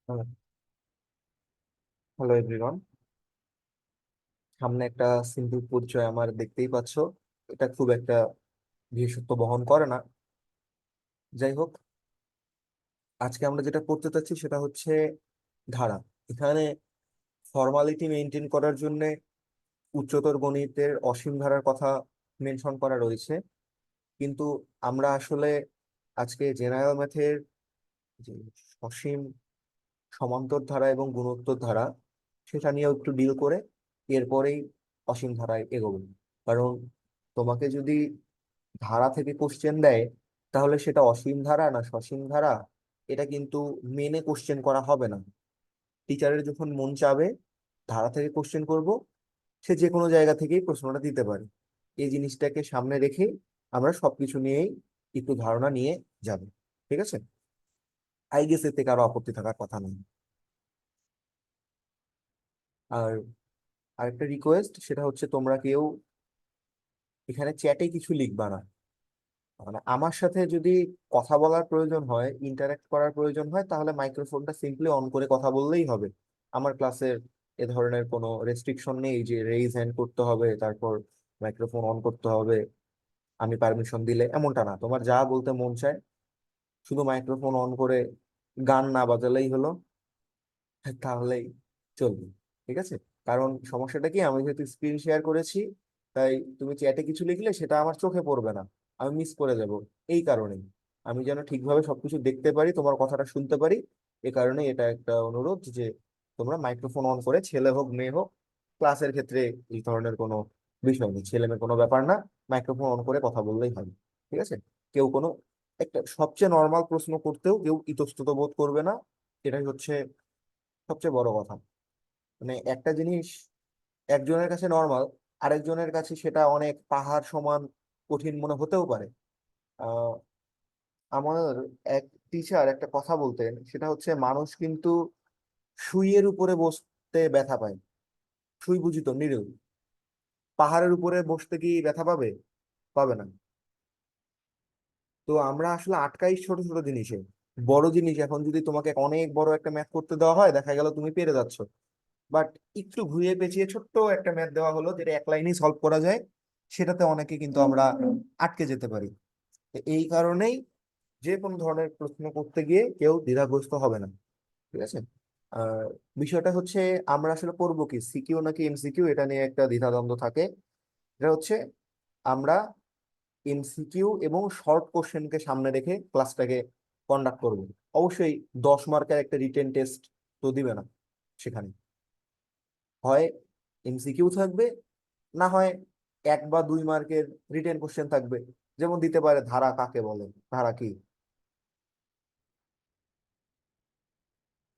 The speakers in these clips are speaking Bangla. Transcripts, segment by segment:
Hello everyone. সামনে একটা সিম্পল পরিচয় আমার, দেখতেই পাচ্ছো। এটা খুব একটা বিশেষত্ব বহন করে না। যাই হোক, আজকে আমরা যেটা করতে চাচ্ছি সেটা হচ্ছে ধারা। এখানে ফর্মালিটি মেনটেন করার জন্য উচ্চতর গণিতের অসীম ধারার কথা মেনশন করা রয়েছে, কিন্তু আমরা আসলে আজকে জেনারেল ম্যাথের যে সসীম সমান্তর ধারা এবং গুণোত্তর ধারা সেটা নিয়েও একটু ডিল করে এরপরেই অসীম ধারায় এগোবো। কারণ তোমাকে যদি ধারা থেকে কোশ্চেন দেয়, তাহলে সেটা অসীম ধারা না সসীম ধারা এটা কিন্তু মেনে কোশ্চেন করা হবে না। টিচারের যখন মন চাবে ধারা থেকে কোশ্চেন করব, সে যে কোনো জায়গা থেকেই প্রশ্নটা দিতে পারে। এই জিনিসটাকে সামনে রেখে আমরা সবকিছু নিয়েই একটু ধারণা নিয়ে যাব। ঠিক আছে? আই গেস এর থেকে আরো আপত্তি থাকার কথা নেই। আর আরেকটা রিকোয়েস্ট, সেটা হচ্ছে তোমরা কেউ এখানে চ্যাটে কিছু লিখবা না। মানে আমার সাথে যদি কথা বলার প্রয়োজন হয়, ইন্টারাক্ট করার প্রয়োজন হয়, তাহলে মাইক্রোফোনটা সিম্পলি অন করে কথা বললেই হবে। আমার ক্লাসের এ ধরনের কোনো রেস্ট্রিকশন নেই যে রেইজ হ্যান্ড করতে হবে, তারপর মাইক্রোফোন অন করতে হবে আমি পারমিশন দিলে, এমনটা না। তোমার যা বলতে মন চায় শুধু মাইক্রোফোন অন করে গান না বাজালেই হলো, তাহলেই চলবে। ঠিক আছে? কারণ সমস্যাটা কি, আমি যেহেতু স্ক্রিন শেয়ার করেছি, তাই তুমি চ্যাটে কিছু লিখলে সেটা আমার চোখে পড়বে না, আমি মিস করে যাব। এই কারণেই আমি যেন ঠিকভাবে সবকিছু দেখতে পারি, তোমার কথাটা শুনতে পারি। এ কারণে এটা একটা অনুরোধ যে তোমরা মাইক্রোফোন অন করে, ছেলে হোক মেয়ে হোক, ক্লাসের ক্ষেত্রে এই ধরনের কোনো বিষয় নেই, ছেলে মেয়ে কোনো ব্যাপার না। মাইক্রোফোন অন করে কথা বললেই হয়। ঠিক আছে? কেউ কোনো একটা সবচেয়ে নর্মাল প্রশ্ন করতেও কেউ ইতস্তত বোধ করবে না। এটাই হচ্ছে সবচেয়ে বড় কথা। মানে একটা জিনিস একজনের কাছে নর্মাল, আরেকজনের কাছে সেটা অনেক পাহাড় সমান কঠিন মনে হতেও পারে। আহ আমার এক টিচার একটা কথা বলতেন, সেটা হচ্ছে মানুষ কিন্তু সুইয়ের উপরে বসতে ব্যথা পায়। সুই বুঝি তো, নিরল। পাহাড়ের উপরে বসতে কি ব্যথা পাবে? পাবে না। তো আমরা আসলে আটকাই ছোট ছোট জিনিসে। বড় জিনিস এখন যদি তোমাকে অনেক বড় একটা ম্যাথ করতে দেওয়া হয়, দেখা গেল তুমি পেরে যাচ্ছ, বাট একটু ঘুরিয়ে পেঁচিয়ে ছোট্ট একটা ম্যাথ দেওয়া হলো যেটা এক লাইনেই সলভ করা যায়, সেটাতে অনেকে কিন্তু আমরা আটকে যেতে পারি। তো এই কারণেই যে কোনো ধরনের প্রশ্ন করতে গিয়ে কেউ দ্বিধাগ্রস্ত হবে না। ঠিক আছে? আর বিষয়টা হচ্ছে, আমরা আসলে করবো কি, সিকিউ নাকি এমসিকিউ, এটা নিয়ে একটা দ্বিধাদ্বন্দ্ব থাকে। এটা হচ্ছে আমরা এমসিকিউ এবং শর্ট কোশ্চেনকে সামনে রেখে ক্লাসটাকে কন্ডাক্ট করব। অবশ্যই 10 মার্কের একটা রিটেন টেস্ট তো দিবে না সেখানে। হয় এমসিকিউ থাকবে, না হয় 1 বা 2 মার্কের রিটেন কোশ্চেন থাকবে। যেমন দিতে পারে ধারা কাকে বলে, ধারা কি,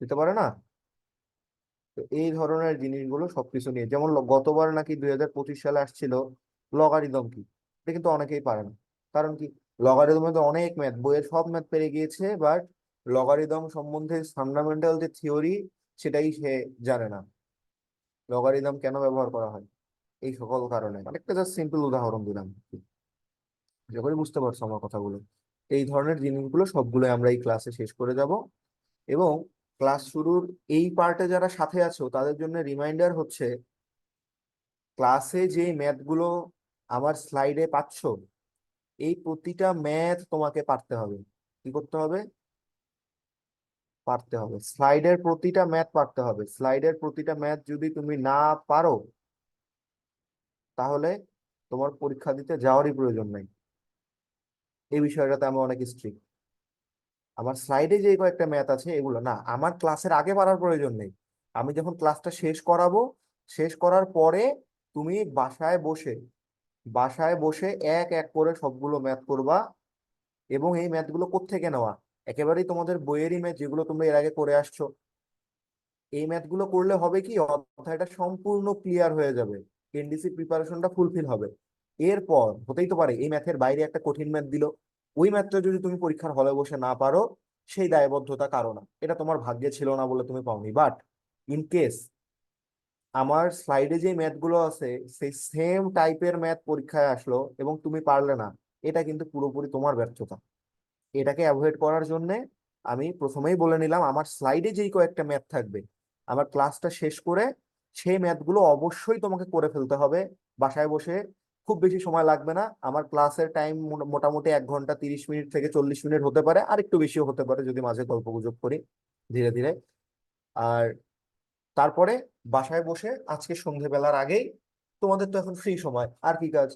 দিতে পারে না? তো এই ধরনের জিনিসগুলো সবকিছু নিয়ে, যেমন গতবার নাকি 2025 সালে আসছিল লগারিদম কি, এটা কিন্তু অনেকেই পারে না। কারণ কি, লগারিদমে তো অনেক ম্যাথ, বইয়ের সব ম্যাথ পেরে গিয়েছে, বাট লগারিদম সম্বন্ধে ফান্ডামেন্টাল যে থিওরি সেটাই সে জানে না। লগারিদম কেন ব্যবহার করা হয়, এই সকল কারণে। একটা জাস্ট সিম্পল উদাহরণ দিলাম, আশা করি বুঝতে পারছো আমার কথাগুলো। এই ধরনের জিনিসগুলো সবগুলো আমরা এই ক্লাসে শেষ করে যাব। এবং ক্লাস শুরুর এই পার্টে যারা সাথে আছো তাদের জন্য রিমাইন্ডার হচ্ছে, ক্লাসে যে ম্যাথগুলো আমার স্লাইডে পাচ্ছো, এই প্রতিটা ম্যাথ তোমাকে পারতে হবে। কি করতে হবে? পারতে হবে। স্লাইডের প্রতিটা ম্যাথ পারতে হবে। স্লাইডের প্রতিটা ম্যাথ যদি তুমি না পারো, তাহলে তোমার পরীক্ষা দিতে যাওয়ারই প্রয়োজন নাই। এই বিষয়টাতে আমি অনেক স্ট্রিক্ট। আমার স্লাইডে যে কয়েকটা ম্যাথ আছে এগুলো না, আমার ক্লাসের আগে পারার প্রয়োজন নেই। আমি যখন ক্লাসটা শেষ করাবো, শেষ করার পরে তুমি বাসায় বসে এক এক করে সবগুলো ম্যাথ করবা। এবং এই ম্যাথগুলো কোত্থেকে নেওয়া? একেবারেই তোমাদের বইয়েরই ম্যাথ, যেগুলো তোমরা এর আগে করে আসছো। এই ম্যাথগুলো করলে হবে কি, অধ্যায়টা সম্পূর্ণ ক্লিয়ার হয়ে যাবে, এনডিসি প্রিপারেশনটা ফুলফিল হবে। এরপর হতেই তো পারে এই ম্যাথের বাইরে একটা কঠিন ম্যাথ দিল, ওই ম্যাথটা যদি তুমি পরীক্ষার হলে বসে না পারো, সেই দায়বদ্ধতা কারো না। এটা তোমার ভাগ্যে ছিল না বলে তুমি পাওনি, বাট ইন কেস আমার স্লাইডে যে ম্যাথগুলো আছে সেই সেম টাইপের ম্যাথ পরীক্ষায় আসলো এবং তুমি পারলে না, এটা কিন্তু পুরোপুরি তোমার ব্যর্থতা। এটাকে অ্যাভয়েড করার জন্য আমি প্রথমেই বলে নিলাম আমার স্লাইডে যেই কয়েকটা ম্যাথ থাকবে আমার ক্লাসটা শেষ করে সেই ম্যাথগুলো অবশ্যই তোমাকে করে ফেলতে হবে বাসায় বসে। খুব বেশি সময় লাগবে না, আমার ক্লাসের টাইম মোটামুটি 1 ঘন্টা 30 মিনিট থেকে 40 মিনিট হতে পারে, আর একটু বেশিও হতে পারে যদি মাঝে গল্প গুজব করি ধীরে ধীরে। আর তারপরে বাসায় বসে আজকে সন্ধেবেলার আগেই, তোমাদের তো এখন ফ্রি সময়, আর কি কাজ,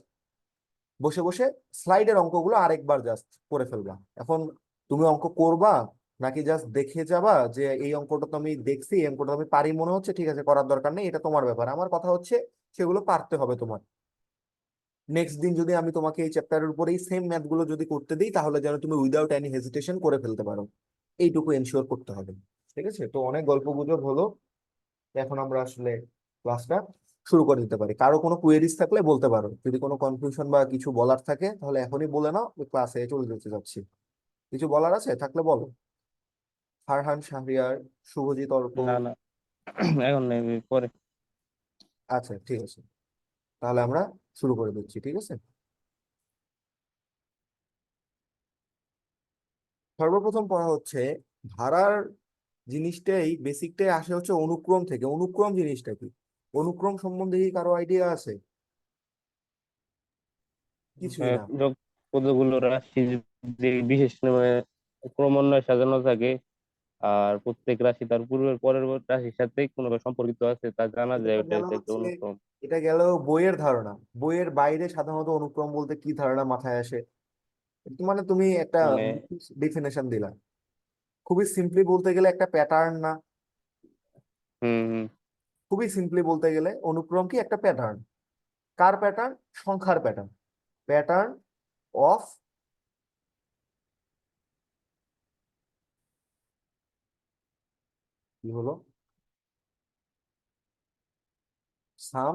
বসে বসে স্লাইডের অঙ্কগুলো আরেকবার জাস্ট করে ফেলবা। এখন তুমি অঙ্ক করবা নাকি জাস্ট দেখে যাবা যে এই অঙ্কটা তো আমি দেখছি, এই অঙ্কটা তো আমি পারি মনে হচ্ছে, ঠিক আছে করার দরকার নেই, এটা তোমার ব্যাপার। আমার কথা হচ্ছে সেগুলো পারতে হবে তোমার। নেক্সট দিন যদি আমি তোমাকে এই চ্যাপ্টারের উপরেই সেম ম্যাথ গুলো যদি করতে দিই তাহলে যেন তুমি উইদাউট এনি হেজিটেশন করে ফেলতে পারো, এইটুকু এনশিওর করতে হবে। ঠিক আছে, তো অনেক গল্প গুজব হলো, এখন আমরা আসলে ক্লাসটা শুরু করে দিতে পারি। কারো কোনো কোয়েরিজ থাকলে বলতে পারো, যদি কোনো কনফিউশন বা কিছু বলার থাকে তাহলে এখনই বলে নাও, ক্লাসে চলে যেতে যাচ্ছি। কিছু বলার আছে থাকলে বলো। ফারহান, শাহরিয়ার, শুভজিৎ, অর্ক। না না, এখন নেই, পরে। আচ্ছা ঠিক আছে, তাহলে আমরা শুরু করে দিচ্ছি, ঠিক আছে। সর্বপ্রথম পড়া হচ্ছে ধারার জিনিসটাই, বেসিকটাই আসে হচ্ছে অনুক্রম থেকে। অনুক্রম জিনিসটা কি? অনুক্রম সম্বন্ধে কি কারো আইডিয়া আছে? কিছুই না। কতগুলো রাশি যে বিশেষ মানে ক্রমান্বয়ে সাজানো থাকে, আর প্রত্যেক রাশি তার পূর্বের পরের রাশির সাথে কোনো সম্পর্কিত আছে তা জানা এটা যায়, তো ওটা গেল হচ্ছে একটা হচ্ছে, অনুক্রম। এটা গেল বইয়ের ধারণা। বইয়ের বাইরে সাধারণত অনুক্রম বলতে কি ধারণা মাথায় আসে? মানে তুমি একটা মানে ডেফিনেশন দিলা, খুবই সিম্পলি বলতে গেলে একটা প্যাটার্ন না? হুম হুম। খুবই সিম্পলি বলতে গেলে অনুক্রম কি একটা প্যাটার্ন। কার প্যাটার্ন? সংখ্যার প্যাটার্ন। প্যাটার্ন অফ, কি হলো, সাম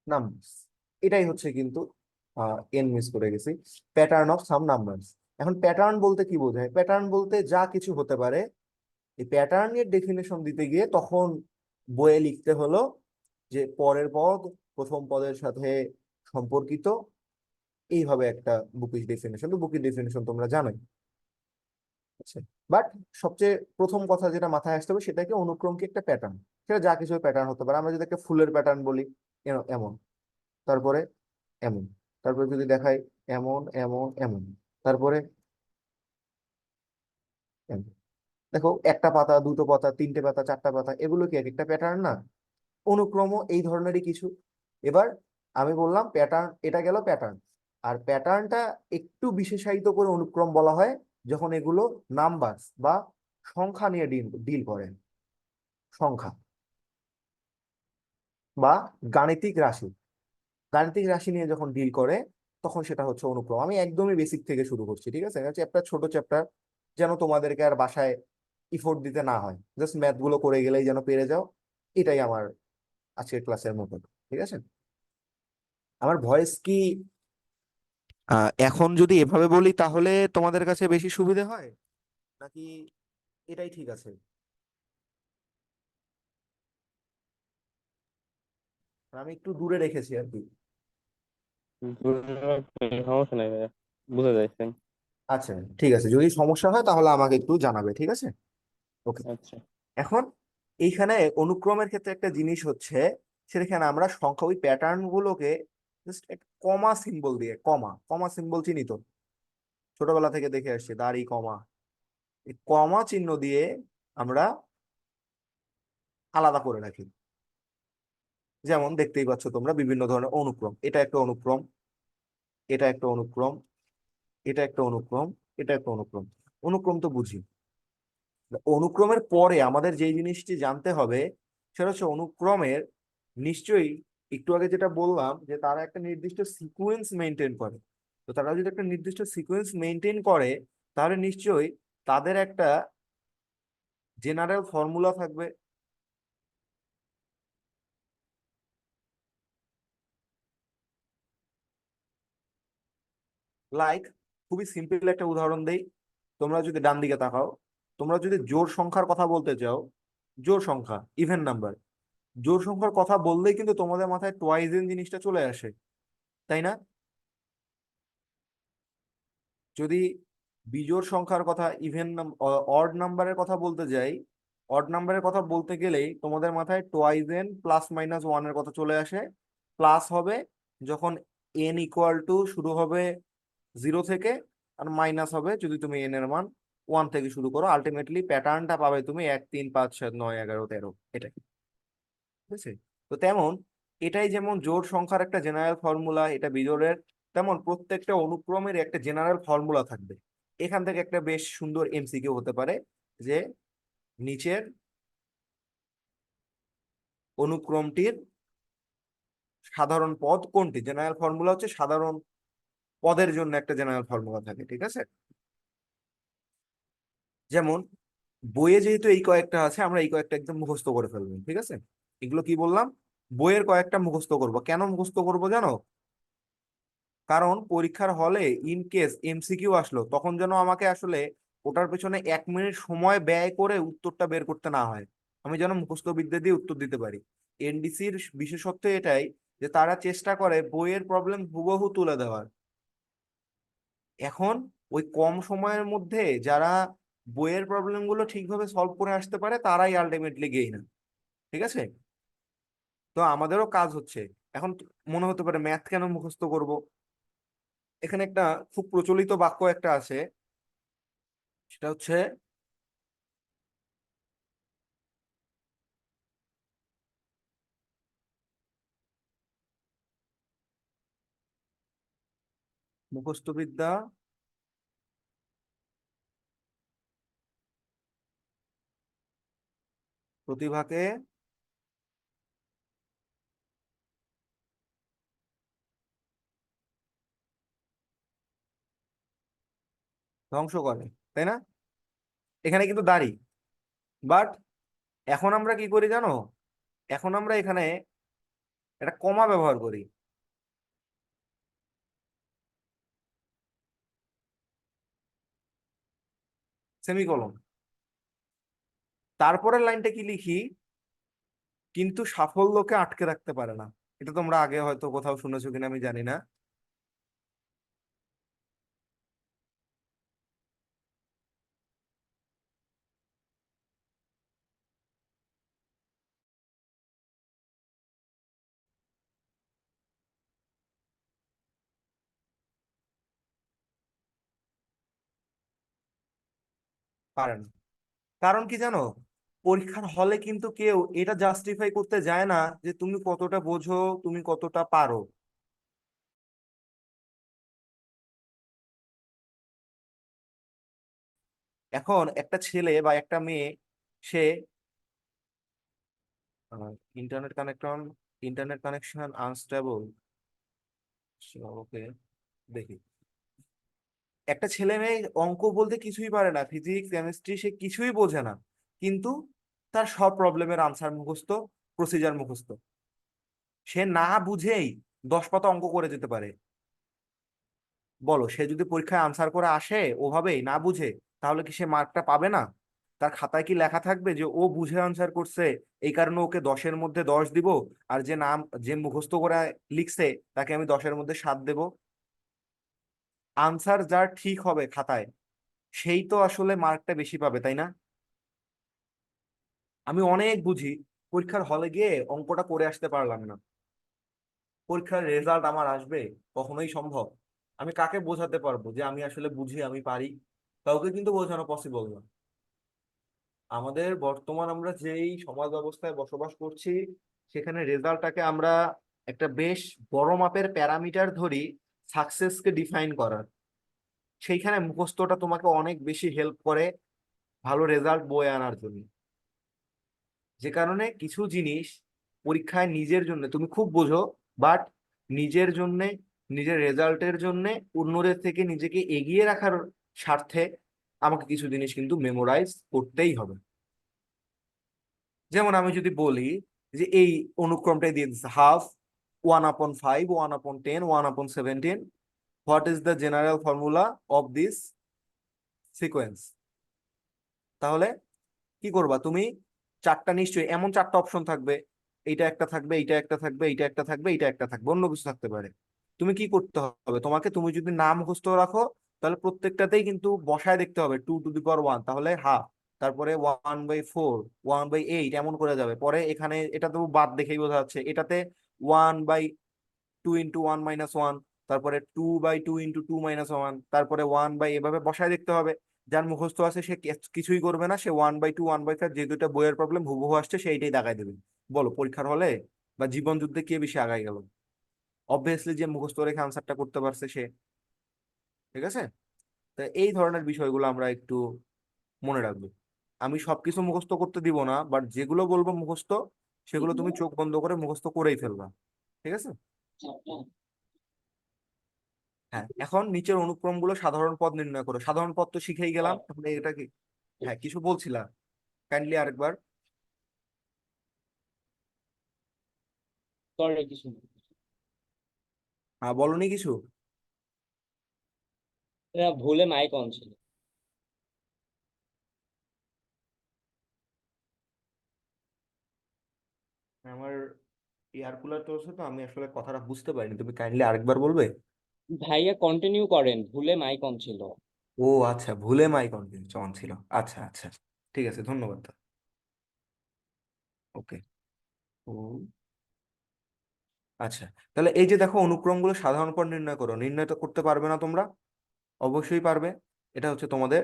নাম্বারস। এটাই হচ্ছে কিন্তু, এন মিস করে গেছি, প্যাটার্ন অফ সাম নাম্বারস। এখন প্যাটার্ন বলতে কি বোঝায়? প্যাটার্ন বলতে যা কিছু হতে পারে, এই প্যাটার্নের ডেফিনেশন দিতে গিয়ে তখন বইয়ে লিখতে হলো যে পরের পদ প্রথম পদের সাথে সম্পর্কিত, এইভাবে একটা বুকিশ ডেফিনেশন। তো বুকিশ ডেফিনেশন তোমরা জানোই। আচ্ছা, বাট সবচেয়ে প্রথম কথা যেটা মাথায় আসতে হবে সেটা কি, অনুক্রম কি একটা প্যাটার্ন। সেটা যা কিছু প্যাটার্ন হতে পারে। আমরা যদি একটা ফুলের প্যাটার্ন বলি, এমন, তারপরে এমন, তারপরে যদি দেখাই এমন এমন এমন, তারপরে এমন। দেখো একটা পাতা, দুটো পাতা, তিনটে পাতা, চারটা পাতা, এগুলো কি এক একটা প্যাটার্ন না? অনুক্রমও এই ধরনেরই কিছু। এবার আমি বললাম প্যাটার্ন, এটা গেল প্যাটার্ন। আর প্যাটার্নটা একটু বিশেষায়িত করে অনুক্রম বলা হয় যখন এগুলো নাম্বার বা সংখ্যা নিয়ে ডিল ডিল করে। সংখ্যা বা গাণিতিক রাশি, গাণিতিক রাশি নিয়ে যখন ডিল করে তখন সেটা হচ্ছে অনুক্রম। আমি একদমই বেসিক থেকে শুরু করছি, ঠিক আছে, চ্যাপ্টার ছোট চ্যাপ্টার, যেন তোমাদেরকে আর বাসায় ইফোর্ট দিতে না হয়, জাস্ট ম্যাথ গুলো করে গেলেই যেন পেরে যাও। এটাই আমার আজকের ক্লাসের মতো, ঠিক আছে। আমার ভয়েস কি এখন যদি এভাবে বলি তাহলে তোমাদের কাছে বেশি সুবিধে হয়, নাকি এটাই ঠিক আছে? আমি একটু দূরে রেখেছি আর কি। সমস্যা নাই ভাইয়া, বুঝা যাচ্ছে। আচ্ছা ঠিক আছে, যদি সমস্যা হয় তাহলে আমাকে একটু জানাবে, ঠিক আছে। ওকে। আচ্ছা। এখন এইখানে অনুক্রমের ক্ষেত্রে একটা জিনিস হচ্ছে, সেখানে আমরা সংখ্যা ওই প্যাটার্ন গুলোকে জাস্ট একটা কমা সিম্বল দিয়ে, কমা কমা সিম্বল চিনি তো, ছোটবেলা থেকে দেখে আসছি, দাড়ি কমা, এই কমা চিহ্ন দিয়ে আমরা আলাদা করে রাখি। যেমন দেখতেই পাচ্ছ তোমরা বিভিন্ন ধরনের অনুক্রম, এটা একটা অনুক্রম, এটা একটা অনুক্রম, এটা একটা অনুক্রম, এটা একটা অনুক্রম। অনুক্রম তো বুঝি। অনুক্রমের পরে আমাদের যেই জিনিসটি জানতে হবে সেটা হচ্ছে অনুক্রমের, নিশ্চয়ই একটু আগে যেটা বললাম যে তারা একটা নির্দিষ্ট সিকোয়েন্স মেনটেন করে। তো তারা যদি একটা নির্দিষ্ট সিকোয়েন্স মেনটেন করে তাহলে নিশ্চয়ই তাদের একটা জেনারেল ফর্মুলা থাকবে। লাইক, খুবই সিম্পল একটা উদাহরণ দেই, তোমরা যদি ডান দিকে তাকাও, তোমরা যদি জোড় সংখ্যার কথা বলতে চাও, জোড় সংখ্যা ইভেন নাম্বার, জোড় সংখ্যার কথা বললেই কিন্তু তোমাদের মাথায় টোয়াইস এন জিনিসটা চলে আসে, তাই না? যদি বিজোড় সংখ্যার কথা, ইভেন অড নাম্বারের কথা বলতে যাই, অড নাম্বারের কথা বলতে গেলেই তোমাদের মাথায় টোয়াইস এন প্লাস মাইনাস ওয়ানের কথা চলে আসে। প্লাস হবে যখন এন ইকুয়াল টু শুরু হবে 0 থেকে, আর মাইনাস হবে যদি তুমি এন এর মান 1 থেকে শুরু করো। আলটিমেটলি প্যাটার্নটা পাবে তুমি 1 3 5 7 9 11 13, এটা ঠিক আছে? তো তেমন এটাই যেমন জোড় সংখ্যার একটা জেনারেল ফর্মুলা, এটা বিজোড়ের, তেমন প্রত্যেকটা অনুক্রমের একটা জেনারেল ফর্মুলা থাকবে। এখান থেকে একটা বেশ সুন্দর এমসিকিউ হতে পারে যে নিচের অনুক্রমটির সাধারণ পদ কোনটি। জেনারেল ফর্মুলা হচ্ছে সাধারণ পদের জন্য একটা জেনারেল ফর্মুলা থাকে, ঠিক আছে? যেমন বইয়ে যেহেতু এই কয়েকটা আছে, আমরা এই কয়েকটা একদম মুখস্থ করে ফেলবো, ঠিক আছে? এগুলো কি বললাম, বইয়ের কয়েকটা মুখস্থ করব। কেন মুখস্থ করব জানো? কারণ পরীক্ষার হলে ইন কেস এমসিকিউ আসলো, তখন যেন আমাকে আসলে ওটার পেছনে 1 মিনিট সময় ব্যয় করে উত্তরটা বের করতে না হয়, আমি যেন মুখস্থ বিদ্যা দিয়ে উত্তর দিতে পারি। এনডিসির বিশেষত্ব এটাই যে তারা চেষ্টা করে বইয়ের প্রবলেম হুবহু তুলে দেওয়ার। এখন ওই কম সময়ের মধ্যে যারা বইয়ের প্রবলেমগুলো ঠিকভাবে সলভ করে আসতে পারে তারাই আলটিমেটলি গেইনার, ঠিক আছে? তো আমাদেরও কাজ হচ্ছে এখন। মনে হতে পারে ম্যাথ কেন মুখস্থ করব? এখানে একটা খুব প্রচলিত বাক্য একটা আছে, সেটা হচ্ছে মুখস্থ বিদ্যা প্রতিভাকে ধ্বংস করে, তাই না? এখানে কিন্তু দাঁড়ি, বাট এখন আমরা কি করি জানো? এখন আমরা এখানে একটা কমা ব্যবহার করি, সেমিকোলন। তারপরের লাইনটা কি লিখি? কিন্তু সাফল্যকে আটকে রাখতে পারে না। এটা তোমরা আগে হয়তো কোথাও শুনেছো কিনা আমি জানি না। পারে না। কারণ কি জানো? পরীক্ষার হলে কিন্তু কেউ এটা জাস্টিফাই করতে যায় না যে তুমি কতটা বোঝো, তুমি কতটা পারো। এখন একটা ছেলে বা একটা মেয়ে, সে internet connection, internet connection unstable, okay, দেখি। একটা ছেলে মেয়ে অঙ্ক বলতে কিছুই পারে না, ফিজিক্স কেমিস্ট্রি সে কিছুই বোঝে না, কিন্তু তার সব প্রবলেমের আনসার মুখস্থ, প্রসিজার মুখস্থ। সে না বুঝেই 10 পাতা অঙ্ক করে যেতে পারে। বলো, সে যদি পরীক্ষায় আনসার করে আসে ওভাবেই না বুঝে, তাহলে কি সে মার্কটা পাবে না? তার খাতায় কি লেখা থাকবে যে ও বুঝে আনসার করছে, এই কারণে ওকে 10-এর মধ্যে 10 দিব, আর যে মুখস্থ করে লিখছে তাকে আমি 10-এর মধ্যে 7 দেব? আনসার যার ঠিক হবে খাতায়, সেই তো আসলে মার্কটা বেশি পাবে, তাই না? আমি অনেক বুঝি, পরীক্ষার হলে গিয়ে অঙ্কটা করে আসতে পারলাম না, পরীক্ষার রেজাল্ট আমার আসবে? কখনোই সম্ভব? আমি কাকে বোঝাতে পারবো যে আমি আসলে বুঝি, আমি পারি? কাউকে কিন্তু বোঝানো পসিবল না। আমাদের বর্তমান আমরা যেই সমাজ ব্যবস্থায় বসবাস করছি, সেখানে রেজাল্টটাকে আমরা একটা বেশ বড় মাপের প্যারামিটার ধরি সাকসেসকে ডিফাইন করার। সেইখানে মুখস্থটা তোমাকে অনেক বেশি হেল্প করে ভালো রেজাল্ট বয়ে আনার জন্য। যে কারণে কিছু জিনিস পরীক্ষায় নিজের জন্য তুমি খুব বোঝো, বাট নিজের জন্য, নিজের রেজাল্টের জন্য, অন্যদের থেকে নিজেকে এগিয়ে রাখার স্বার্থে আমাকে কিছু জিনিস কিন্তু মেমোরাইজ করতেই হবে। যেমন আমি যদি বলি যে এই অনুক্রমটাই দিয়ে দিচ্ছে, 1/2, 1/5, 1/10, 1/17, what is the general formula of this sequence? তাহলে কি করবা তুমি? চারটা নিশ্চয়ই এমন চারটা অপশন থাকবে, এইটা একটা থাকবে, এইটা একটা থাকবে, এইটা একটা থাকবে, এইটা একটা থাকবে, অন্য কিছু থাকতে পারে। তুমি কি করতে হবে তোমাকে? তুমি যদি নাম মুখস্থ রাখো তাহলে প্রত্যেকটাতেই কিন্তু বসায় দেখতে হবে 2 টু দি পাওয়ার 1, তাহলে হাফ, তারপরে 1/4, 1/8, এমন করে যাবে। পরে এখানে এটা তো বাদ দেখেই বোঝা যাচ্ছে, এটাতে 1/2 × 1 - 1, তারপরে 2/2 × 2 - 1, তারপরে 1 এভাবে বসায় দেখতে হবে। যার মুখস্থ আছে সে কিছুই করবে না, সে 1/2, 1/5, যে দুইটা বইয়ের প্রবলেম হুবহু আসছে সেইটাই দাগায় দেবে। বলো পরীক্ষার হলে বা জীবন যুদ্ধে কে বেশি আগায় গেল? অবভিয়াসলি যে মুখস্থ রেখে আনসারটা করতে পারছে সে। ঠিক আছে? তো এই ধরনের বিষয়গুলো আমরা একটু মনে রাখবো। আমি সবকিছু মুখস্থ করতে দিব না, বাট যেগুলো বলবো মুখস্থ সেগুলো তুমি চোখ বন্ধ করে মুখস্থ করেই ফেলবা। ঠিক আছে? হ্যাঁ, এখন নিচের অনুক্রমগুলো সাধারণ পদ নির্ণয় করো। সাধারণ পদ তো শিখেই গেলাম, তাহলে এটা কি? হ্যাঁ, কিছু বলছিলা, কাইন্ডলি আরেকবার। সরি কিছু না। হ্যাঁ, বলনি কিছু? এরা ভুলে মাইক অন ছিল। আমার এয়ার কুলার চলছে তো, আমি আসলে কথাটা বুঝতে পারিনি, তুমি কাইন্ডলি আরেকবার বলবে? ভাইয়া কন্টিনিউ করেন, ভুলে মাইক অন ছিল। ও আচ্ছা, ভুলে মাই কন্টিনিউ অন ছিল। আচ্ছা আচ্ছা, ঠিক আছে, ধন্যবাদ। ওকে। ও আচ্ছা, তাহলে এই যে দেখো অনুক্রমগুলো সাধারণ পদ নির্ণয় করো। নির্ণয় তো করতে পারবে না তোমরা? অবশ্যই পারবে। এটা হচ্ছে তোমাদের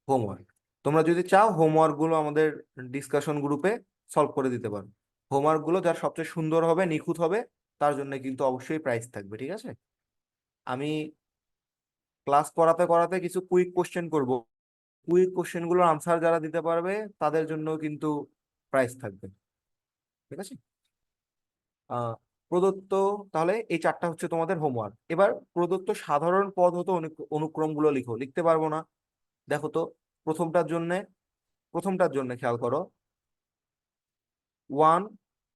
হোমওয়ার্ক। তোমরা যদি চাও হোমওয়ার্ক গুলো আমাদের ডিসকাশন গ্রুপে সলভ করে দিতে পারো। হোমওয়ার্ক গুলো যার সবচেয়ে সুন্দর হবে, নিখুঁত হবে, তার জন্য কিন্তু অবশ্যই প্রাইজ থাকবে। ঠিক আছে? আমি ক্লাস করাতে করাতে কিছু কুইক কোশ্চেন করব। কুইক কোশ্চেন গুলোর আনসার যারা দিতে পারবে তাদের জন্য কিন্তু প্রাইজ থাকবে। ঠিক আছে? আহ প্রদত্ত, তাহলে এই চারটা হচ্ছে তোমাদের হোমওয়ার্ক। এবার প্রদত্ত সাধারণ পদ হতো অনুক্রমগুলো লিখো। লিখতে পারবো না? দেখো তো, প্রথমটার জন্য প্রথমটার জন্য খেয়াল করো, 1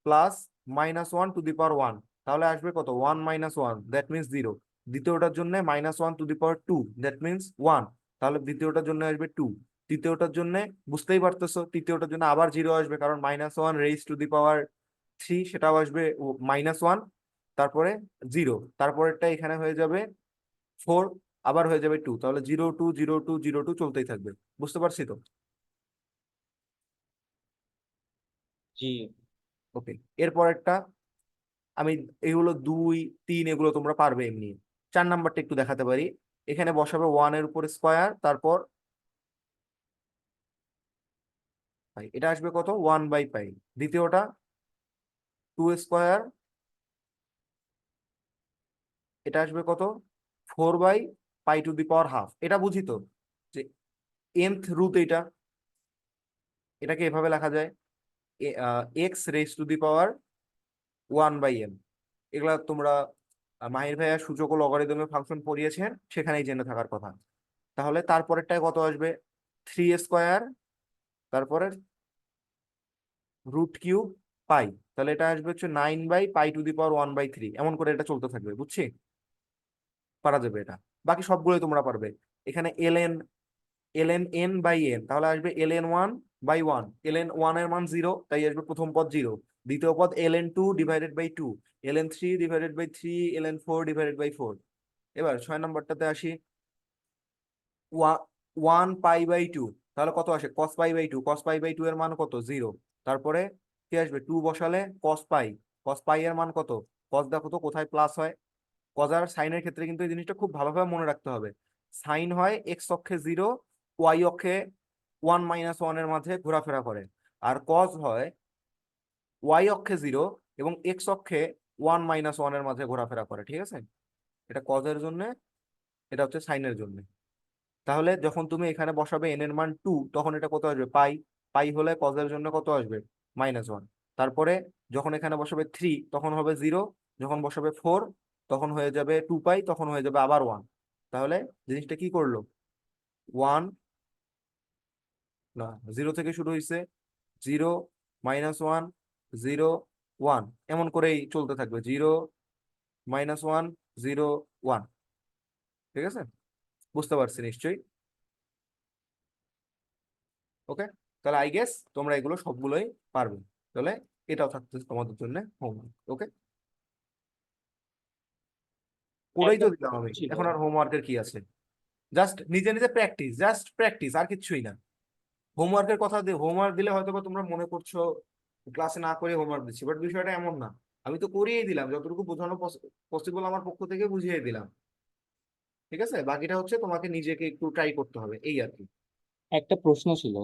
+ -1 টু দি পাওয়ার 1, তাহলে আসবে কত? 1 - 1, দ্যাট মিনস 0। দ্বিতীয়টার জন্য -1 two the power 2, that means 1, তাহলে দ্বিতীয়টার জন্য আসবে 2। তৃতীয়টার জন্য বুঝতেই পারতেছো, তৃতীয়টার জন্য আবার 0 আসবে, কারণ -1 রেইজ টু দি পাওয়ার 3, সেটাও আসবে -1, তারপরে 0, তারপরেরটা এখানে হয়ে যাবে 4, আবার হয়ে যাবে 2, তাহলে 0 2 0 2 0 2 চলতেই থাকবে। বুঝতে পারছি তো? জি। ওকে। এরপরেরটা আমি, এগুলো 2 3 এগুলো তোমরা পারবে এমনি। 4 নাম্বারটা একটু দেখাতে পারি। এখানে বসাবে 1 এর উপর স্কোয়ার, তারপর পাই, এটা আসবে কত? 1/পাই। দ্বিতীয়টা 2 স্কোয়ার, এটা আসবে কত? 4/π টু দি পাওয়ার 1/2। এটা বুঝি তো যে nth রুট এটা, এটাকে এভাবে লেখা যায় x⁻⁴ এগুলা তোমরা মাহির ভাইয়া সূচক ও লগারিদমের ফাংশন পড়িয়েছেন, সেখানেই জেনে থাকার কথা। তাহলে তারপরেরটায় কত আসবে? 3 স্কোয়ার, তারপরে √3 পাই, তাহলে এটা আসবে হচ্ছে 9/π টু দি পাওয়ার 1/3, এমন করে এটা চলতে থাকবে। বুঝছি? পারা যাবে এটা। বাকি সবগুলোই তোমরা পারবে। এখানে ln n/n, তাহলে আসবে ln 1/1, ln 1 এর মান 0, তাই আসবে প্রথম পদ 0। দ্বিতীয় পদ ln 2/2, ln 3/3, ln 4/4। এবার 6 নম্বরটাতে আসি। 1π/2, তাহলে কত আসে? cos π/2, cos π/2 এর মান কত? 0। তারপরে কি আসবে? 2 বসালে cos π, cos π এর মান কত? cos দেখো তো কোথায় প্লাস হয়। cos আর সাইনের ক্ষেত্রে কিন্তু এই জিনিসটা খুব ভালোভাবে মনে রাখতে হবে। সাইন হয় এক্স অক্ষে 0, ওয়াই অক্ষে 1 - 1 এর মাঝে ঘোরাফেরা করে। আর cos হয় ওয়াই অক্ষে 0 এবং এক্স অক্ষে 1 - 1 এর মাঝে ঘোরাফেরা করে। ঠিক আছে? এটা cos এর জন্য, এটা হচ্ছে সাইনের জন্য। তাহলে যখন তুমি এখানে বসাবে n এর মান 2, তখন এটা কত আসবে? পাই। পাই হলে cos এর জন্য কত আসবে? -1। তারপরে যখন এখানে বসাবে 3, তখন হবে 0। যখন বসাবে 4, তখন হয়ে যাবে 2π, তখন হয়ে যাবে আবার 1। তাহলে জিনিসটা কি করলো? 1 না, 0 থেকে শুরু হয়েছে, 0 -1 0 1, এমন করেই চলতে থাকবে। 0 -1 0 1। ঠিক আছে? বুঝতে পারছি নিশ্চয়ই? ওকে, তাহলে আই গেস তোমরা এগুলো সবগুলোই পারবে। তাহলে এটাও থাকতেছে তোমাদের জন্য হোমওয়ার্ক। ওকে, করেই একটা তো দিলাম প্রশ্ন আমি, ছিল। এখন আর হোমওয়ার্কের কি আছে? জাস্ট নিজে নিজে প্র্যাকটিস, জাস্ট প্র্যাকটিস, আর কিচ্ছুই না। হোমওয়ার্কের কথা দিয়ে হোমওয়ার্ক দিলে হয়তো বা তোমরা মনে করছো ক্লাসে না করে হোমওয়ার্ক দিচ্ছি, বাট বিষয়টা এমন না। আমি তো করিয়ে দিলাম, যতটুকু বোঝানো পসিবল আমার পক্ষ থেকে বুঝিয়ে দিলাম। ঠিক আছে, বাকিটা হচ্ছে তোমাকে নিজেকে একটু ট্রাই করতে হবে, এই আর কি। একটা প্রশ্ন ছিল।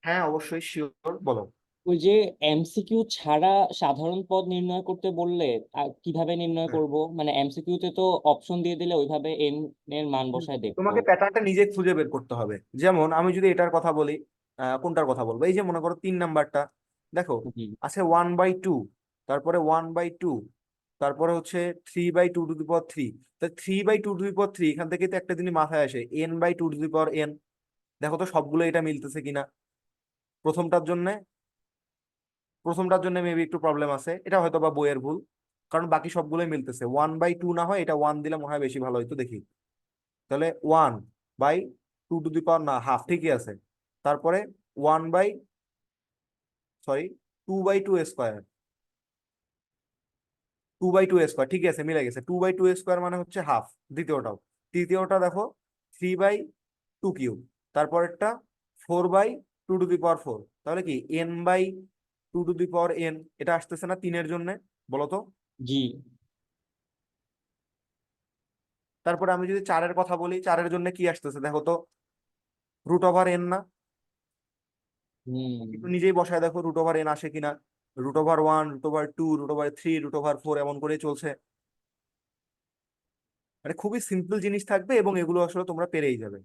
হ্যাঁ অবশ্যই, শিওর, বলো। ওই যে এমসিকিউ ছাড়া সাধারণ পদ নির্ণয় করতে বললে কিভাবে নির্ণয় হ্যাঁ, করব? মানে এমসিকিউ তে তো অপশন দিয়ে দিলে ওইভাবে এন এর মান বসায় দেখবো। তোমাকে প্যাটার্নটা নিজে খুঁজে বের করতে হবে। যেমন আমি যদি এটার কথা বলি, কোনটার কথা বলবো, এই যে মনে করো 3 নাম্বারটা, দেখো জি আছে 1/2, তারপরে 1/2, তারপরে হচ্ছে 3/2^3। তা 3/2^3 এখান থেকে তো একটা জিনিস মাথায় আসে, n/2^n। দেখো তো সবগুলো এটা মিলতেছে কিনা। প্রথমটার জন্য প্রথমটার জন্য মেবি একটু প্রবলেম আছে, এটা হয়তো বা বইয়ের ভুল, কারণ বাকি সবগুলোই মিলতেছে। 1/2 না হয় এটা 1 দিলে মনে হয় বেশি ভালো হইতো, দেখি। তাহলে 1/2 না, হাফ, ঠিকই আছে। তারপরে 2/2 স্কোয়ার, 2/2 স্কোয়ার, ঠিক আছে, মিলে গেছে। 2/2 স্কোয়ার মানে হচ্ছে হাফ, দ্বিতীয়টাও। তৃতীয়টা দেখো 3/2 কিউব, তারপরেরটা 4/2^4। তাহলে কি n/2^n, এটা আসতেছে না 3-এর জন্য, বলো তো। জি। তারপরে আমি যদি 4-এর কথা বলি, 4-এর জন্য কি আসতেছে দেখো তো, √n না? হুম। একটু নিজেই বসায় দেখো √n আসে কিনা। √1, √2, √3, √4 এমন করে চলছে। মানে খুবই সিম্পল জিনিস থাকবে এবং এগুলো আসলে তোমরা পেরেই যাবে।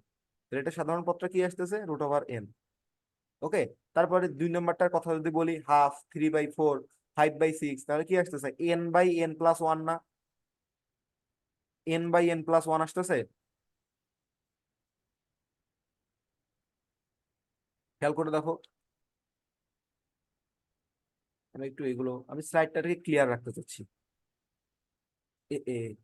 তাহলে এটা সাধারণ পত্র কি আসতেছে, √n। ওকে, তারপরে 2 নাম্বারটার কথা যদি বলি, হাফ, 3/4, 5/6, তাহলে কি আসতেছে, n/n+1 না? n/n+1 আসতেছে, খেয়াল করে দেখো। আমি একটু এগুলো, আমি স্লাইডটাকে ক্লিয়ার রাখতে চাচ্ছি। এ এ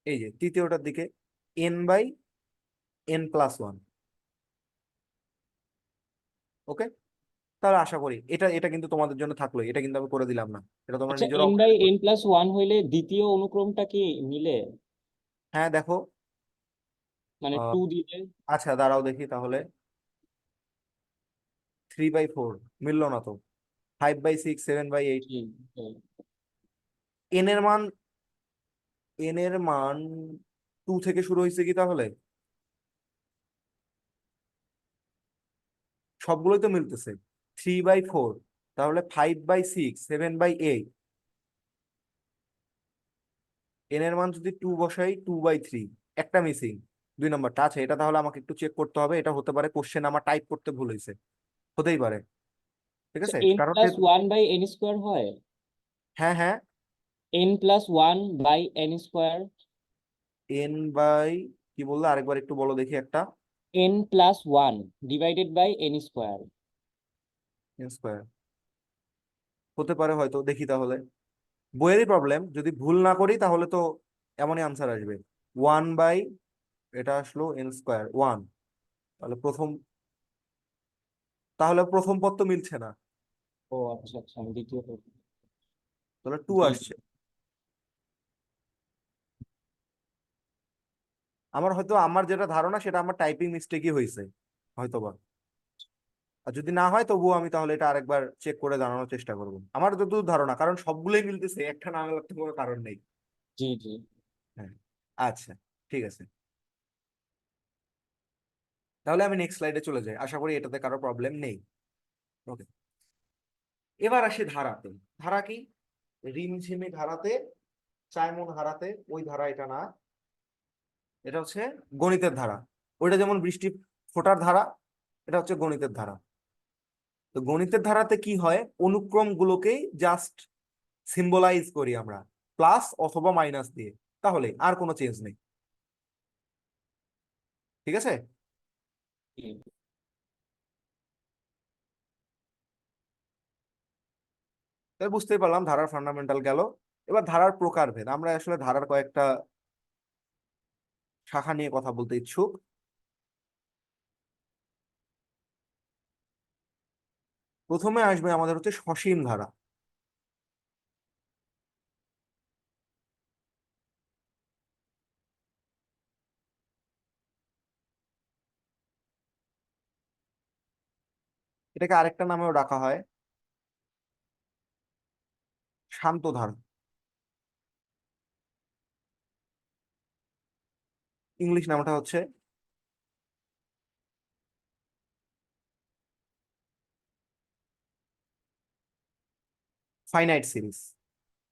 এই যে তৃতীয়টার দিকে n/n+1। ওকে, তাহলে আশা করি এটা এটা কিন্তু তোমাদের জন্য থাকলো, এটা কিন্তু আমি করে দিলাম না, এটা তোমরা আচ্ছা, নিজেরা অবশ্যই করবে। n/n+1 হইলে দ্বিতীয় অনুক্রমটা কি মিলে? হ্যাঁ দেখো, মানে আহ, 2 দিলে। আচ্ছা দাঁড়াও দেখি তাহলে। 3/4 মিললো না তো, 5/6, 7/8। জি, জি। এন এর মান এন এর মান 2 থেকে শুরু হয়েছে কি তাহলে? সবগুলোই তো মিলতেছে। 3/4, তাহলে 5/6, 7/8। এন এর মান যদি 2 বসাই, 2/3, একটা মিসিং, 2 নাম্বারটা আছে, এটা তাহলে আমাকে একটু চেক করতে হবে। এটা হতে পারে কোশ্চেন আমার টাইপ করতে ভুল হয়েছে, হতেই পারে। ঠিক আচ্ছা, আছে, n কারণ plus one by n square হয়? হ্যাঁ হ্যাঁ, n+1/n²। এন বাই, কি বললে আরেকবার একটু বলো দেখি একটা। n+1 divided by n²। Square হতে পারে হয়তো, দেখি তাহলে। বইয়েরই প্রবলেম, যদি ভুল না করি তাহলে তো এমনই আনসার আসবে। 1/, এটা আসলো n²1। তাহলে প্রথম পদ তো মিলছে না, ও আচ্ছা আচ্ছা, আমি দ্বিতীয় করব। তাহলে 2 জি জি। আসছে। আমার হয়তো, আমার যেটা ধারণা সেটা আমার টাইপিং মিস্টেকই হয়েছে হয়তোবা। আর যদি না হয় তবুও আমি তাহলে এটা আরেকবার চেক করে জানানোর চেষ্টা করবো, আমার যতদূর ধারণা, কারণ সবগুলোই মিলতেছে, একটা না মেলার তো কোনো কারণ নেই। জি জি। হ্যাঁ, আচ্ছা, ঠিক আছে। তাহলে আমি নেক্সট স্লাইডে চলে যাই, আশা করি এটাতে কারো প্রবলেম নেই। ওকে, এবার আসি ধারাতে। ধারা কি? রিমঝিমে ধারাতে, চায়মন ধারাতে, ওই ধারা এটা না, এটা হচ্ছে গণিতের ধারা। ওইটা যেমন বৃষ্টি ফোঁটার ধারা, এটা হচ্ছে গণিতের ধারা। তো গণিতের ধারাতে কি হয়, অনুক্রম গুলোকেই জাস্ট সিম্বলাইজ করি আমরা প্লাস অথবা মাইনাস দিয়ে, তাহলে আর কোনো চেঞ্জ নেই। ঠিক আছে? তাই বুঝতেই পারলাম ধারার ফান্ডামেন্টাল গেল। এবার ধারার প্রকারভেদ, আমরা আসলে ধারার কয়েকটা শাখা নিয়ে কথা বলতে ইচ্ছুক। প্রথমে আসবে আমাদের হচ্ছে সসীম ধারা। এটাকে আরেকটা নামেও ডাকা হয়, শান্ত ধারা। ইংলিশ নামটা হচ্ছে ফাইনাইট সিরিজ।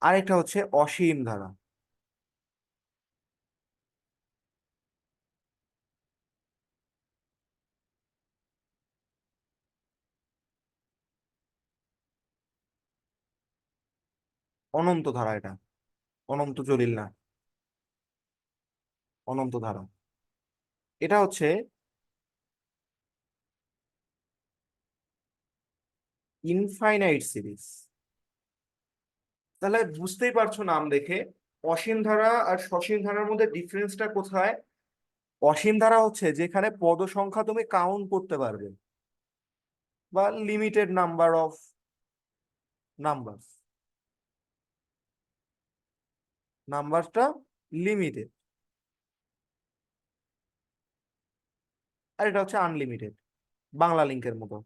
আরেকটা হচ্ছে অসীম ধারা। অনন্ত ধারা, এটা অনন্ত জলিল না, অনন্ত ধারা। এটা হচ্ছে ইনফাইনাইট সিরিজ। তাহলে বুঝতেই পারছো নাম দেখে অসীম ধারা আর সসীম ধারার মধ্যে ডিফারেন্সটা কোথায়। অসীম ধারা হচ্ছে যেখানে পদ সংখ্যা তুমি কাউন্ট করতে পারবে, বা লিমিটেড নাম্বার অফ নাম্বার, নাম্বারটা লিমিটেড। আর এটা হচ্ছে আনলিমিটেড, বাংলা লিঙ্কের মতো,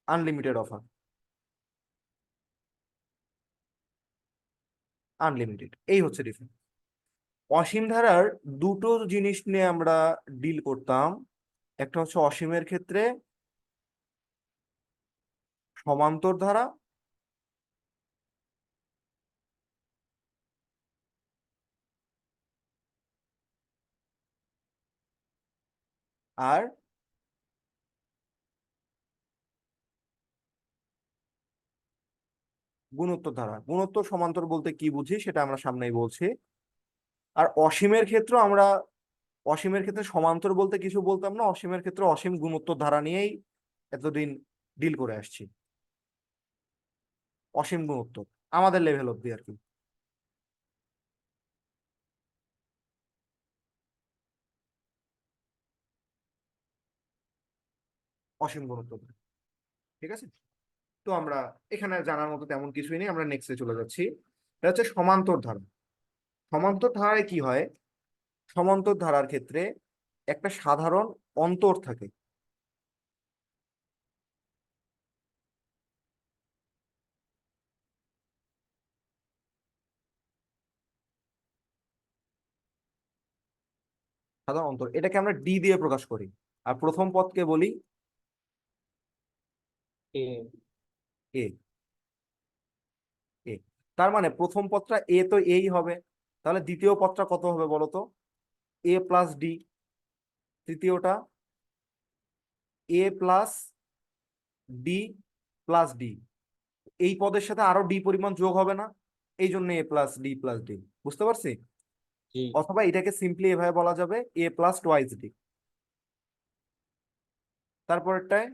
আনলিমিটেড অফার, আনলিমিটেড, এই হচ্ছে ডিফারেন্স। অসীম ধারার দুটো জিনিস নিয়ে আমরা ডিল করতাম। একটা হচ্ছে অসীমের ক্ষেত্রে সমান্তর ধারা, আর গুণোত্তর ধারা। গুণোত্তর সমান্তর বলতে কি বুঝি সেটা আমরা সামনেই বলছি। আর অসীমের ক্ষেত্রে আমরা, অসীমের ক্ষেত্রে সমান্তর বলতে কিছু বলতাম না, অসীমের ক্ষেত্রে অসীম গুণোত্তর ধারা নিয়েই এতদিন ডিল করে আসছি। অসীম গুণোত্তর আমাদের লেভেল অব্দি আর কি। অসীম গুণোত্তর, ঠিক আছে? তো আমরা এখানে জানার মতো তেমন কিছুই নেই, আমরা নেক্সটে চলে যাচ্ছি। এটা হচ্ছে সমান্তর ধারা। সমান্তর ধারায় কি হয়, সমান্তর ধারার ক্ষেত্রে একটা সাধারণ অন্তর থাকে। সাধারণ অন্তর, এটাকে আমরা ডি দিয়ে প্রকাশ করি। আর প্রথম পদকে বলি এ এ। এ, তার মানে প্রথম পদটা এ তো এই হবে, তাহলে দ্বিতীয় পদটা কত হবে বলো তো? এ প্লাস ডি। তৃতীয়টা এ প্লাস ডি প্লাস ডি। এই পদের সাথে আরো ডি পরিমাণ যোগ হবে না, এই জন্য এ প্লাস ডি প্লাস ডি। বুঝতে পারছি? জি অথবা এটাকে সিম্পলি এভাবে বলা যাবে এ প্লাস টোয়াইস ডি। তারপরটায়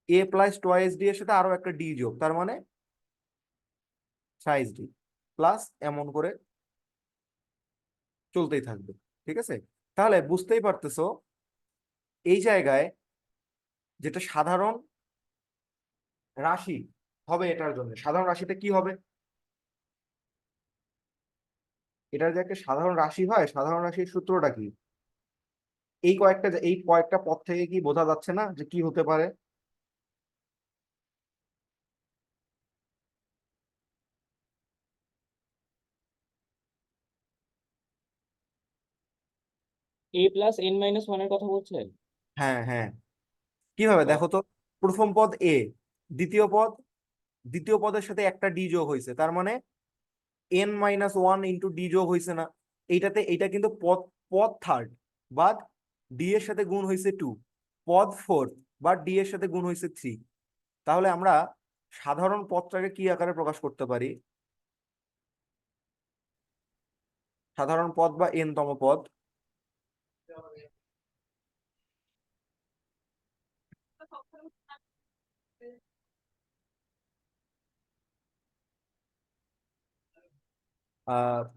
এ প্লাস টোয়াইস ডি এর সাথে আরো একটা ডি যোগ, তার মানে থ্রাইস ডি প্লাস, এমন করে চলতেই থাকবে। ঠিক আছে? তাহলে বুঝতেই পারতেছো এই জায়গায় যেটা সাধারণ রাশি হবে, এটার জন্য সাধারণ রাশিটা কি হবে? এটার যে একটা সাধারণ রাশি হয়, সাধারণ রাশির সূত্রটা কি? এই কয়েকটা পদ থেকে কি বোঝা যাচ্ছে না যে কি হতে পারে? এ প্লাস এন মাইনাস ওয়ানের কথা বলছেন? হ্যাঁ হ্যাঁ, কিভাবে দেখো তো। প্রথম পদ এ, দ্বিতীয় পদ, দ্বিতীয় পদের সাথে একটা ডি যোগ হয়েছে, তার মানে N minus one into D যোগ হয়েছে না? এইটাতে এইটা কিন্তু পদ, পদ থার্ড, বাট ডি এর সাথে গুণ হয়েছে টু। পদ ফোর্থ, বাট ডি এর সাথে গুণ হয়েছে থ্রি। তাহলে আমরা সাধারণ পদটাকে কি আকারে প্রকাশ করতে পারি? সাধারণ পদ বা এন তম পদ,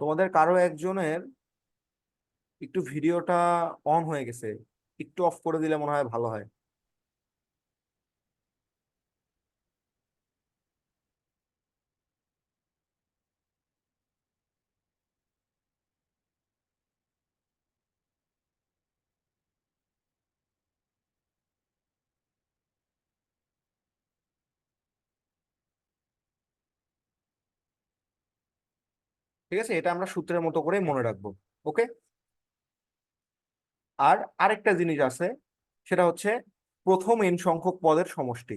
তোমাদের কারো একজনের একটু ভিডিওটা অন হয়ে গেছে, একটু অফ করে দিলে মনে হয় ভালো হয়। ঠিক আছে, এটা আমরা সূত্রের মতো করেই মনে রাখবো। ওকে। আর আরেকটা জিনিস আছে, সেটা হচ্ছে প্রথম n সংখ্যক পদের সমষ্টি।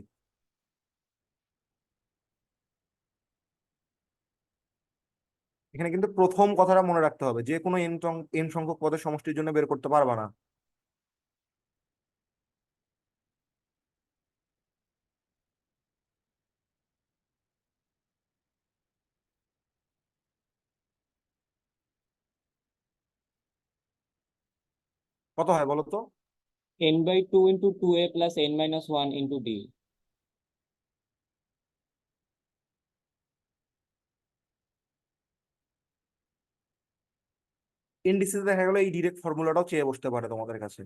এখানে কিন্তু প্রথম কথাটা মনে রাখতে হবে, যে কোনো n সংখ্যক পদের সমষ্টির জন্য বের করতে পারবা না। কত হয় বলো তো? n/2 into 2a plus n minus 1 into d. ইনডিসিসে দেখা গেলো এই ডিরেক্ট ফর্মুলাটাও চেয়ে বসতে পারে তোমাদের কাছে।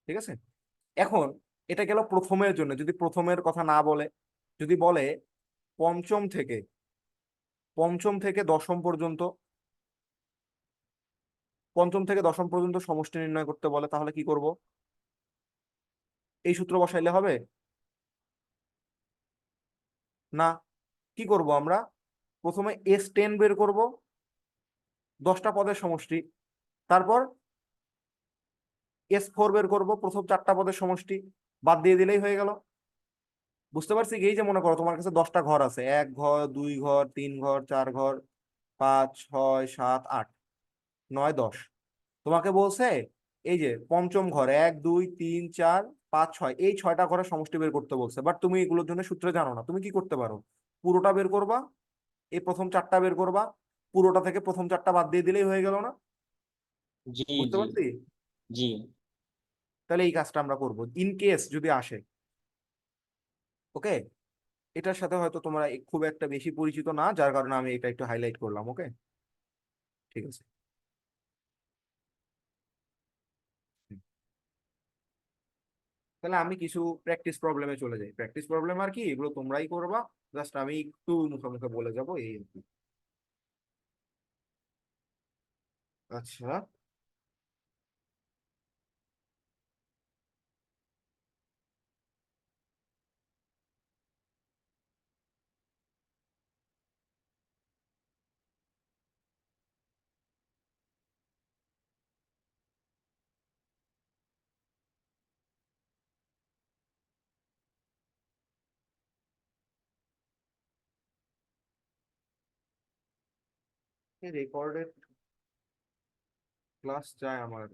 ঠিক আছে, এখন এটা গেল প্রথমের জন্য। যদি প্রথমের কথা না বলে, যদি বলে পঞ্চম থেকে দশম পর্যন্ত, পঞ্চম থেকে দশম পর্যন্ত সমষ্টি নির্ণয় করতে বলে, তাহলে কি করব? এই সূত্র বসাইলে হবে না? কি করব আমরা? প্রথমে S10 বের করব, 10টা পদের সমষ্টি। তারপর S4 বের করব, প্রথম 4টা পদের সমষ্টি। বাদ দিয়ে দিলেই হয়ে গেল। বুঝতে পারছি কি? এই যে মনে করো তোমার কাছে 10টা ঘর আছে, 1 ঘর, 2 ঘর, 3 ঘর, 4 ঘর, 5, 6, 7, 8, 9, 10। তোমাকে বলছে এই যে পঞ্চম ঘর 1, 2, 3, 4, 5, 6, এই 6টা ঘরের সমষ্টি বের করতে বলছে। বাট তুমি এগুলোর জন্য সূত্র জানো না। তুমি কি করতে পারো? পুরোটা বের করবা, এই প্রথম 4টা বের করবা, পুরোটা থেকে প্রথম 4টা বাদ দিয়ে দিলেই হয়ে গেল না? জি বুঝতে জি পারছি? জি। তাহলে এই কাজটা আমরা করব ইন কেস যদি আসে। ওকে। এটার সাথে হয়তো তোমরা খুব একটা বেশি পরিচিত না, যার কারণে আমি এটা একটু হাইলাইট করলাম। ওকে, ঠিক আছে। তাহলে আমি কিছু প্র্যাকটিস প্রবলেমে চলে যাই। প্র্যাকটিস প্রবলেম আর কি, এগুলো তোমরাই করবা, জাস্ট আমি একটু মুখে মুখে বলে যাবো, এই আর কি। আচ্ছা, রেকর্ডেড ক্লাস চাই আমার।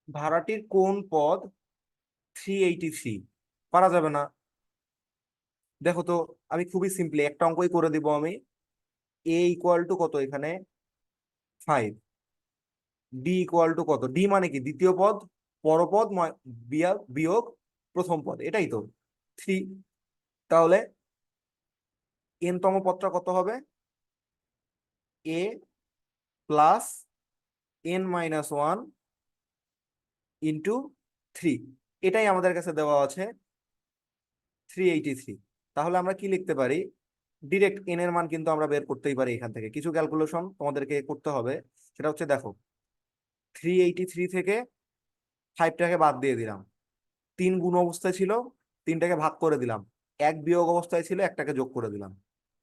ভাড়াটির কোন পদ 383? পারা যাবে না। দেখো তো, আমি খুবই সিম্পলি একটা অঙ্কই করে দিব আমি। এ ইকুয়াল টু কত এখানে? 5। ডি ইকুয়াল টু কত? ডি মানে কি? দ্বিতীয় পদ, পরপদ বিয়োগ বিয়োগ প্রথম পদ, এটাই তো 3। তাহলে n তম পদটা কত হবে? এ প্লাস n-1 ইন্টু 3। এটাই আমাদের কাছে দেওয়া আছে 383। তাহলে আমরা কি লিখতে পারি? ডিরেক্ট n এর মান কিন্তু আমরা বের করতেই পারি এখান থেকে। কিছু ক্যালকুলেশন তোমাদেরকে করতে হবে। সেটা হচ্ছে, দেখো 383 থেকে 5টাকে বাদ দিয়ে দিলাম, 3 গুণ অবস্থায় ছিল, 3টাকে ভাগ করে দিলাম, 1 বিয়োগ অবস্থায় ছিল, 1টাকে যোগ করে দিলাম।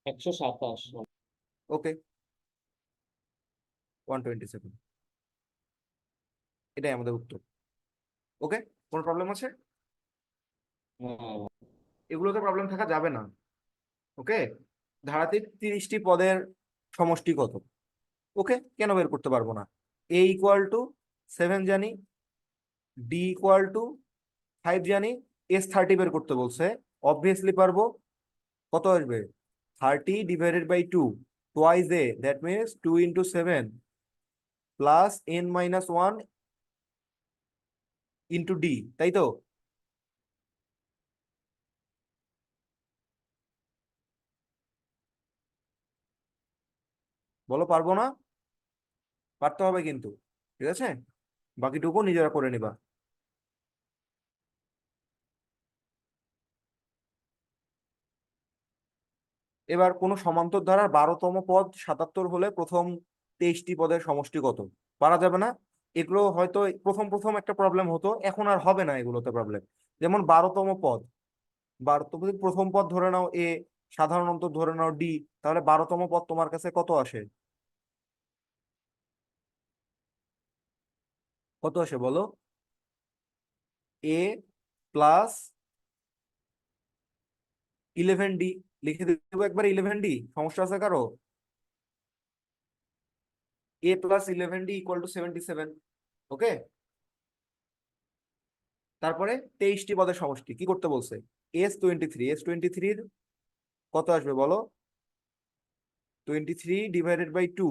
127। ওকে, 127, এটাই আমাদের উত্তর। ওকে। কোনো প্রবলেম আছে? হ্যাঁ। এগুলোতে প্রবলেম থাকা যাবে না। ওকে, ধারাতে 30টি পদের সমষ্টি কত? ওকে, কেন বের করতে পারবো না? এ ইকুয়াল টু 7 জানি, ডি ইকুয়াল টু 5 জানি, এস 30 বের করতে বলছে, অবভিয়াসলি পারবো। কত আসবে? 30 divided by 2, twice a, that means 2 into 7 plus n minus 1 into d, তাই তো? বলো পারবো না? পারতে হবে কিন্তু, ঠিক আছে? বাকিটুকু নিজেরা করে নিবা। এবার কোন সমান্তর ধারার 12তম পদ 77 হলে প্রথম 23টি পদের সমষ্টি কত? পারা যাবে না। এগুলো হয়তো প্রথম প্রথম একটা প্রবলেম হতো, এখন আর হবে না এগুলোতে প্রবলেম। যেমন 12তম পদ, 12তম প্রথম পদ ধরে নাও এ, সাধারণত ধরে নাও ডি, তাহলে 12তম পদ তোমার কাছে কত আসে? কত আসে বলো? এ প্লাস 11 ডি, লিখে দেবো একবার 11 ডি, সমস্যা আছে কারো? এ প্লাস 11 ডি ইকুয়াল টু 77। ওকে, তারপরে 23টি পদের সমষ্টি কি করতে বলছে? এস 23 কত আসবে বলো? 23 divided by 2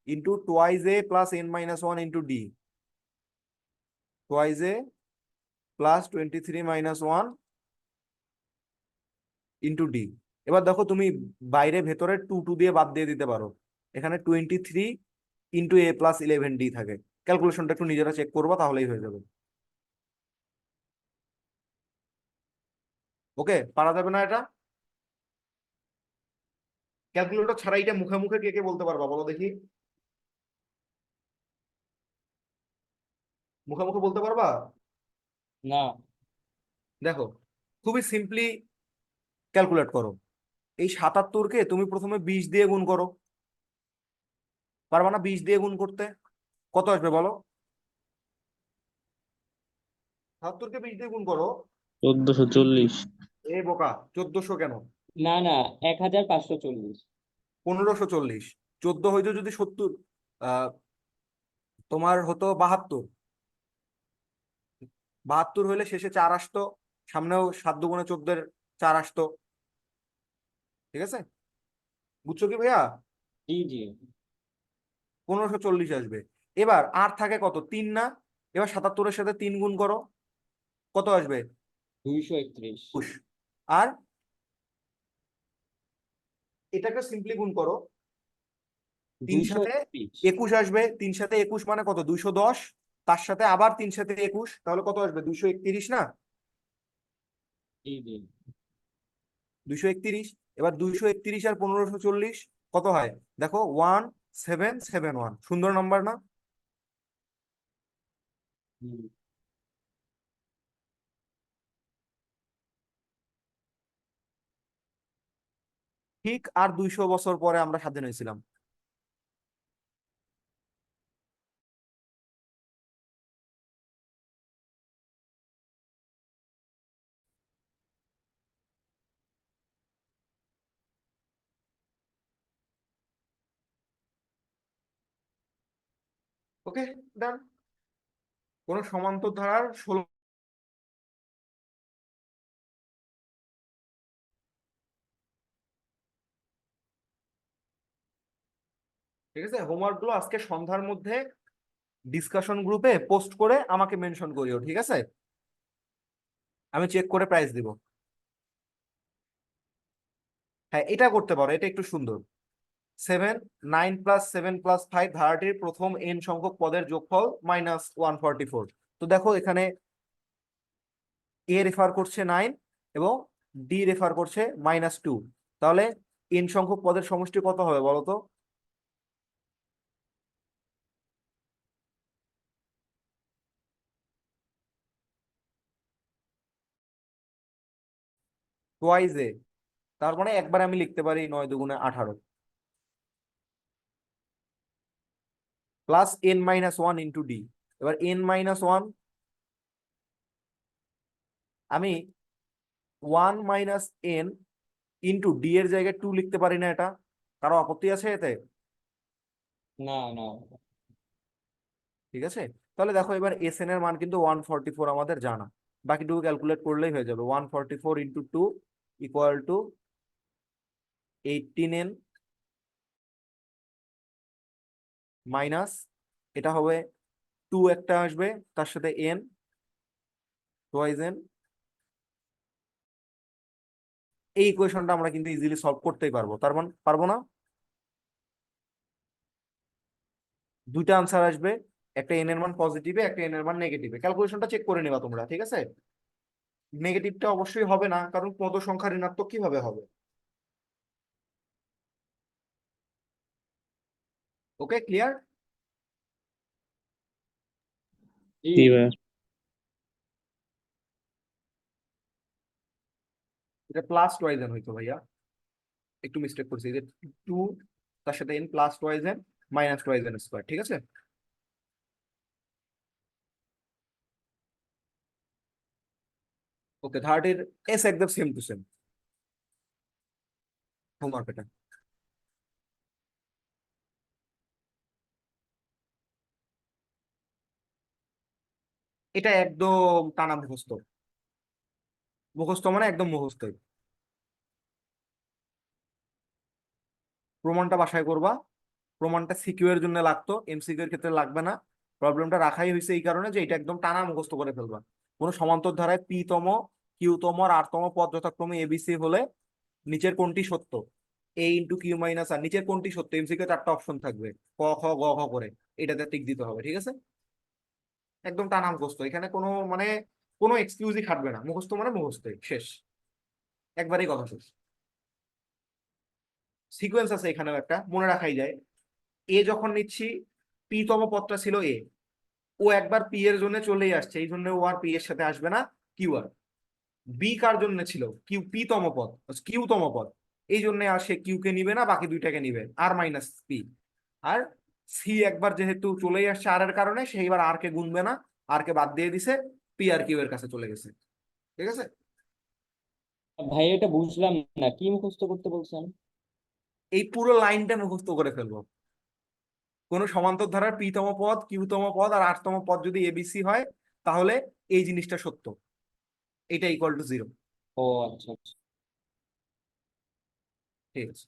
into twice a plus n minus 1 into d, twice a plus 23 minus 1 into d. এবার দেখো তুমি বাইরে ভেতরে 2 দিয়ে বাদ দিয়ে দিতে পারো, এখানে 23 ইন্টু এ প্লাস 11 ডি থাকে। ক্যালকুলেশনটা একটু নিজেরা চেক করবা, তাহলেই হয়ে যাবে। ওকে, পারা যাবে না এটা? ক্যালকুলেটর ছাড়া এটা মুখে মুখে কে কে বলতে পারবা বলো দেখি? মুখে মুখে বলতে পারবা? না। দেখো, খুবই সিম্পলি ক্যালকুলেট করো। এই 77কে তুমি প্রথমে 20 দিয়ে গুণ করো। পারবা না 20 দিয়ে গুণ করতে? কত আসবে বলো? 77কে 20 দিয়ে গুণ করো। 1440। এ বোকা, 1400 কেন? না না, 1540। 1540। 14 হইতো যদি 70, তোমার হতো 72। 72 হইলে শেষে 4 আসতো, সামনেও 7 দুগুণে 14 4 আসতো। ঠিক আছে, বুঝছো কি ভাইয়া? জি জি। 1540 আসবে। এবার আর থাকে কত, 3 না? এবার 77-এর সাথে 3 গুণ করো, কত আসবে? 231। 21। আর এটাকে সিম্পলি গুণ করো, 3 দুইশো সাথে একত্রিশ 21 আসবে। 3 সাথে 21 মানে কত? 210। তার সাথে আবার 3 সাথে 21, তাহলে কত আসবে? 231 না? জি জি। 231। এবার 231 আর 1540 কত হয় দেখো? 1771। সুন্দর নাম্বার না? হুম। ঠিক আর 200 বছর পরে আমরা স্বাধীন হয়েছিলাম। ওকে, ডান। কোন সমান্তর ধারার 16, ঠিক আছে, হোমওয়ার্ক গুলো আজকে সন্ধ্যার মধ্যে ডিসকাশন গ্রুপে পোস্ট করে আমাকে মেনশন করিও, ঠিক আছে? আমি চেক করে প্রাইস দিব। হ্যাঁ, এটা করতে পারো, এটা একটু সুন্দর। 9 + 7 + 5 ধারাটির প্রথম n সংখ্যক পদের যোগফল -144। তো দেখো এখানে এ রেফার করছে 9 এবং ডি রেফার করছে -2, তাহলে n সংখ্যক পদের সমষ্টি কত হবে বলো তো? টোয়াইস এ, তার মানে একবার আমি লিখতে পারি 9 × 2 = 18 প্লাস n - 1 ইন্টু ডি। এবার n - 1 আমি 1 - n ইন্টু ডি এর জায়গায় 2 লিখতে পারি না? এটা কারো আপত্তি আছে এতে? না না। ঠিক আছে, তাহলে দেখো এবার এস এন এর মান কিন্তু 144 আমাদের জানা, বাকিটুকু ক্যালকুলেট করলেই হয়ে যাবে। 144 × 2 = 18n মাইনাস, এটা হবে 2 একটা আসবে, তার সাথে n টুয়াইস n। এই ইকুয়েশনটা আমরা কিন্তু ইজিলি সলভ করতেই পারবো, তার মানে পারবো না? দুইটা আনসার আসবে, একটা n এর মান পজিটিভে, একটা n এর মান নেগেটিভে। ক্যালকুলেশনটা চেক করে নিবা তোমরা, ঠিক আছে? নেগেটিভটা অবশ্যই হবে না, কারণ পদ সংখ্যা ঋণাত্মক কিভাবে হবে? ওকে, ক্লিয়ার? জি। জি ভাইয়া। এটা প্লাস টুয়াইস n হইতো ভাইয়া, একটু মিস্টেক করছি, যে 2 তার সাথে n plus twice n minus twice n square, ঠিক আছে? ওকে, থার্ড এস একদম সেম টু সেম হোমওয়ার্ক এটা। এটা একদম টানা মুখস্থ, মুখস্থ মানে একদম মুখস্থ। প্রমাণটা বাসায় করবা, প্রমাণটা সিকিউ এর জন্য লাগতো, এমসিকিউ এর ক্ষেত্রে লাগবে না। প্রবলেমটা রাখাই হয়েছে এই কারণে যে এটা একদম টানা মুখস্থ করে ফেলবা। কোনো সমান্তর ধারায় পি তম, কিউ তম আর আর তম পদ যথাক্রমে এবিসি হলে নিচের কোনটি সত্য? এ ইন্টু কিউ মাইনাস আর, নিচের কোনটি সত্য? এমসিকিউ চারটা অপশন থাকবে, ক খ গ ঘ করে, এটাতে টিক দিতে হবে, ঠিক আছে? একদম টানা মুখস্থ, এখানে কোনো মানে কোনো এক্সকিউজই খাটবে না, মুখস্থ মানে মুখস্থই, শেষ, একবারই কথা শেষ। সিকোয়েন্স আছে এখানেও একটা, মনে রাখাই যায়। এ যখন নিচ্ছি, পি তম পদটা ছিল এ, ও একবার পি এর জন্য চলেই আসছে, এই জন্য ও আর পি এর সাথে আসবে না, কিউ আর। বি কার জন্য ছিল? কিউ, পি তম পদ, কিউ তম পদ, এই জন্য আর সে কিউ কে নিবে না, বাকি দুইটাকে নিবে, আর মাইনাস পি। আর সি একবার যেহেতু চলেই আসছে আর এর কারণে, সে এবার আর কে গুনবে না, আর কে বাদ দিয়ে দিছে, পি আর কিউ এর কাছে চলে গেছে, ঠিক আছে? ভাই এটা বুঝলাম না, কি মুখস্থ করতে বলছেন? এই পুরো লাইনটা মুখস্থ করে ফেলবো। কোন সমান্তর ধারার পি তম পদ, কিউ তম পদ আর আর তম পদ যদি এবিসি হয়, তাহলে এই জিনিসটা সত্য, এটা = 0। ও আচ্ছা আচ্ছা। ঠিক আছে,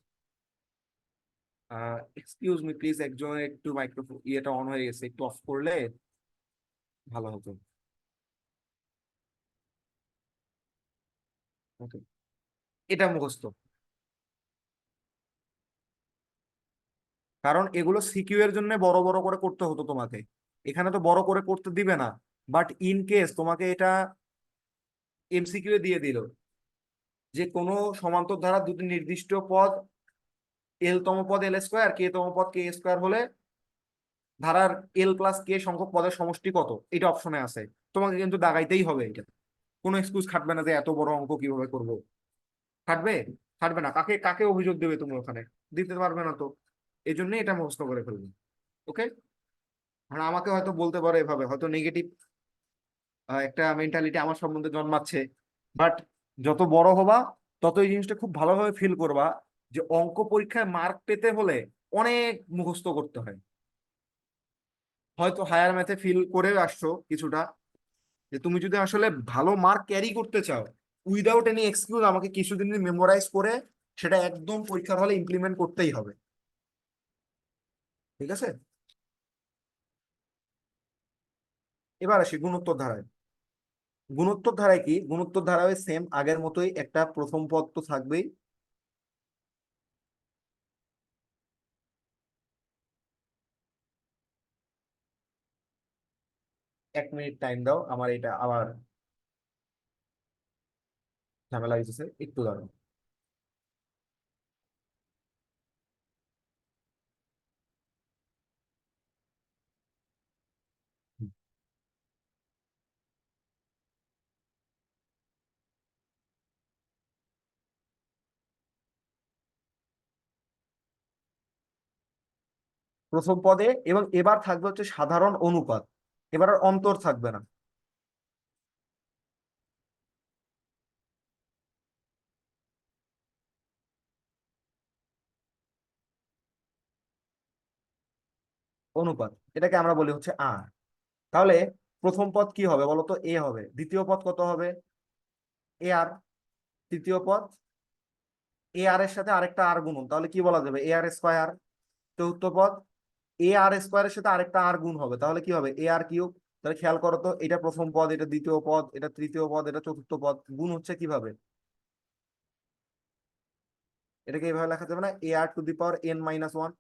এক্সকিউজ মি প্লিজ, একজনের একটু মাইক্রোফোন ইয়েটা অন হয়ে গেছে, একটু অফ করলে ভালো হতো। ওকে, এটা মুখস্থ, কারণ এগুলো সিকিউ এর জন্য বড় বড় করে করতে হতো তোমাকে, এখানে তো বড় করে করতে দিবে না। বাট ইন কেস তোমাকে এটা এমসিকিউ এ দিয়ে দিল যে কোনো সমান্তর ধারা দুটি নির্দিষ্ট পদ, এল তম পদ এল স্কোয়ার, কে তম পদ কে স্কোয়ার হলে ধারার এল প্লাস কে সংখ্যক পদের সমষ্টি কত, এটা অপশনে আছে, তোমাকে কিন্তু দাগাইতেই হবে এটা। কোনো এক্সকিউজ খাটবে না যে এত বড় অঙ্ক কিভাবে করবো, খাটবে? খাটবে না, কাকে কাকে অভিযোগ দেবে তুমি ওখানে? দিতে পারবে না তো, এই জন্যই এটা মুখস্থ করে ফেলবে। ওকে, মানে আমাকে হয়তো বলতে পারো এভাবে, হয়তো নেগেটিভ একটা মেন্টালিটি আমার সম্বন্ধে জন্মাচ্ছে, বাট যত বড় হবা তত এই জিনিসটা খুব ভালোভাবে ফিল করবা, যে অঙ্ক পরীক্ষায় মার্ক পেতে হলে অনেক মুখস্থ করতে হয়। হয়তো হায়ার ম্যাথে ফিল করে আসছো কিছুটা, যে তুমি যদি আসলে ভালো মার্ক ক্যারি করতে চাও, উইদাউট এনি এক্সকিউজ আমাকে কিছুদিন মেমোরাইজ করে সেটা একদম পরীক্ষার হলে ইমপ্লিমেন্ট করতেই হবে, ঠিক আছে? এবার আসি গুণোত্তর ধারায়। গুণোত্তর ধারায় কি? গুণোত্তর ধারায় সেম আগের মতোই, একটা প্রথম পদ তো থাকবেই। এক মিনিট টাইম দাও, আমার এটা আবার ঝামেলা হয়েছে, একটু দাঁড়াও। প্রথম পদে, এবং এবার থাকবে হচ্ছে সাধারণ অনুপাত, এবার আর অন্তর থাকবে না। অনুপাত, এটাকে আমরা বলি হচ্ছে আর। তাহলে প্রথম পদ কি হবে বলতো, এ হবে। দ্বিতীয় পদ কত হবে, এ আর। তৃতীয় পদ এ আর এর সাথে আরেকটা আর গুণন, তাহলে কি বলা যাবে, এ আর স্কোয়ার। চতুর্থ পদ এ আর স্কোয়ারের সাথে আরেকটা আর গুণ হবে, তাহলে কি হবে, এ আর কিউব। তাহলে খেয়াল করো তো, এটা প্রথম পদ, এটা দ্বিতীয় পদ, এটা তৃতীয় পদ, এটা চতুর্থ পদ, গুণ হচ্ছে কিভাবে, এটাকে এইভাবে লেখা যাবে না, a R to the power N minus one.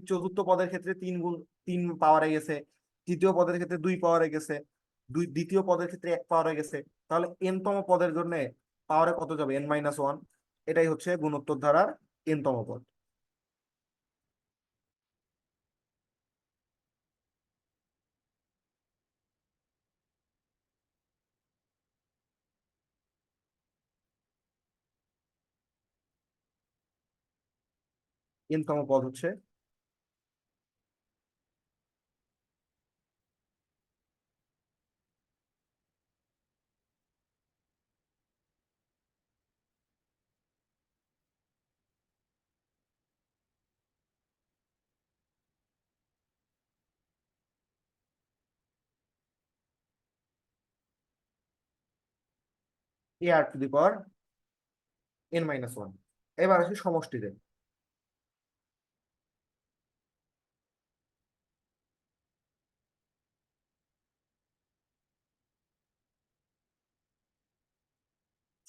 চতুর্থ পদের ক্ষেত্রে 3 গুণ 3 পাওয়ারে গেছে, তৃতীয় পদের ক্ষেত্রে 2 পাওয়ারে গেছে, দ্বিতীয় পদের ক্ষেত্রে 1 পাওয়ারে গেছে। তাহলে এন তম পদের জন্য পাওয়ারে কত যাবে, এন মাইনাস ওয়ান। এটাই হচ্ছে গুণোত্তর ধারার এন তম পদ। এন তম পদ হচ্ছে a R to the power N minus one. এবার আসি সমষ্টিতে।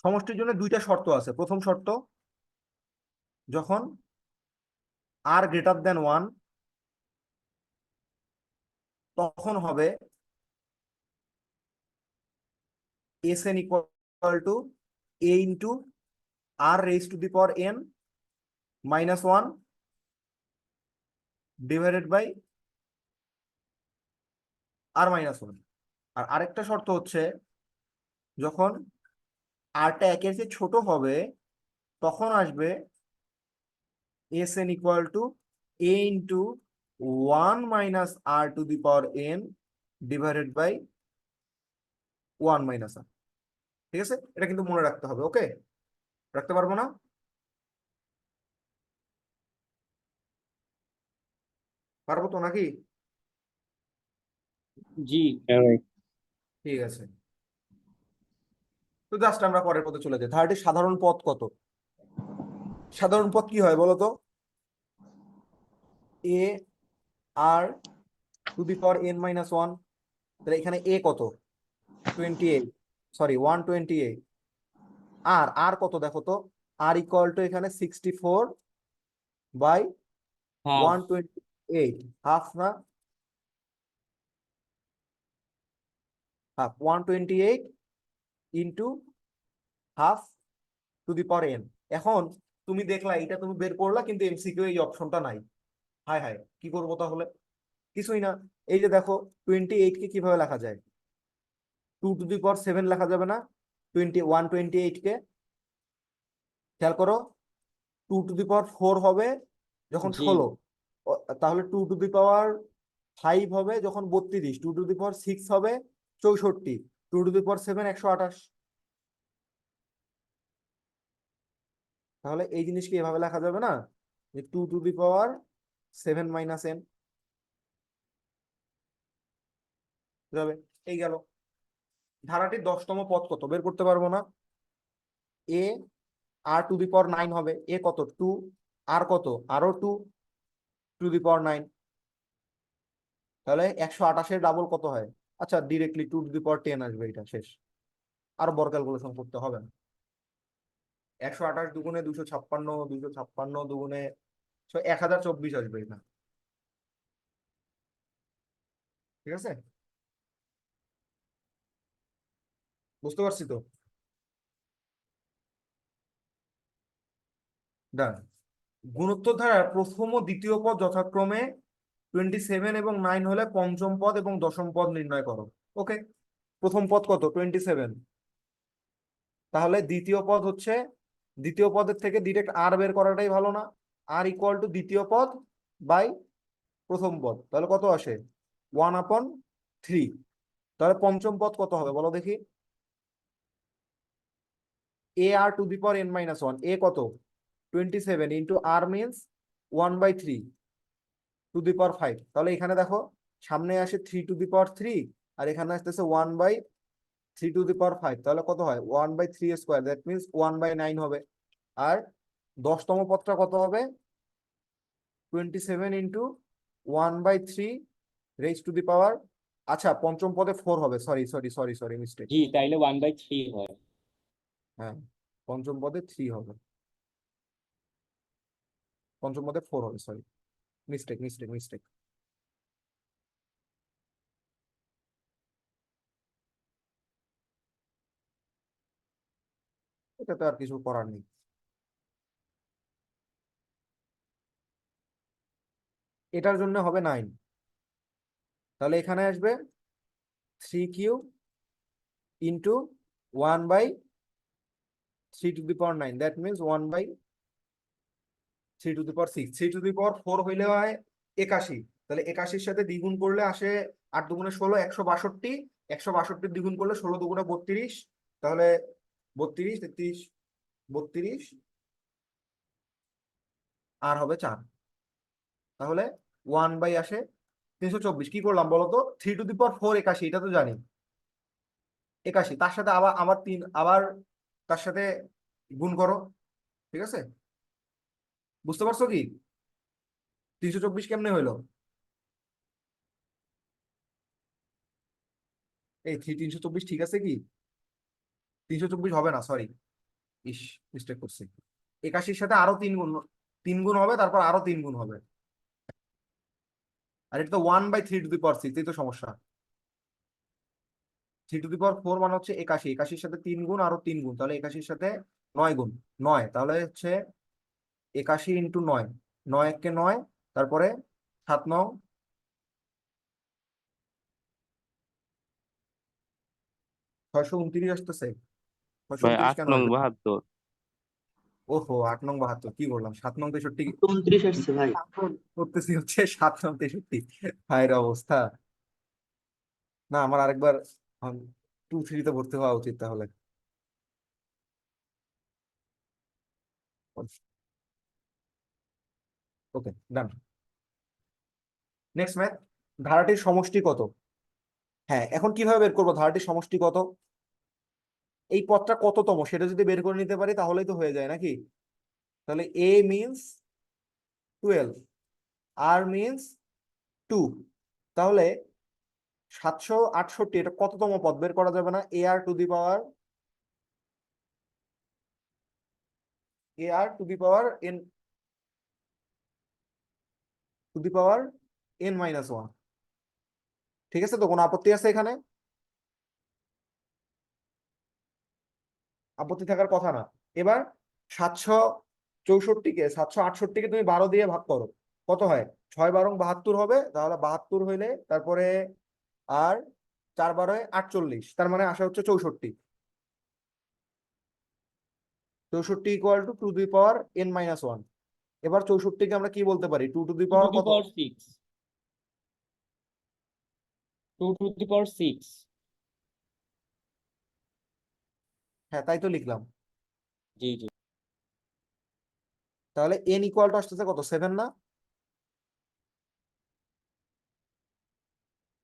সমষ্টির জন্য দুইটা শর্ত আছে। প্রথম শর্ত, যখন আর গ্রেটার দেন ওয়ান, তখন হবে s N equal to A into r raise to the power N minus one divided by r minus one. আর আরেকটা শর্ত হচ্ছে, যখন আরটা একের চেয়ে ছোট হবে, তখন আসবে S N equal to A into one minus R to the power N divided by one minus R. ঠিক আছে, এটা কিন্তু মনে রাখতে হবে। ওকে, রাখতে পারবো না, পারবো তো নাকি? জি। হ্যাঁ ভাই। ঠিক আছে, তো জাস্ট আমরা পরের পদে চলে যাই। থার্টি সাধারণ পদ কত? সাধারণ পদ কি হয় বলতো, A R to the power N minus one. তাহলে এখানে এ কত, 28, সরি 128। আর আর কত দেখো তো, আর ইকুয়াল টু এখানে 64 বাই হাফ। 128, হাফ না, half 128 into have to the power N. এখন তুমি দেখলা এটা তুমি বের করলা, কিন্তু এমসিকিউ এই অপশনটা নাই। হাই হাই, কি করবো তাহলে? কিছুই না। এই যে দেখো, 28 কে কিভাবে লেখা যায়, 2 টু দি পাওয়ার 7 লেখা যাবে না, 128 কে? খেয়াল করো, 2 টু দি পাওয়ার 4 হবে যখন জি। 16, তাহলে 2 টু দি পাওয়ার 5 হবে যখন 32, 2 টু দি পাওয়ার 6 হবে 64, 2 টু দি পাওয়ার 7 128। তাহলে এই জিনিসকে এভাবে লেখা যাবে না, যে 2 two the power 7 minus N যাবে। এই গেল। ধারাটির 10তম পদ কত বের করতে পারবো না, a R to the power 9 হবে, এ কত 2, আর কত আরো 2 টু দি পাওয়ার 9। তাহলে 128-এর ডাবল কত হয়? আচ্ছা, ডিরেক্টলি 2 টু দি পাওয়ার 10 আসবে, এটা শেষ, আর বড় ক্যালকুলেশন করতে হবে না। 128 দুগুণে 256, 256 দুগুণে 1024 আসবে এটা। ঠিক আছে, বুঝতে পারছি তো? ডান। গুণোত্তর ধারার প্রথম ও দ্বিতীয় পদ যথাক্রমে 27 এবং 9 হলে পঞ্চম পদ এবং দশম পদ নির্ণয় করো। ওকে, প্রথম পদ কত, 27। তাহলে দ্বিতীয় পদ হচ্ছে, দ্বিতীয় পদের থেকে ডিরেক্ট আর বের করাটাই ভালো না? আর ইকুয়াল টু দ্বিতীয় পদ বাই প্রথম পদ, তাহলে কত আসে, 1/3। তাহলে পঞ্চম পদ কত হবে বলো দেখি, A R to the power N minus one. A কত, 27 into R means 1/3, to the power 5। তাহলে এখানে দেখো সামনে আসে 3 টু দি পাওয়ার 3, আর এখানে আসতেছে 1/3 টু দি পাওয়ার 5। তাহলে কত হয় 1/3 স্কোয়ার, দ্যাট মিনস 1/9 হবে। আর 10তম পদটা কত হবে 27 into 1/3 raise to the power, আচ্ছা পঞ্চম পদে 4 হবে, sorry sorry sorry sorry mistake. জি, তাইলে 1/3 হয়। হ্যাঁ, পঞ্চম পদে 3 হবে, পঞ্চম পদে 4 হবে, সরি, মিস্টেক মিস্টেক মিস্টেক। এটা তো আর কিছু করার নেই। এটার জন্য হবে 9, তাহলে এখানে আসবে 3 cube into 1/3 to the power 9, that means 1/3 to the power 6। 3 to the power 4 হইলে হয় 81, তাহলে 81-র সাথে দ্বিগুণ করলে আসে 8 দুগুণে 16, 162। 162 দ্বিগুণ করলে 16 দুগুণে 32, তাহলে 32, 33, 32 আর হবে 4। তাহলে 1 বাই আসে 324। কি করলাম বলতো, 3 টু দি পাওয়ার 4 81, এটা তো জানি 81, তার সাথে আবার আবার 3, আবার তার সাথে গুণ করো, ঠিক আছে? বুঝতে পারছো কি 324 কেমনে হইলো? এই 324 ঠিক আছে কি? 324 হবে না, সরি, ইস, মিস্টেক করছি। 81-র সাথে আরো 3 গুণ, 3 গুণ হবে, তারপর আরো 3 গুণ হবে। আর এটা তো 1/3 টু দি পাওয়ার 6, এই তো সমস্যা। 3 টু দি পাওয়ার 4 মানে হচ্ছে 81, 81-র সাথে 3 গুণ, আরো 3 গুণ, তাহলে 81-র সাথে 9 গুণ, 9, তাহলে হচ্ছে 81 ইন্টু 9, 9 একে 9, তারপরে 7 9, 629 আসতেছে। ভাই 629 8 কেন নং আসবে? 72। ওহো, 8 9 72, কি বললাম, 7 9 63 29 আসছে ভাই। করতেছি হচ্ছে 7 9 63। হায়ের অবস্থা। না, আমার আরেকবার 2 3-তে ভর্তি হওয়া উচিত তাহলে। ওকে, ডান। নেক্সট ম্যাথ, ধারাটির সমষ্টি কত? হ্যাঁ, এখন কিভাবে বের করবো ধারাটির সমষ্টি কত? এই পদটা কততম সেটা যদি বের করে নিতে পারি তাহলেই তো হয়ে যায় নাকি? তাহলে এ মিনস 12, আর মিনস 2, তাহলে 768 এটা কততম পদ বের করা যাবে না? ar টু দি পাওয়ার ঠিক আছে তো, কোনো আপত্তি আছে এখানে? আপত্তি থাকার কথা না। এবার 768কে তুমি 12 দিয়ে ভাগ করো, কত হয়? 6 12 72 হবে, তাহলে 72 হইলে তারপরে আর 4 12 48, তার মানে আসা হচ্ছে 64। 64 equal to two the power n-1। এবার 64কে আমরা কি বলতে পারি? 2 to the 2 power to the কত? পাওয়ার 6, 2 টু দি পাওয়ার 6। হ্যাঁ, তাই তো লিখলাম। জি জি। তাহলে n ইকুয়াল টু আসতেছে কত, 7 না?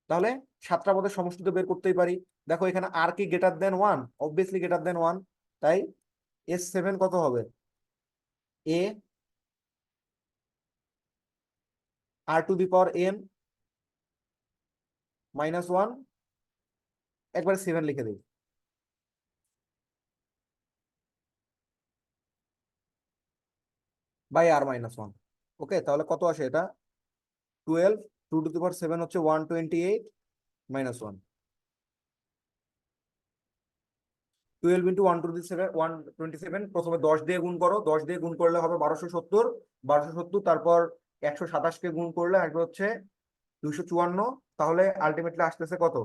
তাহলে 7টা পদের সমষ্টি তো বের করতেই পারি। দেখো এখানে আর কি greater than 1, obviously greater than 1, তাই s7 কত হবে? a r two the power n-1, একবারে 7 লিখে দিই, বাই r-1। ওকে, তাহলে কত আসে এটা? 12, 2 টু দি পাওয়ার 7 হচ্ছে 128 -1, 12 ইন্টু 127, প্রথমে 10 দিয়ে গুণ করো, 10 দিয়ে গুণ করলে হবে 1270, 1270, তারপর 127-কে গুণ করলে আসবে হচ্ছে 254, তাহলে আলটিমেটলি আসতেছে কত?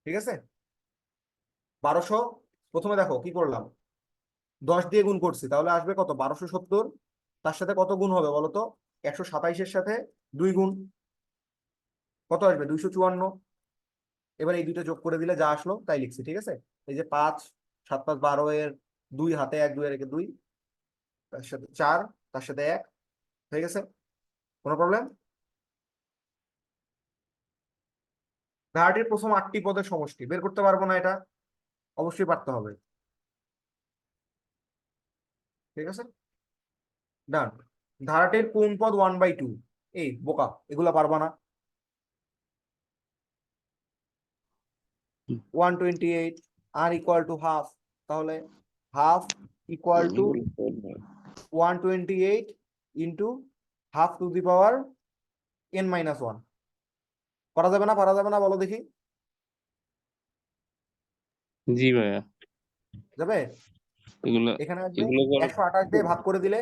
ঠিক আছে, 1200, প্রথমে দেখো কি করলাম, 10 দিয়ে গুণ করছি, তাহলে আসবে কত? 1270, তার সাথে কত গুণ হবে বলো তো? 127-এর সাথে 2 গুণ, কত আসবে? 254। এবার এই দুইটা যোগ করে দিলে যা আসলো তাই লিখছি, ঠিক আছে? এই যে 5 7 5 12 এর 2 হাতে 1 2 রেখে 2, তার সাথে 4, তার সাথে 1 হয়ে গেছে। কোনো প্রবলেম? ধারাটির প্রথম 8টি পদের সমষ্টি বের করতে পারবো না, এটা অবশ্যই পারতে হবে। ঠিক আছে, ডান। ধারাটির কোন পদ 1/2? এই বোকা, এগুলা পারবা না। 128 আর ইকুয়াল টু হাফ, তাহলে half equal to 128 into have to the power n-1। করা যাবে না, পারা যাবে না, বলো দেখি। জি ভাইয়া, যাবে? এগুলো এখানে আসবে এগুলো করা 128 দিয়ে ভাগ করে দিলে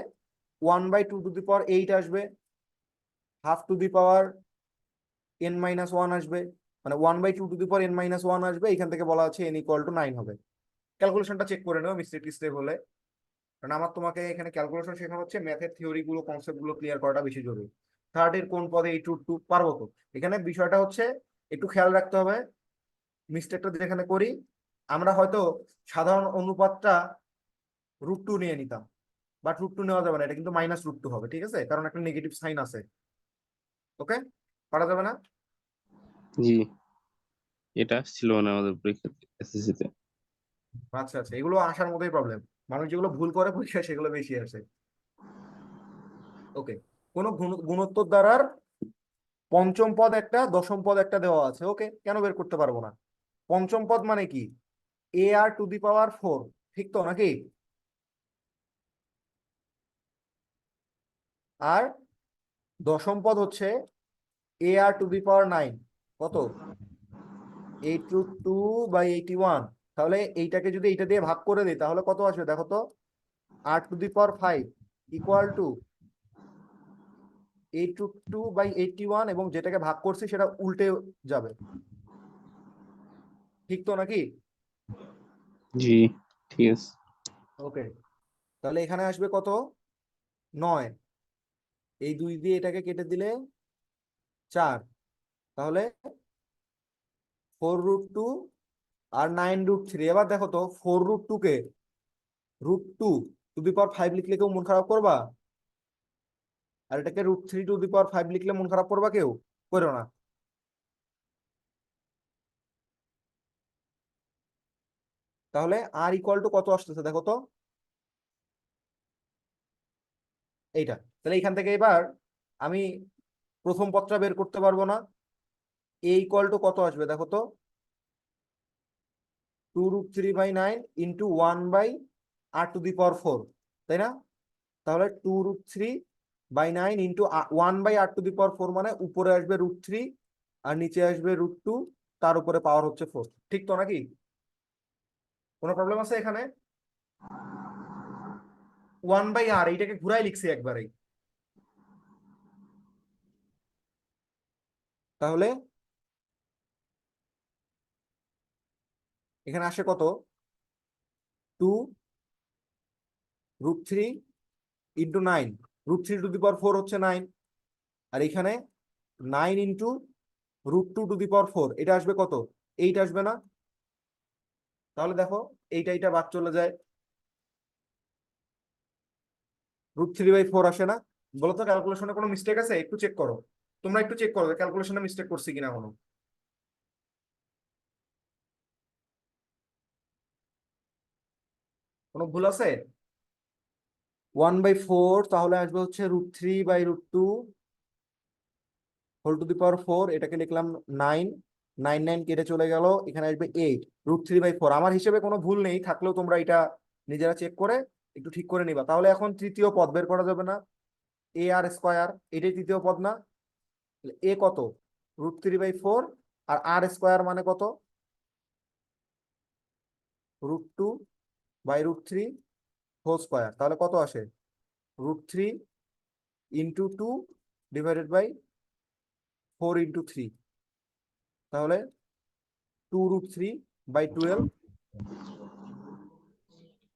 1/2 টু দি পাওয়ার 8 আসবে, have to the power n-1 আসবে, মানে 1/2 টু দি পাওয়ার n-1 আসবে। এখান থেকে বলা আছে n ইকুয়াল টু 9 হবে। ক্যালকুলেশনটা চেক করে নেও মিস্টেক টিস্টেক হলে, কারণ আমার তোমাকে এখানে ক্যালকুলেশন শেখানো হচ্ছে, ম্যাথের থিওরি গুলো কনসেপ্ট গুলো ক্লিয়ার করাটা বেশি জরুরি। থার্ড এর কোন পদে এই টু পারবো তো? এখানে বিষয়টা হচ্ছে একটু খেয়াল রাখতে হবে, মিস্টেকটা যেখানে করি আমরা হয়তো সাধারণ অনুপাতটা √2 নিয়ে নিতাম, বাট √2 নেওয়া যাবে না, এটা কিন্তু -√2 হবে। ঠিক আছে, কারণ একটা নেগেটিভ সাইন আছে। ওকে, পারা যাবে না। জি, এটা ছিল না আমাদের পরীক্ষাতে, এসএসসি তে। আচ্ছা আচ্ছা, এগুলো আসার মতোই প্রবলেম, মানুষ যেগুলো ভুল করে পরীক্ষা সেগুলো বেশি আসে। ওকে, কোন গুণোত্তর দ্বারার পঞ্চম পদ একটা, দশম পদ একটা দেওয়া আছে। ওকে, কেন বের করতে পারবো না? পঞ্চম পদ মানে কি? ar⁴, ঠিক তো নাকি? আর দশম পদ হচ্ছে ar⁴ কত? 8√2/81। তাহলে এইটাকে যদি এইটা দিয়ে ভাগ করে দিই তাহলে কত আসবে দেখো তো? r⁵ ইকুয়াল টু 8√2/81, এবং যেটাকে ভাগ করছি সেটা উল্টে যাবে, ঠিক তো নাকি? জি, ঠিক আছে। ওকে, তাহলে এখানে আসবে কত? 9। এই 2 দিয়ে এটাকে কেটে দিলে 4, তাহলে 4√2 আর 9√3। এবার দেখো তো 4√2 কে √2 টু দি পাওয়ার 5 লিখলে কেউ মন খারাপ করবা? আর এটাকে √3 টু দি পাওয়ার 5 লিখলে মন খারাপ করবা কেউ? করো না। তাহলে আর ইকুয়াল টু কত আসতেছে দেখো তো, এইটা। তাহলে এখান থেকে এবার আমি প্রথম পদটা বের করতে পারবো না। এ ইকুয়াল টু কত আসবে দেখো তো? 2√3/9 ইন্টু 1/r⁴, তাই না? তাহলে 2√3/9 ইন্টু 1/r⁴, মানে উপরে আসবে √3 আর নিচে আসবে √2, তার উপরে পাওয়ার হচ্ছে 4, ঠিক তো নাকি? কোনো প্রবলেম আছে এখানে? 1/r এইটাকে ঘুরাই লিখছি একবারেই, তাহলে এখানে আসে কত? 2√3 ইন্টু 9, √3 টু দি পাওয়ার 4 হচ্ছে 9, আর এখানে 9 ইন্টু √2 টু দি পাওয়ার 4, এটা আসবে কত? 8 আসবে না? তাহলে দেখো এইটা বাদ চলে যায়, √3/4 আসে না? বলো তো ক্যালকুলেশনে কোনো মিস্টেক আছে? একটু চেক করো, তোমরা একটু চেক করো ক্যালকুলেশনে মিস্টেক করছি কিনা কোনো। কোনো ভুল আছে? 1/4 তাহলে আসবে হচ্ছে √3/√2 হোল টু দি পাওয়ার 4, এটাকে লিখলাম 9, 9 9 কেটে চলে গেল, এখানে আসবে 8, √3/4। আমার হিসেবে কোনো ভুল নেই, থাকলেও তোমরা এটা নিজেরা চেক করে একটু ঠিক করে নিবা। তাহলে এখন তৃতীয় পদ বের করা যাবে না? ar², এটাই তৃতীয় পদ না? এ কত? √3/4, আর r² মানে কত? √2/√3² তাহলে কত আসে? √3 × 2 / 4 × 3, তাহলে 2√3/12,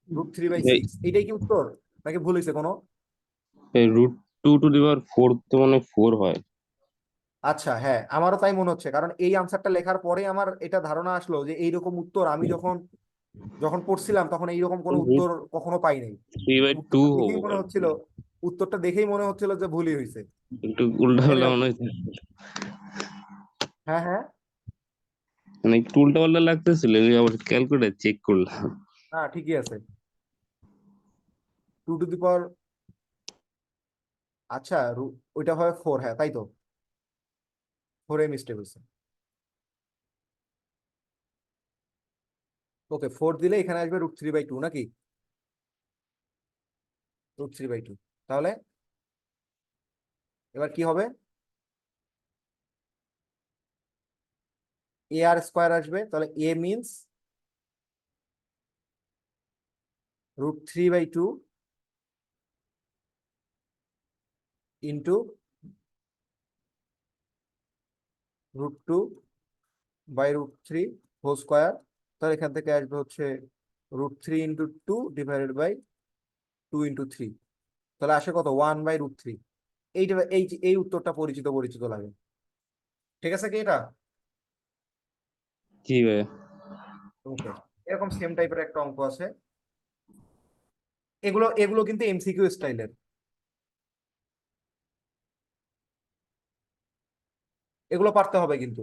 √3/6। এটাই কি উত্তর নাকি ভুল হয়েছে কোনো? √2 টু দি পাওয়ার 4 তো মানে 4 হয়। আচ্ছা, হ্যাঁ, আমারও তাই মনে হচ্ছে, কারণ এই আনসারটা লেখার পরে আমার এটা ধারণা আসলো যে এইরকম উত্তর আমি যখন যখন পড়ছিলাম তখন এইরকম কোনো রুট উত্তর কখনো পাই নাই। 3/2 উত্তরটা দেখেই হবো মনে আর হচ্ছিল, কি। উত্তরটা দেখেই মনে হচ্ছিল যে ভুলই হয়েছে। একটু উল্টা পাল্টা Anyway, মনে হচ্ছে, হ্যাঁ হ্যাঁ, মানে একটু উল্টা পাল্টা লাগতেছিল, আমি আবার ক্যালকুলেটর চেক করলাম। হ্যাঁ ঠিকই আছে। 2 টু দি পাওয়ার, আচ্ছা ওইটা হয় 4, হ্যাঁ তাই তো, 4 মিস্টেক হয়েছে। ওকে, 4 দিলে এখানে আসবে √3/2 নাকি, √3/2। তাহলে এবার কি হবে, a² আসবে, তাহলে a মিনস √3/2 ইন্টু √2/√3² তাহলে এখান থেকে আসবে হচ্ছে √3 × 2 / 2 × 3, তাহলে আসে কত, 1/√3। এইটা এই উত্তরটা পরিচিত পরিচিত লাগে। ঠিক আছে কি এটা? জি ভাই। ওকে, এরকম সেম টাইপের একটা অঙ্ক আছে, এগুলো এগুলো কিন্তু এমসিকিউ স্টাইলের, এগুলো পারতে হবে কিন্তু।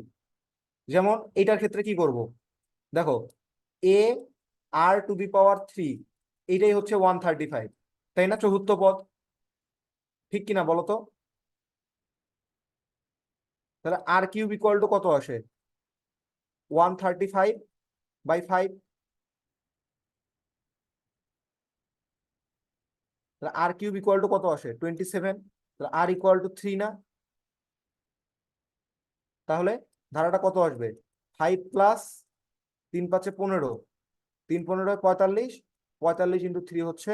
যেমন এটার ক্ষেত্রে কি করব, দেখো a r⁻³ এইটাই হচ্ছে 135, তাই না, চতুর্থ পদ, ঠিক কিনা বলো তো? তাহলে r³ কত আসে, 135/5। তাহলে r³ কত আসে, 27। তাহলে r = 3 না, তাহলে ধারাটা কত আসবে, 5 প্লাস 3×5 = 15, 3×15 = 45, 45 × 3 হচ্ছে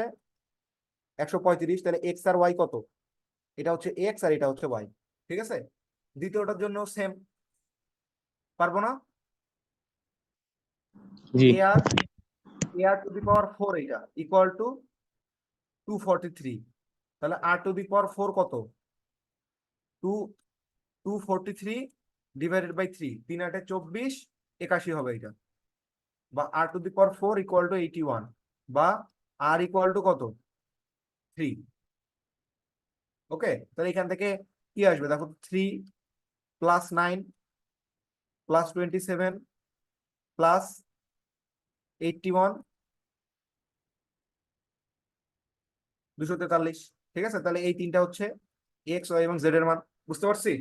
135। তাহলে এক্স আর ওয়াই কত, এটা হচ্ছে এক্স আর এটা হচ্ছে ওয়াই। ঠিক আছে, দ্বিতীয়টার জন্য সেম, পারবো না, জি। ar⁻4 এটা = 243, তাহলে r⁻4 কত, 2 243 / 3, 3 × 8 = 24, 81 হবে এটা, বা r⁻4 = 81, বা r কত, 3। ওকে, তাহলে এখান থেকে কি আসবে দেখো, 3 + 9 + 27 + 81, 243। ঠিক আছে, তাহলে এই তিনটা হচ্ছে এক্স ওয়াই এবং জেড এর মান, বুঝতে পারছি?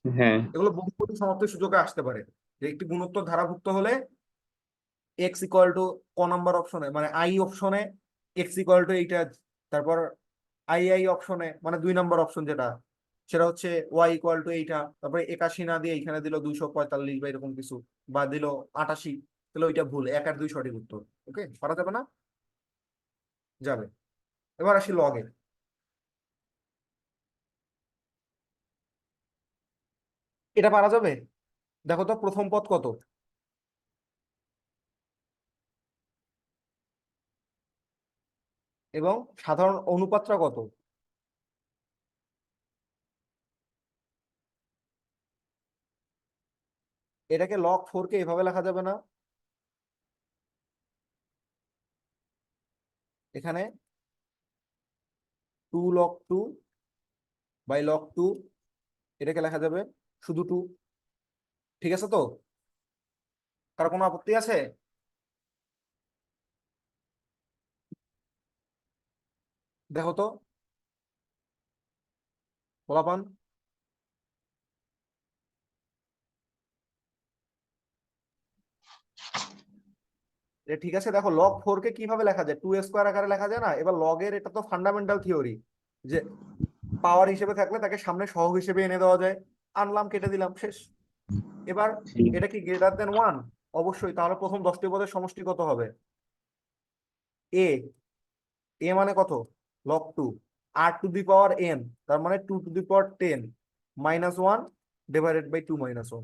হ্যাঁ। এগুলো বহুপদী সমাপ্তির সুযোগে আসতে পারে, যে একটি গুণোত্তর ধারাভুক্ত হলে এক্স = ক নাম্বার অপশনে, মানে আই অপশনে এক্স এইটা, তারপর আই অপশনে মানে 2 নম্বর অপশন যেটা, সেটা হচ্ছে ওয়াই এইটা, তারপরে 81 না দিয়ে এখানে দিল 245 বা এরকম কিছু, বা দিল 88, তাহলে ওইটা ভুল, 1 আর 2 সঠিক উত্তর। ওকে, পারা যাবে না, যাবে। এবার আসি লগে, এটা পারা যাবে, দেখো তো প্রথম পদ কত, এবং সাধারণ অনুপাতটা কত। এটাকে log 4 কে এভাবে লেখা যাবে না, এখানে 2log 2/log 2, এটাকে লেখা যাবে শুধু 2। ঠিক আছে তো, কার কোনো আপত্তি আছে? দেখো তো পোলাপান, ঠিক আছে, দেখো log 4 কে কিভাবে লেখা যায়, 2 স্কোয়ার আকারে লেখা যায় না। এবার লগের এটা তো ফান্ডামেন্টাল থিওরি, যে পাওয়ার হিসেবে থাকলে তাকে সামনে সহগ হিসেবে এনে দেওয়া যায়, আনলাম, কেটে দিলাম, শেষ। এবার জি। এটা কি > 1? অবশ্যই, তাহলে প্রথম 10টি পদের সমষ্টি কত হবে, এ, এ মানে কত, log 2, r⁻n, তার মানে 2⁻10 -1 / 2 - 1,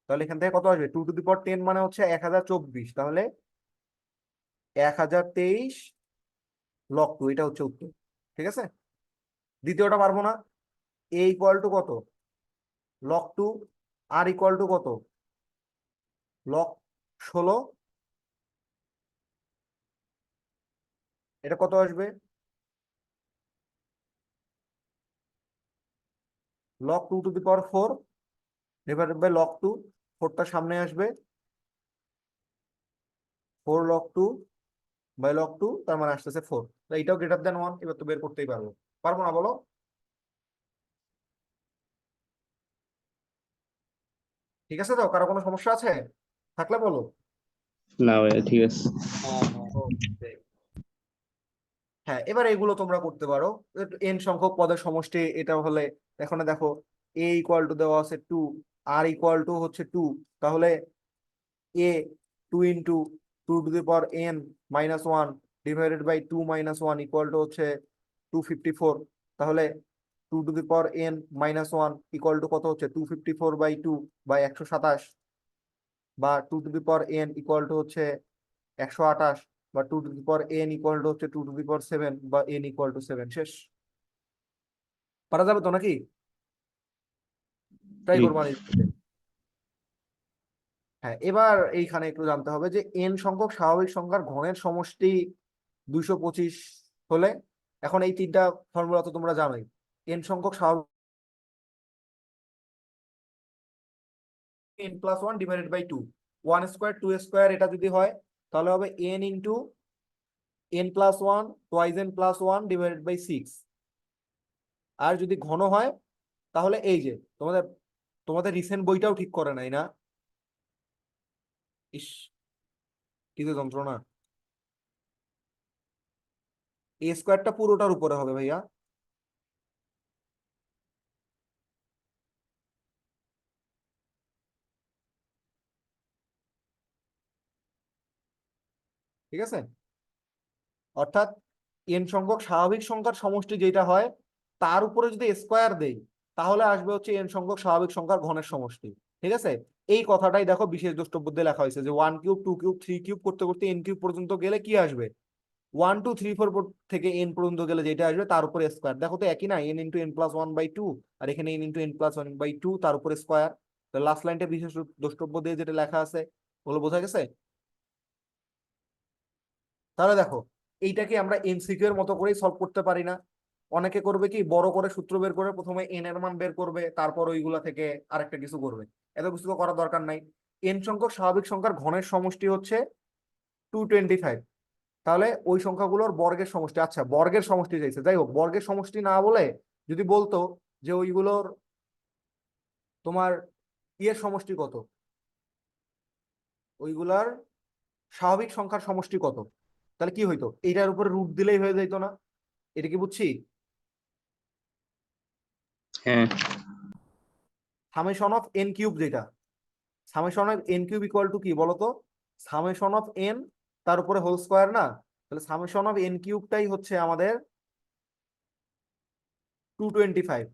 তাহলে এখান থেকে কত আসবে, 2⁻10 মানে হচ্ছে 1024, তাহলে 1023 log 2, এটা হচ্ছে উত্তর। ঠিক আছে, দ্বিতীয়টা পারবো না, a = কত, log 2, r = কত, লগ 16, এটা কত আসবে? লগ 2⁴ ডিভাইডেড বাই লগ 2, 4টা সামনে আসবে, 4 log 2 বাই লগ 2, তার মানে আসতেছে 4। এইটাও গ্রেটার দেন 1, এবার তো বের করতেই পারবো, পারবো না বলো? ঠিক আছে তো, কারো কোনো সমস্যা আছে থাকলে বলো। না ভাইয়া, ঠিক আছে। হ্যাঁ হ্যাঁ Okay. হ্যাঁ, এবার এগুলো তোমরা করতে পারো। এন সংখ্যক পদের সমষ্টি এটা হলে, এখন দেখো এ ইকুয়াল টু দেওয়া আছে 2, আর ইকুয়াল টু হচ্ছে 2, তাহলে a 2 into 2⁴n-1 divided by 2 - 1 equal to হচ্ছে 254। তাহলে 2⁴n-1 ইকুয়াল টু কত হচ্ছে 254/2 বা 127, বা 2⁴n ইকুয়াল টু হচ্ছে 128, বা 2⁴n ইকুয়াল টু হচ্ছে 2⁴7, বা n ইকুয়াল টু 7। শেষ। পারা যাবে তো নাকি? ট্রাই জি। করবো নিজে। হ্যাঁ, এবার এইখানে একটু জানতে হবে যে n সংখ্যক স্বাভাবিক সংখ্যার ঘনের সমষ্টি 225 হলে, এখন এই তিনটা ফর্মুলা তো তোমরা জানোই। n সংখ্যক স্বাভাবিক n+1 divided by 2, 1 square 2 square এটা যদি হয় তাহলে হবে n into n+1 twice n+1 divided by 6। আর যদি ঘন হয় তাহলে এই যে তোমাদের তোমাদের রিসেন্ট বইটাও ঠিক করে নাই না? ইস, কি যে যন্ত্রণা। এ স্কোয়ারটা পুরোটার উপরে হবে ভাইয়া। ঠিক আছে, অর্থাৎ এন সংখ্যক স্বাভাবিক সংখ্যার সমষ্টি যেটা হয় তার উপরে যদি স্কোয়ার দেই তাহলে আসবে হচ্ছে এন সংখ্যক স্বাভাবিক সংখ্যার ঘনের সমষ্টি। ঠিক আছে, এই কথাটাই দেখো বিশেষ দ্রষ্টব্য দিয়ে লেখা হয়েছে যে 1³ 2³ 3³ করতে করতে n³ পর্যন্ত গেলে কি আসবে, 1 2 3 4 থেকে n পর্যন্ত গেলে যেটা আসবে তার উপরে স্কোয়ার। দেখো তো একই না, n ইন্টু n+1/2, আর এখানে n ইন্টু n+1/2 তার উপরে স্কোয়ার। লাস্ট লাইনটা বিশেষ দ্রষ্টব্য দিয়ে যেটা লেখা আছে ওগুলো বোঝা গেছে? তাহলে দেখো এইটাকে আমরা এমসিকিউ এর মতো করেই সলভ করতে পারি না? অনেকে করবে কি, বড় করে সূত্র বের করে প্রথমে এন এর মান বের করবে, তারপর ওইগুলা থেকে আরেকটা কিছু করবে। এত কিছু তো করার দরকার নাই। এন সংখ্যক স্বাভাবিক সংখ্যার ঘনের সমষ্টি হচ্ছে 225, তাহলে ওই সংখ্যাগুলোর বর্গের সমষ্টি। আচ্ছা, বর্গের সমষ্টি চাইছে, যাই হোক, বর্গের সমষ্টি না বলে যদি বলতো যে ওইগুলোর তোমার ইয়ের সমষ্টি কত, ওইগুলার স্বাভাবিক সংখ্যার সমষ্টি কত, তাহলে কি হইতো, এইটার উপরে রুট দিলেই হয়ে যাইতো না? এটা কি বুঝছি? হ্যাঁ। সামেশন অফ এন কিউব, যেটা summation of N cube equal to কি বলতো, সামেশন অফ এন তার উপরে হোল স্কোয়ার না? তাহলে সামেশন অফ এন কিউবটাই হচ্ছে আমাদের 225,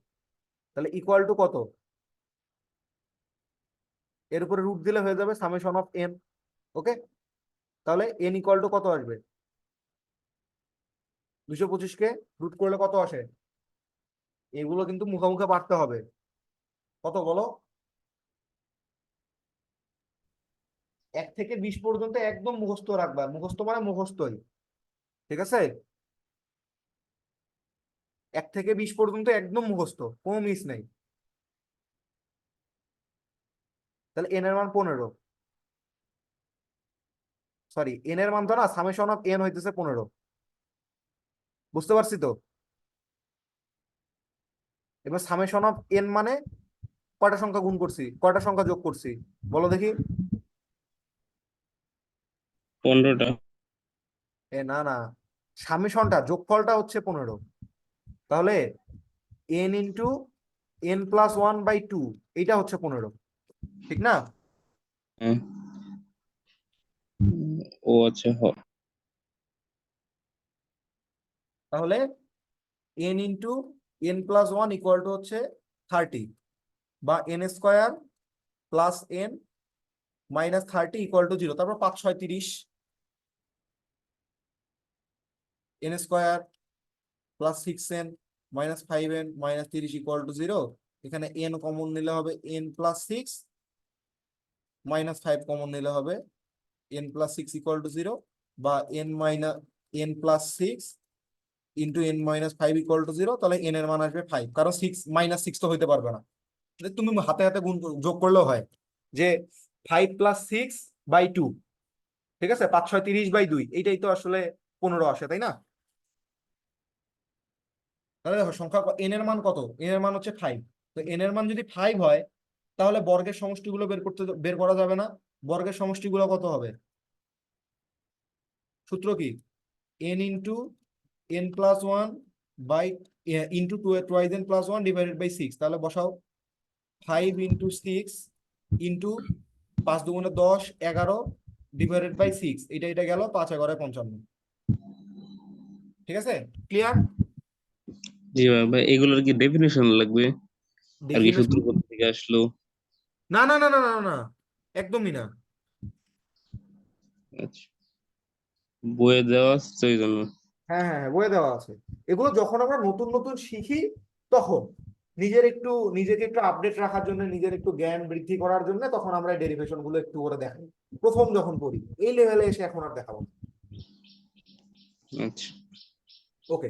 তাহলে ইকুয়াল টু কত, এর উপরে রুট দিলে হয়ে যাবে সামেশন অফ এন। ওকে, তাহলে এন ইকুয়াল টু কত আসবে, 225 কে রুট করলে কত আসে? এগুলো কিন্তু মুখে পারতে হবে। কত বলো? 1 থেকে 20 পর্যন্ত একদম মুখস্থ রাখবা, মুখস্থ মানে মুখস্থই। ঠিক আছে, 1 থেকে 20 পর্যন্ত একদম মুখস্থ, কোনো মিস নেই। তাহলে এন এর মান 15, সরি এন এর মান তো না, সামেশন অফ এন হইতেছে 15। বুঝতে পারছি তো? এবার সামেশন অফ এন মানে কয়টা সংখ্যা গুণ করছি, কয়টা সংখ্যা যোগ করছি বলো দেখি? 15টা। এ না না, সামেশনটা যোগফলটা হচ্ছে 15। তাহলে এন ইন্টু n+1/2 এইটা হচ্ছে 15, ঠিক না? হ্যাঁ। ও আচ্ছা, তাহলে n into n+1 equal to হচ্ছে 30, বা n² + n-30 ইকুয়াল টু 0। তারপর 5 6 30, n² + 6n-5n-30 ইকুয়াল টু 0। এখানে n কমন নিলে হবে n+6 -5 কমন নিলে হবে n+6 = 0, বা n+6 ইন্টু n-5 = 0, তাহলে n এর মান আসবে 5, কারণ -6 তো হইতে পারবে না। তুমি হাতে হাতে যোগ করলেও হয়, যে 5+6/2, ঠিক আছে, 5 6 30/2, এইটাই তো আসলে 15 আসে, তাই না? তাহলে দেখো সংখ্যা n এর মান কত, n এর মান হচ্ছে 5। তো n এর মান যদি 5 হয়, তাহলে বর্গের সমষ্টিগুলো বের করা যাবে না। বর্গের সমষ্টিগুলো কত হবে? সূত্র কি? n into n+1 by into twice n+1 divided by 6। তাহলে বসাও 5 ইন্টু 6 ইন্টু 5 দুগুণে 10 11 ডিভাইডেড বাই 6, এটা গেল 5 11 55। ঠিক আছে, ক্লিয়ার? জি ভাই, এগুলোর কি ডেফিনেশন লাগবে? আর কি সূত্র ডেফিনেশন? কোথা থেকে আসলো? না না না না না না, একদমই না। আচ্ছা, বইয়ে দেওয়া আছে ওই জন্য। হ্যাঁ হ্যাঁ হ্যাঁ, বইয়ে দেওয়া আছে। এগুলো যখন আমরা নতুন নতুন শিখি, তখন নিজেকে একটু আপডেট রাখার জন্য, নিজের একটু জ্ঞান বৃদ্ধি করার জন্য, তখন আমরা ডেরিভেশন গুলো একটু করে দেখাই প্রথম যখন পড়ি। এই লেভেলে এসে এখন আর দেখাবো না। আচ্ছা, ওকে,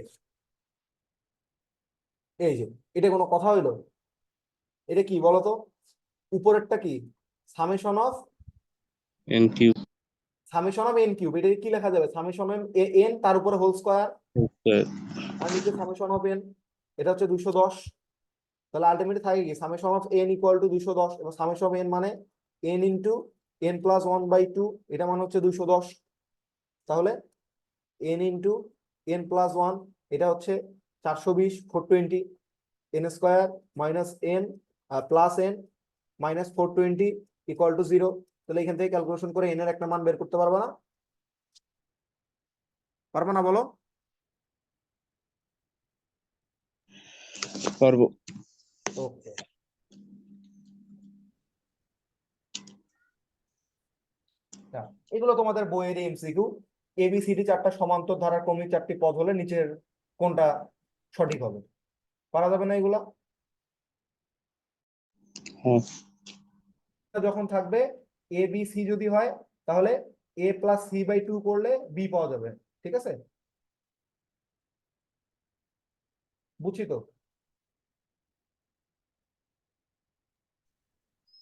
এই যে এটা কোনো কথা হইলো? এটা কি বলতো? উপরেরটা কি? Summation of n³ n cube. এটা কি লেখা যাবে? সামেশন n তার উপরে হোল স্কয়ার, আর নিচে সামেশন অফ n। এটা হচ্ছে 210। তাহলে আলটিমেটলি থাকে কি? সামেশন অফ n = 210, এবং সামেশন অফ n মানে n ইন্টু n+1/2, এটা মানে হচ্ছে 210। তাহলে n ইন্টু n+1, এটা হচ্ছে 420 420, n square minus n plus n minus 420 = 0। তাহলে এখান থেকে ক্যালকুলেশন করে n এর একটা মান বের করতে পারবা না? পারবা না বলো? পারবো। ওকে, এগুলো তোমাদের বইয়ের এমসিকিউ। এবিসিডি 4টা সমান্তর ধারার ক্রমিক 4টি পদ হলে নিচের কোনটা সঠিক হবে? পারা যাবে না এগুলা? হ্যাঁ, যখন থাকবে এ বি সি যদি হয়, তাহলে a+c/2 করলে বি পাওয়া যাবে। ঠিক আছে, বুঝছি তো?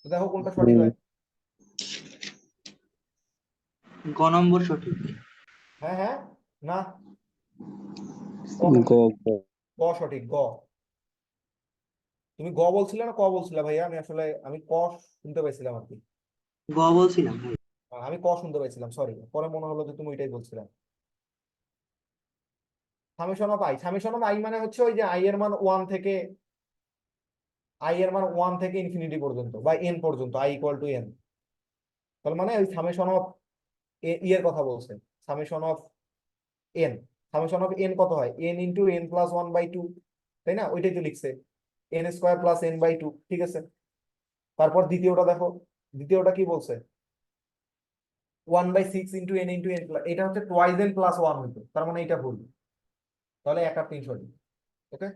তো দেখো কোনটা সঠিক হয়। গ নম্বর সঠিক। হ্যাঁ হ্যাঁ, না, ক গ কেমনে? গ ক সঠিক, গ। তুমি গ বলছিলে না ক বলছিলে ভাইয়া? আমি ক শুনতে পাইছিলাম আর কি। গ বলছিলাম ভাই। আমি ক শুনতে পাইছিলাম, সরি, পরে মনে হলো যে তুমি ওইটাই বলছিলে। সামেশন অফ আই মানে হচ্ছে ওই যে আই এর মান 1 থেকে ইনফিনিটি পর্যন্ত বা এন পর্যন্ত, i = n। তার মানে ওই সামেশন অফ এর কথা বলছে, summation of N. Summation of N কত হয়? n ইন্টু n+1/2, তাই না? ওইটাই তো লিখছে, n² + n/2। ঠিক আছে, তারপর দ্বিতীয়টা দেখো, দ্বিতীয়টা কি বলছে? 1/6 ইন্টু n ইন্টু n, এটা হচ্ছে টুয়াইজ n+1 হইতো, তার মানে এটা ভুল। তাহলে 1 আর 3 সঠিক। ওকে,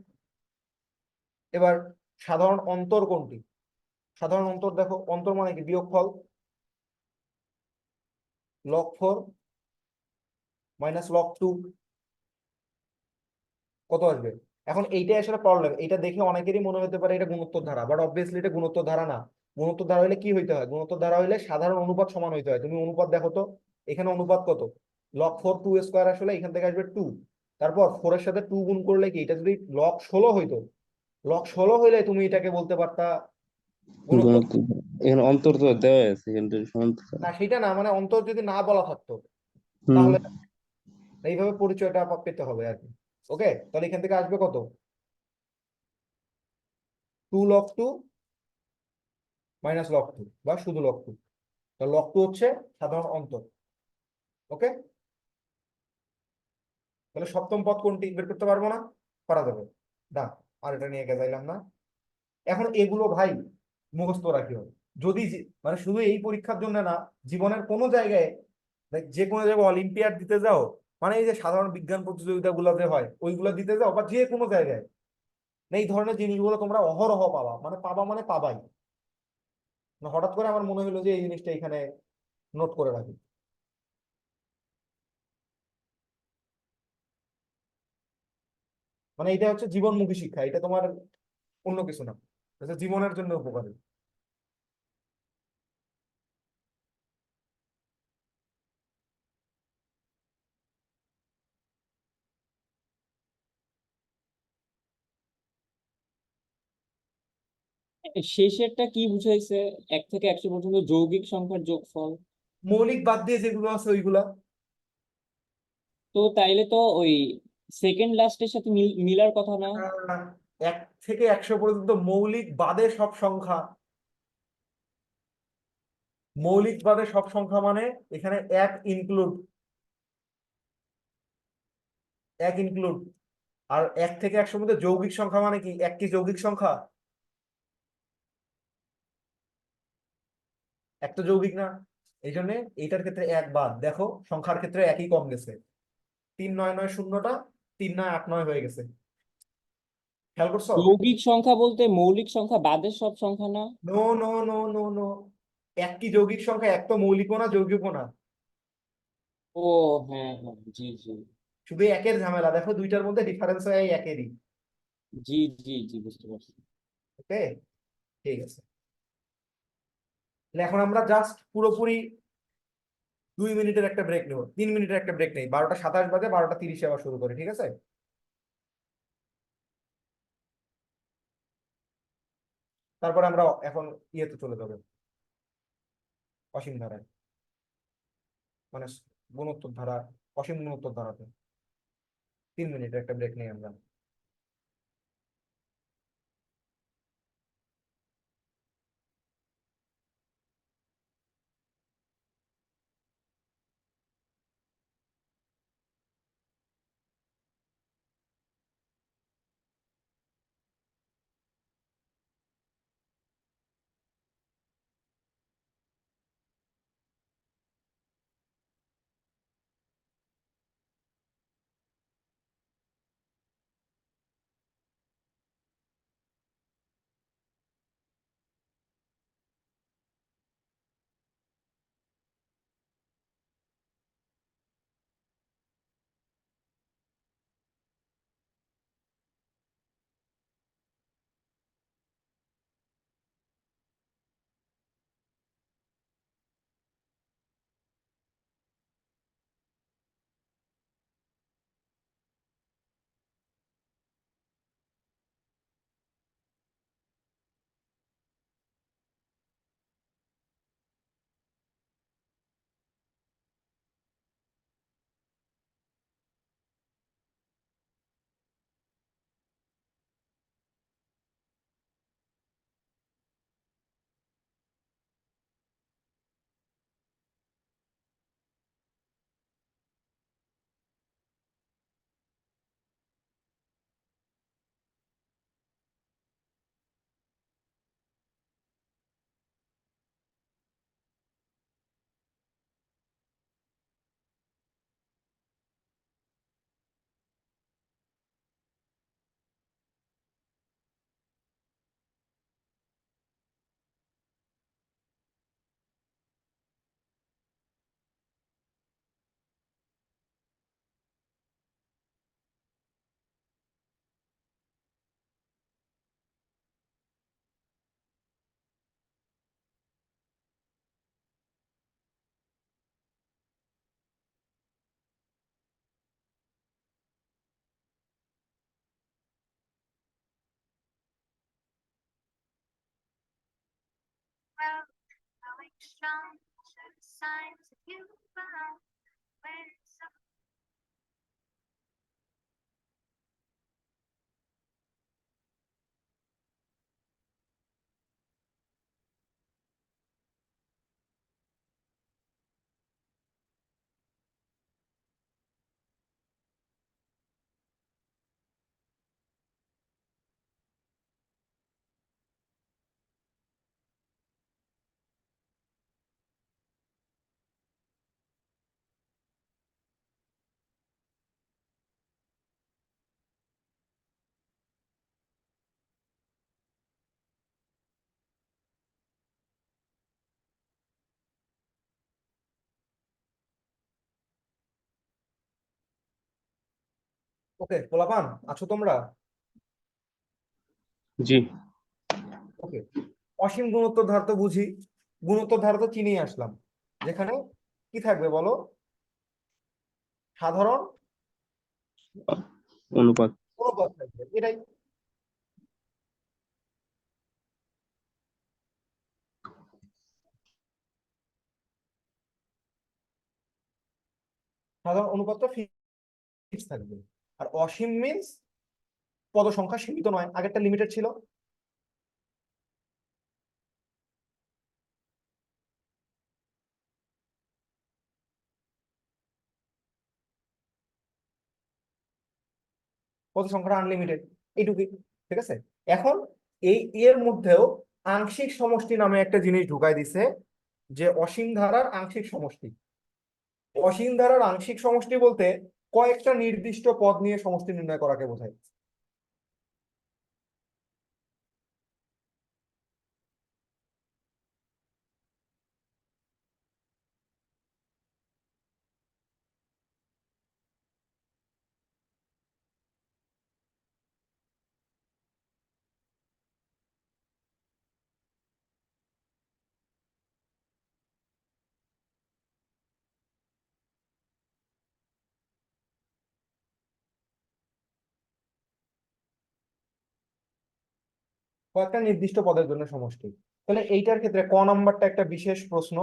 এবার সাধারণ অন্তর কোনটি? সাধারণ অন্তর দেখো, অন্তর মানে কি? বিয়োগফল, log 4 মাইনাস log 2 কত আসবে? এখন এইটাই আসলে প্রবলেম। এটা দেখে অনেকেরই মনে হতে পারে এটা গুণোত্তর ধারা, বাট অবভিয়াসলি এটা গুণোত্তর ধারা না। গুণোত্তর ধারা হলে কি হইতে হয়? গুণোত্তর ধারা হইলে সাধারণ অনুপাত সমান হইতে হয়। তুমি অনুপাত দেখো তো, এখানে অনুপাত কত? log 4 2² আসলে এখান থেকে আসবে 2, তারপর 4 এর সাথে 2 গুণ করলে কি? এটা যদি log 16 হইতো, log 16 হইলে তুমি এটাকে বলতে পারতা গুণোত্তর। গুণোত্তর। এখানে অন্তর তো দেওয়া আছে, এখানে সমান্তর। না, সেটা না, মানে অন্তর যদি না বলা থাকতো, হুম। তাহলে এইভাবে পরিচয়টা পেতে হবে আর কি। ওকে, তাহলে এখান থেকে আসবে কত? 2 log 2 মাইনাস log 2, বা শুধু log 2। তো log 2 হচ্ছে সাধারণ অন্তর। ওকে, তাহলে সপ্তম পদ কোনটি বের করতে পারবো না? পারা যাবে না, আর এটা নিয়ে গেজাইলাম না। এখন এগুলো ভাই মুখস্থ রাখিও। যদি মানে শুধু এই পরীক্ষার জন্য না, জীবনের কোনো জায়গায়, যে কোনো জায়গায় অলিম্পিয়াড দিতে যাও, মানে এই যে সাধারণ বিজ্ঞান প্রতিযোগিতাগুলো যে হয় ওইগুলো দিতে যাও, বা যে কোনো জায়গায়, এই ধরনের জিনিসগুলো তোমরা অহরহ পাবা, মানে পাবা, মানে পাবাই। না হঠাৎ করে আমার মনে হলো যে এই জিনিসটা এখানে নোট করে রাখি। মানে এটা হচ্ছে জীবনমুখী শিক্ষা, এটা তোমার অন্য কিছু না, এটা জীবনের জন্য উপকারী। শেষেরটা কি বুঝাইছে? 1 থেকে 100 পর্যন্ত যৌগিক সংখ্যার যোগফল। মৌলিক বাদ দিয়ে যেগুলো আছে ওইগুলা। তো তাইলে তো ওই সেকেন্ড লাস্টের সাথে মিলার কথা না? 1 থেকে 100 পর্যন্ত মৌলিক বাদে সব সংখ্যা। মৌলিক বাদে সব সংখ্যা মানে এখানে এক ইনক্লুড। আর 1 থেকে 100 মধ্যে যৌগিক সংখ্যা মানে কি, এক কি যৌগিক সংখ্যা? এক তো যৌগিক না। এই জন্য এইটার ক্ষেত্রে এক বাদ, দেখো সংখ্যার ক্ষেত্রে একই কম গেছে। 3 9 9 শূন্যটা 3 9 8 9 হয়ে গেছে, খেয়াল করছো? যৌগিক সংখ্যা বলতে মৌলিক সংখ্যা বাদের সব সংখ্যা না? No no no no no, এক কি যৌগিক সংখ্যা, এক তো মৌলিকও না যৌগিকও না। ও হ্যাঁ হ্যাঁ, জি জি। শুধু একের ঝামেলা, দেখো দুইটার মধ্যে ডিফারেন্স হয় এই একেরই। জি জি জি, বুঝতে পারছি। ওকে, ঠিক আছে। তাহলে এখন আমরা জাস্ট পুরোপুরি 2 মিনিটের একটা ব্রেক নেবো, 3 মিনিটের একটা ব্রেক নেই, 12টা 27 বাজে, 12টা 30 আবার শুরু করি, ঠিক আছে? তারপরে আমরা এখন ইয়েতে চলে যাবো, অসীম ধারায়, মানে গুণোত্তর ধারা, অসীম গুণোত্তর ধারাতে। 3 মিনিটের একটা ব্রেক নেই আমরা। ওকে পোলাপান আছো তোমরা? জি। ওকে, অসীম গুণোত্তর ধারা তো বুঝি, গুণোত্তর ধারা তো চিনিয়ে আসলাম, যেখানে কি থাকবে বলো, সাধারণ অনুপাত। অনুপাত থাকবে, এটাই। সাধারণ অনুপাতটা ফিক্স থাকবে। আর অসীম মিন্স পদ সংখ্যা সীমিত নয়, আগেরটা লিমিটেড ছিল। পদ সংখ্যাটা আনলিমিটেড, এইটুকুই। ঠিক আছে, এখন এই এর মধ্যেও আংশিক সমষ্টি নামে একটা জিনিস ঢুকাই দিছে, যে অসীম ধারার আংশিক সমষ্টি। অসীম ধারার আংশিক সমষ্টি বলতে কয়েকটা নির্দিষ্ট পদ নিয়ে সমষ্টি নির্ণয় করাকে বোঝায়। কয়েকটা নির্দিষ্ট পদের জন্য সমষ্টি। তাহলে এইটার ক্ষেত্রে ক নাম্বারটা একটা বিশেষ প্রশ্ন।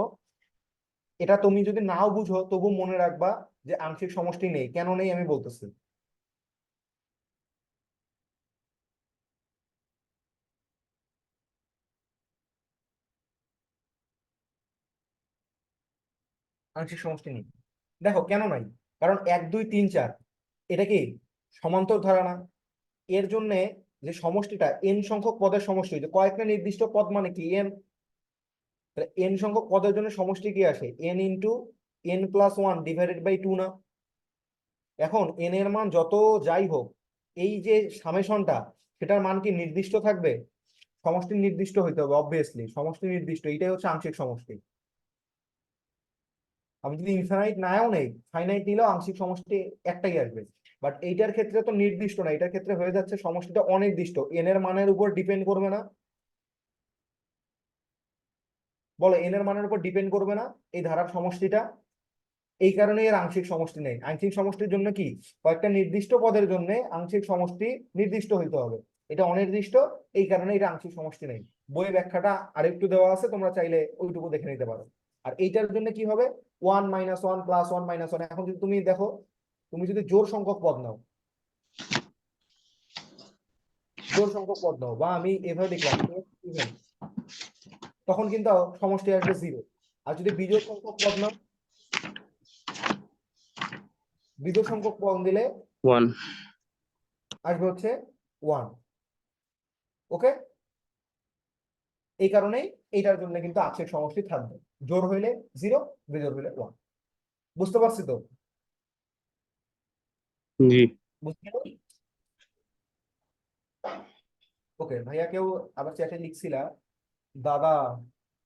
এটা তুমি যদি নাও বুঝো তবু মনে রাখবা যে আংশিক সমষ্টি নেই, কেন নেই আমি বলতেছি। আংশিক সমষ্টি নেই, দেখো কেন নাই। কারণ 1 2 3 4 এটা কি সমান্তর ধারা না? এর জন্য যে সমষ্টিটা এন সংখ্যক পদের সমষ্টি, যে কয়েকটা নির্দিষ্ট পদ মানে কি এন, এন সংখ্যক পদের জন্য সমষ্টি কি আসে, N into n+1 divided by 2 না? এখন এন এর মান যত যাই হোক, এই যে সামেশনটা, সেটার মান কি নির্দিষ্ট থাকবে? সমষ্টি নির্দিষ্ট হইতে হবে, অবভিয়াসলি সমষ্টি নির্দিষ্ট, এটাই হচ্ছে আংশিক সমষ্টি। আমি যদি ইনফাইনাইট নাও নেই, ফাইনাইট নিলেও আংশিক সমষ্টি একটাই আসবে। বাট এইটার ক্ষেত্রে তো নির্দিষ্ট না, এটার ক্ষেত্রে হয়ে যাচ্ছে সমষ্টিটা অনির্দিষ্ট, এন এর মানের উপর ডিপেন্ড করবে না। বলো, এন এর মানের উপর ডিপেন্ড করবে না এই ধারার সমষ্টিটা। এই কারণে এর আংশিক সমষ্টি নেই। আংশিক সমষ্টির জন্য কি, কয়েকটা নির্দিষ্ট পদের জন্য আংশিক সমষ্টি নির্দিষ্ট হইতে হবে, এটা অনির্দিষ্ট, এই কারণে এটা আংশিক সমষ্টি নেই। বইয়ে ব্যাখ্যাটা আরেকটু দেওয়া আছে, তোমরা চাইলে ওইটুকু দেখে নিতে পারো। আর এইটার জন্য কি হবে, 1 - 1 + 1 - 1। এখন যদি তুমি দেখো, তুমি যদি জোড় সংখ্যক পদ নাও, জোড় সংখ্যক পদ নাও, বা আমি এভাবে লিখলাম even, তখন কিন্তু সমষ্টি আসবে 0। আর যদি বিজোড় সংখ্যক পদ নাও, বিজোড় সংখ্যক পদ দিলে 1। আসবে হচ্ছে 1। ওকে, এই কারণেই এইটার জন্য কিন্তু আংশিক সমষ্টি থাকবে, জোড় হইলে 0, বিজোড় হইলে 1। বুঝতে পারছি তো? জি। বুঝতে পারছি। ওকে ভাইয়া, কেউ আবার চ্যাটে লিখছিলা দাদা,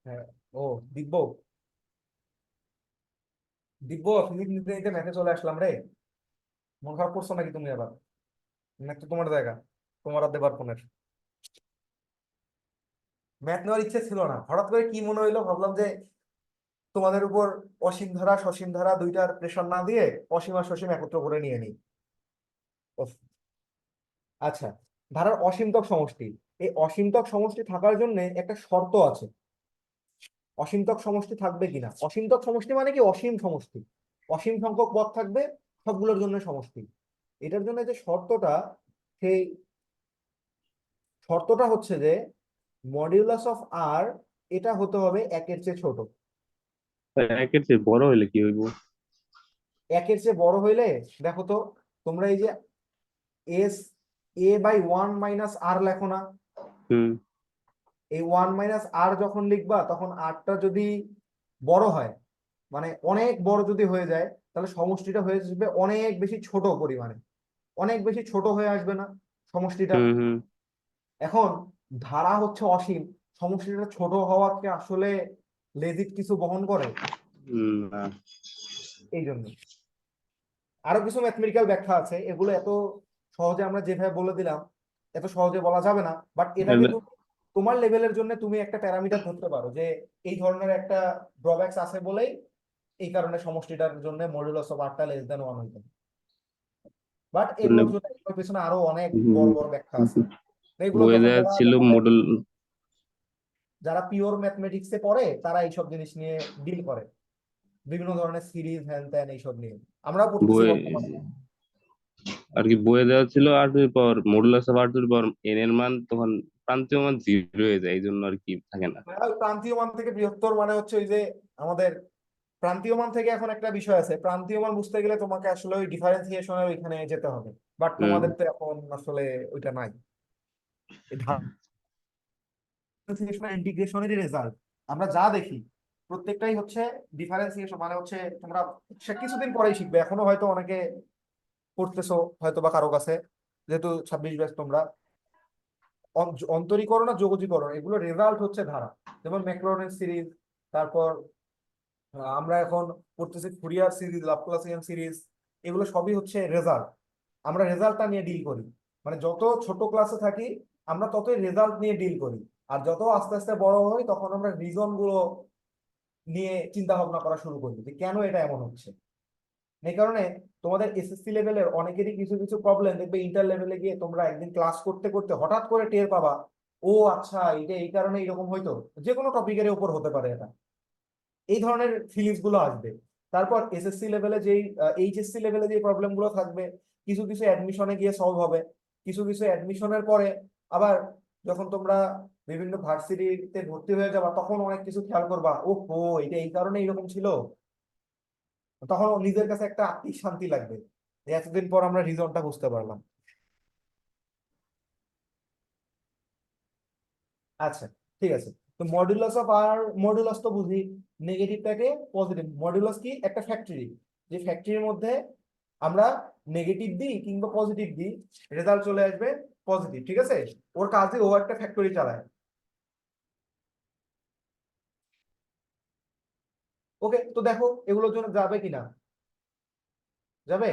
হ্যাঁ, ও দিব্য, দিব্য ফিজিক্স নিতে নিতে ম্যাথে চলে আসলাম রে। মন খারাপ করছো নাকি তুমি আবার? ম্যাথ তো তোমার জায়গা, তোমার আর দেবার ফোনের। ম্যাথ নেওয়ার ইচ্ছে ছিল না, হঠাৎ করে কি মনে হইলো, ভাবলাম যে তোমাদের উপর অসীম ধারা সসীম ধারা দুইটার প্রেশার না দিয়ে অসীম আর সসীম একত্র করে নিয়ে নিই। উফ, আচ্ছা, ধারার অসীমতক সমষ্টি, এই অসীমতক সমষ্টি থাকার জন্য একটা শর্ত আছে। অসীমতক সমষ্টি থাকবে কিনা, অসীমতক সমষ্টি মানে কি, অসীম সমষ্টি, অসীম সংখ্যক পদ থাকবে সবগুলোর জন্য সমষ্টি। এটার জন্য যে শর্তটা, সেই শর্তটা হচ্ছে যে মডিউলাস অফ আর এটা হতে হবে 1-এর চেয়ে ছোট। একের চেয়ে বড় হইলে কি হইব? 1-এর চেয়ে বড় হইলে, দেখো তো, তোমরা এই যে এস a/1 - r লেখো না, হুম। এই 1 - r যখন লিখবা, তখন আরটা যদি বড় হয়, মানে অনেক বড় যদি হয়ে যায়, তাহলে সমষ্টিটা হয়ে আসবে অনেক বেশি ছোট পরিমাণে, অনেক বেশি ছোট হয়ে আসবে না সমষ্টিটা? হুম। হুম। এখন ধারা হচ্ছে অসীম, সমষ্টিটা ছোট হওয়া কি আসলে লেজিট কিছু বহন করে? না। এই জন্য আরো কিছু ম্যাথমেটিক্যাল ব্যাখ্যা আছে, এগুলো এত সহজে আমরা যেভাবে বলে দিলাম এত সহজে বলা যাবে না, বাট এটাকে তোমার লেভেলের জন্য তুমি একটা প্যারামিটার ধরতে পারো যে এই ধরনের একটা ড্রব্যাকস আছে বলেই এই কারণে সমষ্টিটার জন্য মডুলাস অফ আরটা লেস দেন 1 হইতে, বাট এগুলোর জন্য এগুলোর পেছনে আরো অনেক বড় বড় ব্যাখ্যা আছে। এগুলো বইয়ে যখন দেওয়া যারা ছিল মডেল। যারা পিওর ম্যাথমেটিক্সে পড়ে তারা এইসব জিনিস নিয়ে ডিল করে, বিভিন্ন ধরনের সিরিজ হ্যান ত্যান এইসব নিয়ে আমরাও পড়তেছি বই বর্তমানে। আর কি বইয়ে দেওয়া ছিল R to power modulus of R to power N এর মান তখন প্রান্তীয় মান 0 হয়ে যায়, এই জন্য আর কি থাকে না। আর প্রান্তীয় মান থেকে বৃহত্তর মানে হচ্ছে ওই যে আমাদের প্রান্তীয় মান থেকে এখন একটা বিষয় আছে, প্রান্তীয় মান বুঝতে গেলে তোমাকে আসলে ওই ডিফারেন্সিয়েশনের ওইখানে যেতে হবে, বাট হুম। তোমাদের তো এখন আসলে ওইটা নাই। ইন্টিগ্রেশনের রেজাল্ট আমরা যা দেখি প্রত্যেকটাই হচ্ছে ডিফারেন্সিয়েশন, মানে হচ্ছে তোমরা সে কিছুদিন পরেই শিখবে, এখনো হয়তো অনেকে পড়তেছো হয়তো বা কারো কাছে, যেহেতু 26 ব্যাচ তোমরা অন্তরীকরণ আর যোগজীকরণ এগুলো রেজাল্ট হচ্ছে ধারা, যেমন ম্যাক্লৌরিন সিরিজ, তারপর আমরা এখন পড়তেছি ফুরিয়ার সিরিজ, ল্যাপ্লাসিয়ান সিরিজ, এগুলো সবই হচ্ছে রেজাল্ট। আমরা রেজাল্টটা নিয়ে ডিল করি, মানে যত ছোট ক্লাসে থাকি আমরা ততই রেজাল্ট নিয়ে ডিল করি, আর যত আস্তে আস্তে বড় হই তখন আমরা রিজন গুলো নিয়ে চিন্তা ভাবনা করা শুরু করি যে কেন এটা এমন হচ্ছে। এই কারণে তোমাদের এসএসসি লেভেলের অনেকেরই কিছু কিছু প্রবলেম দেখবে ইন্টার লেভেলে গিয়ে তোমরা একদিন ক্লাস করতে করতে হঠাৎ করে টের পাবা, ও আচ্ছা এটা এই কারণে এরকম হয়তো, যে কোনো টপিকের উপর হতে পারে এটা, এই ধরনের ফিলিংস গুলো আসবে। তারপর এসএসসি লেভেলে যেই এইচএসসি লেভেলে যে প্রবলেম গুলো থাকবে কিছু কিছু অ্যাডমিশনে গিয়ে সলভ হবে, কিছু কিছু অ্যাডমিশনের পরে আবার যখন তোমরা বিভিন্ন ভার্সিটিতে ভর্তি হয়ে যাবা তখন অনেক কিছু খেয়াল করবা, ও হো এটা এই কারণে এরকম ছিল, তখন নিজের কাছে একটা আত্মিক শান্তি লাগবে যে এতদিন পর আমরা রিজনটা বুঝতে পারলাম। আচ্ছা, ঠিক আছে। তো মডুলাস অফ আর, মডুলাস তো বুঝি, নেগেটিভটাকে পজিটিভ, মডুলাস কি একটা ফ্যাক্টরি, যে ফ্যাক্টরির মধ্যে আমরা নেগেটিভ দিই কিংবা পজিটিভ দিই রেজাল্ট চলে আসবে পজিটিভ, ঠিক আছে, ওর কাজে ও একটা ফ্যাক্টরি চালায়। ওকে, তো দেখো এগুলোর জন্য যাবে কিনা, যাবে,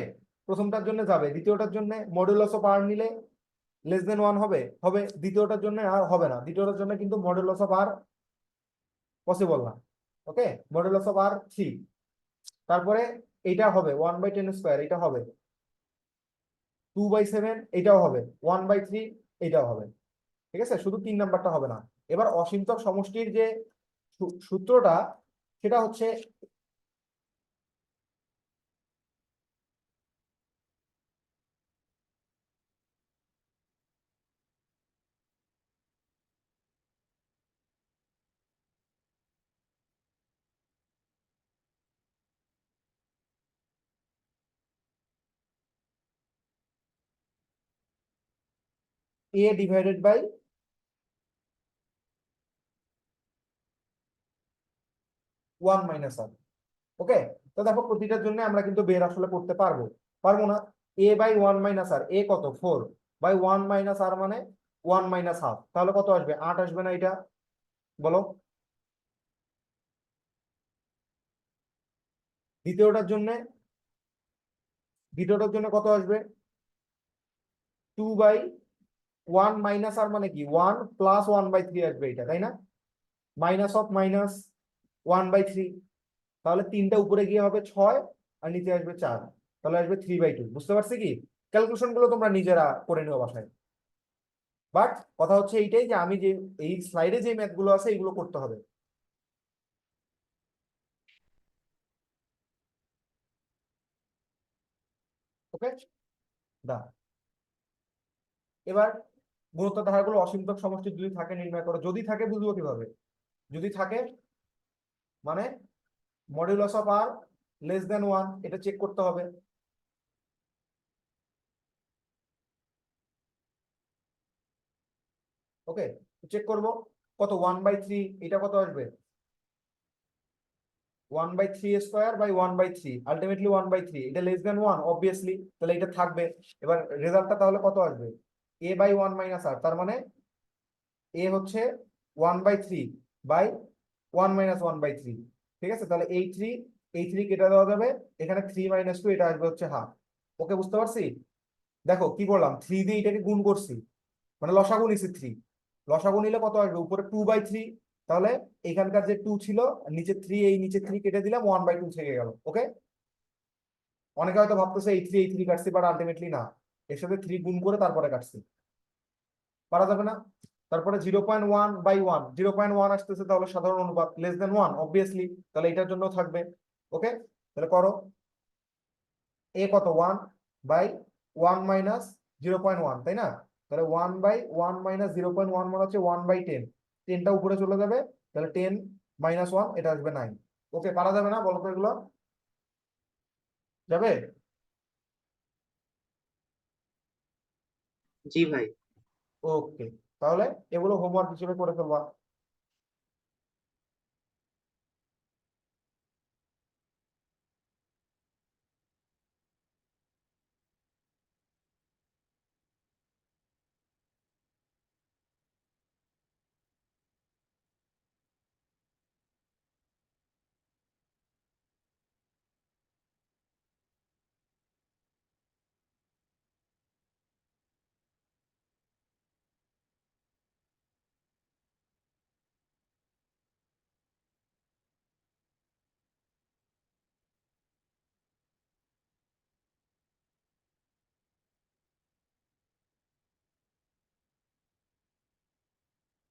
প্রথমটার জন্য যাবে, দ্বিতীয়টার জন্য মডুলাস অফ আর নিলে লেস দেন 1 হবে, হবে, দ্বিতীয়টার জন্য আর হবে না, দ্বিতীয়টার জন্য কিন্তু মডুলাস অফ আর পসিবল না। ওকে, মডুলাস অফ আর 3, তারপরে এটা হবে 1/10², এটা হবে 2/7, এটাও হবে 1/3, এটাও হবে, ঠিক আছে, শুধু 3 নাম্বারটা হবে না। এবার অসীমতক সমষ্টির যে সূত্রটা সেটা হচ্ছে a ডিভাইডেড বাই 1 - r। ওকে, তো দেখো প্রতিটার জন্য আমরা কিন্তু বের আসলে করতে পারবো, পারবো না, a/1 - r, a কত 4/1 - r মানে 1 - ½ তাহলে কত আসবে 8 আসবে না এটা, বলো। দ্বিতীয়টার জন্য, দ্বিতীয়টার জন্য কত আসবে 2/1 - r মানে কি 1 + 1/3 আসবে এটা, তাই না, মাইনাস অফ মাইনাস 1/3, তাহলে 3টা উপরে গিয়ে হবে 6 আর নিচে আসবে 4, তাহলে আসবে 3/2। বুঝতে পারছি কি, ক্যালকুলেশন গুলো তোমরা নিজেরা করে নিও বাসায়, বাট কথা হচ্ছে এইটাই যে আমি যে এই স্লাইডে যে ম্যাথ গুলো আছে এগুলো করতে হবে। ওকে, দা এবার গুণোত্তর ধারাগুলো অসীমতক সমষ্টি যদি থাকে নির্ণয় করো, যদি থাকে বুঝবো কিভাবে, যদি থাকে মানে modulus of r less than 1 এটা চেক করতে হবে। ওকে, চেক করব কত 1/3, এটা কত আসবে 1/3² আলটিমেটলি 1/3, এটা লেস দেন 1 অবভিয়াসলি, তাহলে এটা থাকবে। এবার রেজাল্টটা তাহলে কত আসবে a/1 - r, তার মানে a হচ্ছে 1/3/1 - 1/3, ঠিক আছে, তাহলে এই 3 কেটে দেওয়া যাবে, এখানে 3 - 2 এটা আসবে হচ্ছে হাফ, ওকে, বুঝতে পারছি। দেখো কি করলাম, 3 দিয়ে এটাকে গুণ করছি, মানে লসাগু নিছি 3। লসাগু নিলে কত আসবে, উপরে 2/3, তাহলে এখানকার যে 2 ছিল আর নিচে 3, এই নিচে 3 কেটে দিলাম, 1/2 থেকে গেল। ওকে, অনেকে হয়তো ভাবতেছে এই থ্রি কাটছি, বাট আলটিমেটলি না, এর সাথে 3 গুণ করে তারপরে কাটছি, পারা যাবে না। তারপরে 0.1/1, 0.1 আসতেছে, তাহলে সাধারণ অনুপাত <1 অবভিয়াসলি, তাহলে এটার জন্য থাকবে। ওকে, তাহলে করো, এ কত, 1/1 মাইনাস 0.1, তাই না? তাহলে 1/1 মাইনাস 0.1 মানে হচ্ছে 1/10, 10টা উপরে চলে যাবে, তাহলে 10 - 1, এটা আসবে 9। ওকে, পারা যাবে না, বলো তো এগুলো যাবে? জি ভাই। ওকে, তাহলে এগুলো হোমওয়ার্ক হিসেবে করে ফেলবা।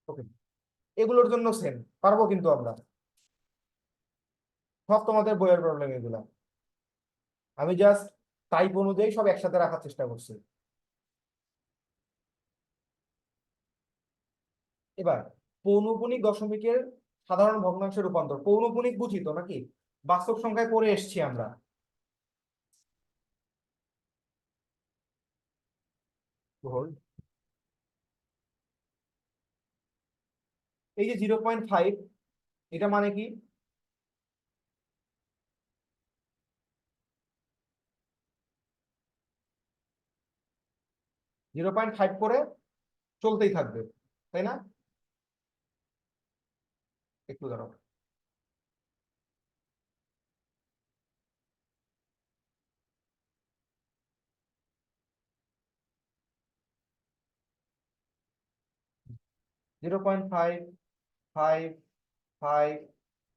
ওকে, এগুলোর জন্য সেম পারবো, কিন্তু আমরা সব তোমাদের বইয়ের প্রবলেম এগুলা, আমি জাস্ট টাইপ অনুযায়ী সব একসাথে রাখার চেষ্টা করছি। এবার পৌনঃপুনিক দশমিকের সাধারণ ভগ্নাংশে রূপান্তর, পৌনঃপুনিক বুঝি তো নাকি, বাস্তব সংখ্যায় পড়ে এসেছি আমরা। Hold। এই যে 0.5, এটা মানে কি? জিরো পয়েন্ট ফাইভ করে চলতেই থাকবে, তাই না? একটু দাঁড়াও, 0.5, 5, 5,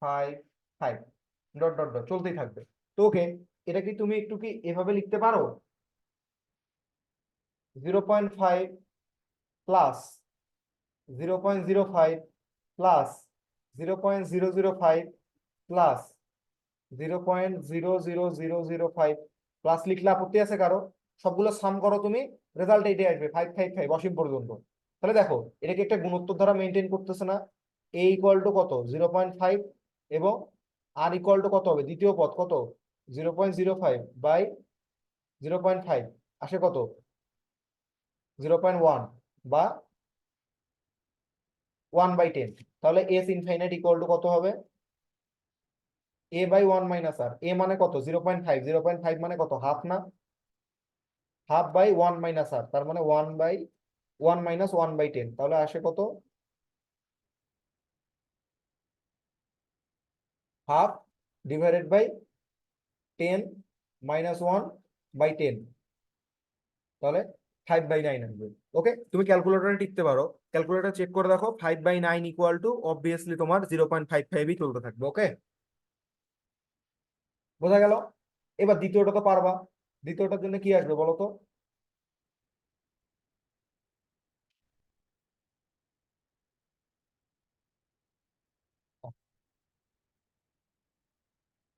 5, 5, ডট ডট ডট চলতেই থাকবে। তো ওকে, এটা কি তুমি একটু কি এভাবে লিখতে পারো, 0.5 প্লাস 0.05 প্লাস 0.005 প্লাস 0.00005 প্লাস লিখলে আপত্তি আছে কারো? সবগুলো সাম করো তুমি, রেজাল্ট এইটাই আসবে, 555 অসীম পর্যন্ত। তাহলে দেখো, এটা কি একটা গুণোত্তর দ্বারা মেনটেন করতেছে না? এ ইকুয়াল টু কত, 0.5, এবং আর ইকুয়াল টু কত হবে, দ্বিতীয় পদ কত, 0.05/0.5, আসে কত, 0.1 বা 1/10। তাহলে এস ইনফাইনাইট ইকুয়াল টু কত হবে, a/1 মাইনাস আর, এ মানে কত, 0.5, 0.5 মানে কত, হাফ না, 1/2 মাইনাস আর, তার মানে 1/1 মাইনাস 1/10, তাহলে আসে কত, হাফ ডিভাইডেড বাই 10 মাইনাস 1/10, তাহলে 5/9 আসবে। ওকে, তুমি ক্যালকুলেটরে টিপতে পারো, ক্যালকুলেটর চেক করে দেখো, 5/9 ইকুয়াল টু অবভিয়াসলি তোমার 0.55ই চলতে থাকবে। ওকে, বোঝা গেল? এবার দ্বিতীয়টা তো পারবা, দ্বিতীয়টার জন্য কি আসবে বলো তো?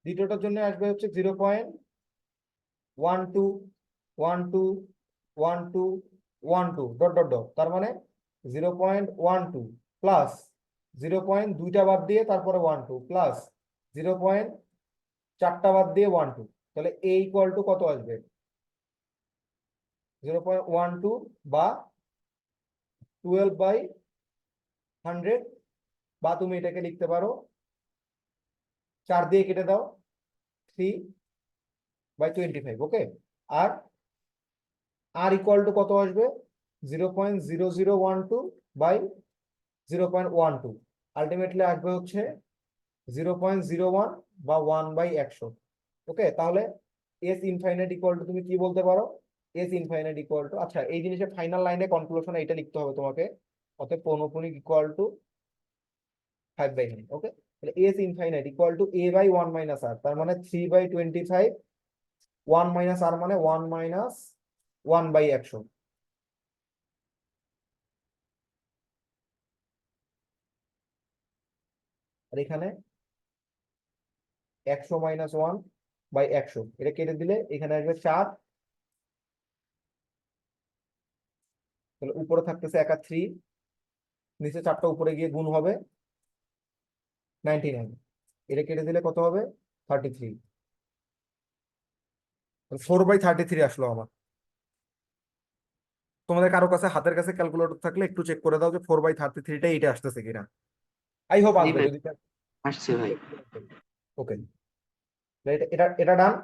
দ্বিতীয়টার জন্য আসবে হচ্ছে 0.12, 12, 12, 12, ডট ডট ডট, তার মানে 0.12 প্লাস 0.2টা বাদ দিয়ে তারপরে 12 প্লাস 0.4টা বাদ দিয়ে 12, তাহলে এ ইকুয়াল টু কত আসবে, 0.12 বা 12/100, বা তুমি এটাকে লিখতে পারো 4 দিয়ে কেটে দাও, 3/25। ওকে, আর আর ইকুয়াল টু কত আসবে, 0.0012/0.12, আলটিমেটলি আসবে হচ্ছে 0.01 বা 1/100। ওকে, তাহলে এস ইনফাইনাইট ইকুয়াল টু তুমি কি বলতে পারো, এস ইনফাইনাইট ইকুয়াল টু, আচ্ছা এই জিনিসের ফাইনাল লাইনে কনক্লুশনে এটা লিখতে হবে তোমাকে, অতএব পৌনঃপুনিক ইকুয়াল টু 5/9। ওকে, তাহলে S infinite equal to a by 1 - r, তার মানে 3/25, 1 - r মানে 1 - 1/100। আর এখানে 100 - 1/100, এটা কেটে দিলে এখানে আসবে 4, তাহলে উপরে থাকতেছে একা 3, নিচে 4টা উপরে গিয়ে গুণ হবে 99, এটা কেটে দিলে কত হবে 33, 4/33 আসলো আমার। তোমাদের কারো কাছে হাতের কাছে ক্যালকুলেটর থাকলে একটু চেক করে দাও যে 4/33টা এইটা আসতেছে কিনা। আই হোপ জি আসবে, ভাই, যদি আসছে ভাই। ওকে, এটা এটা এটা ডান।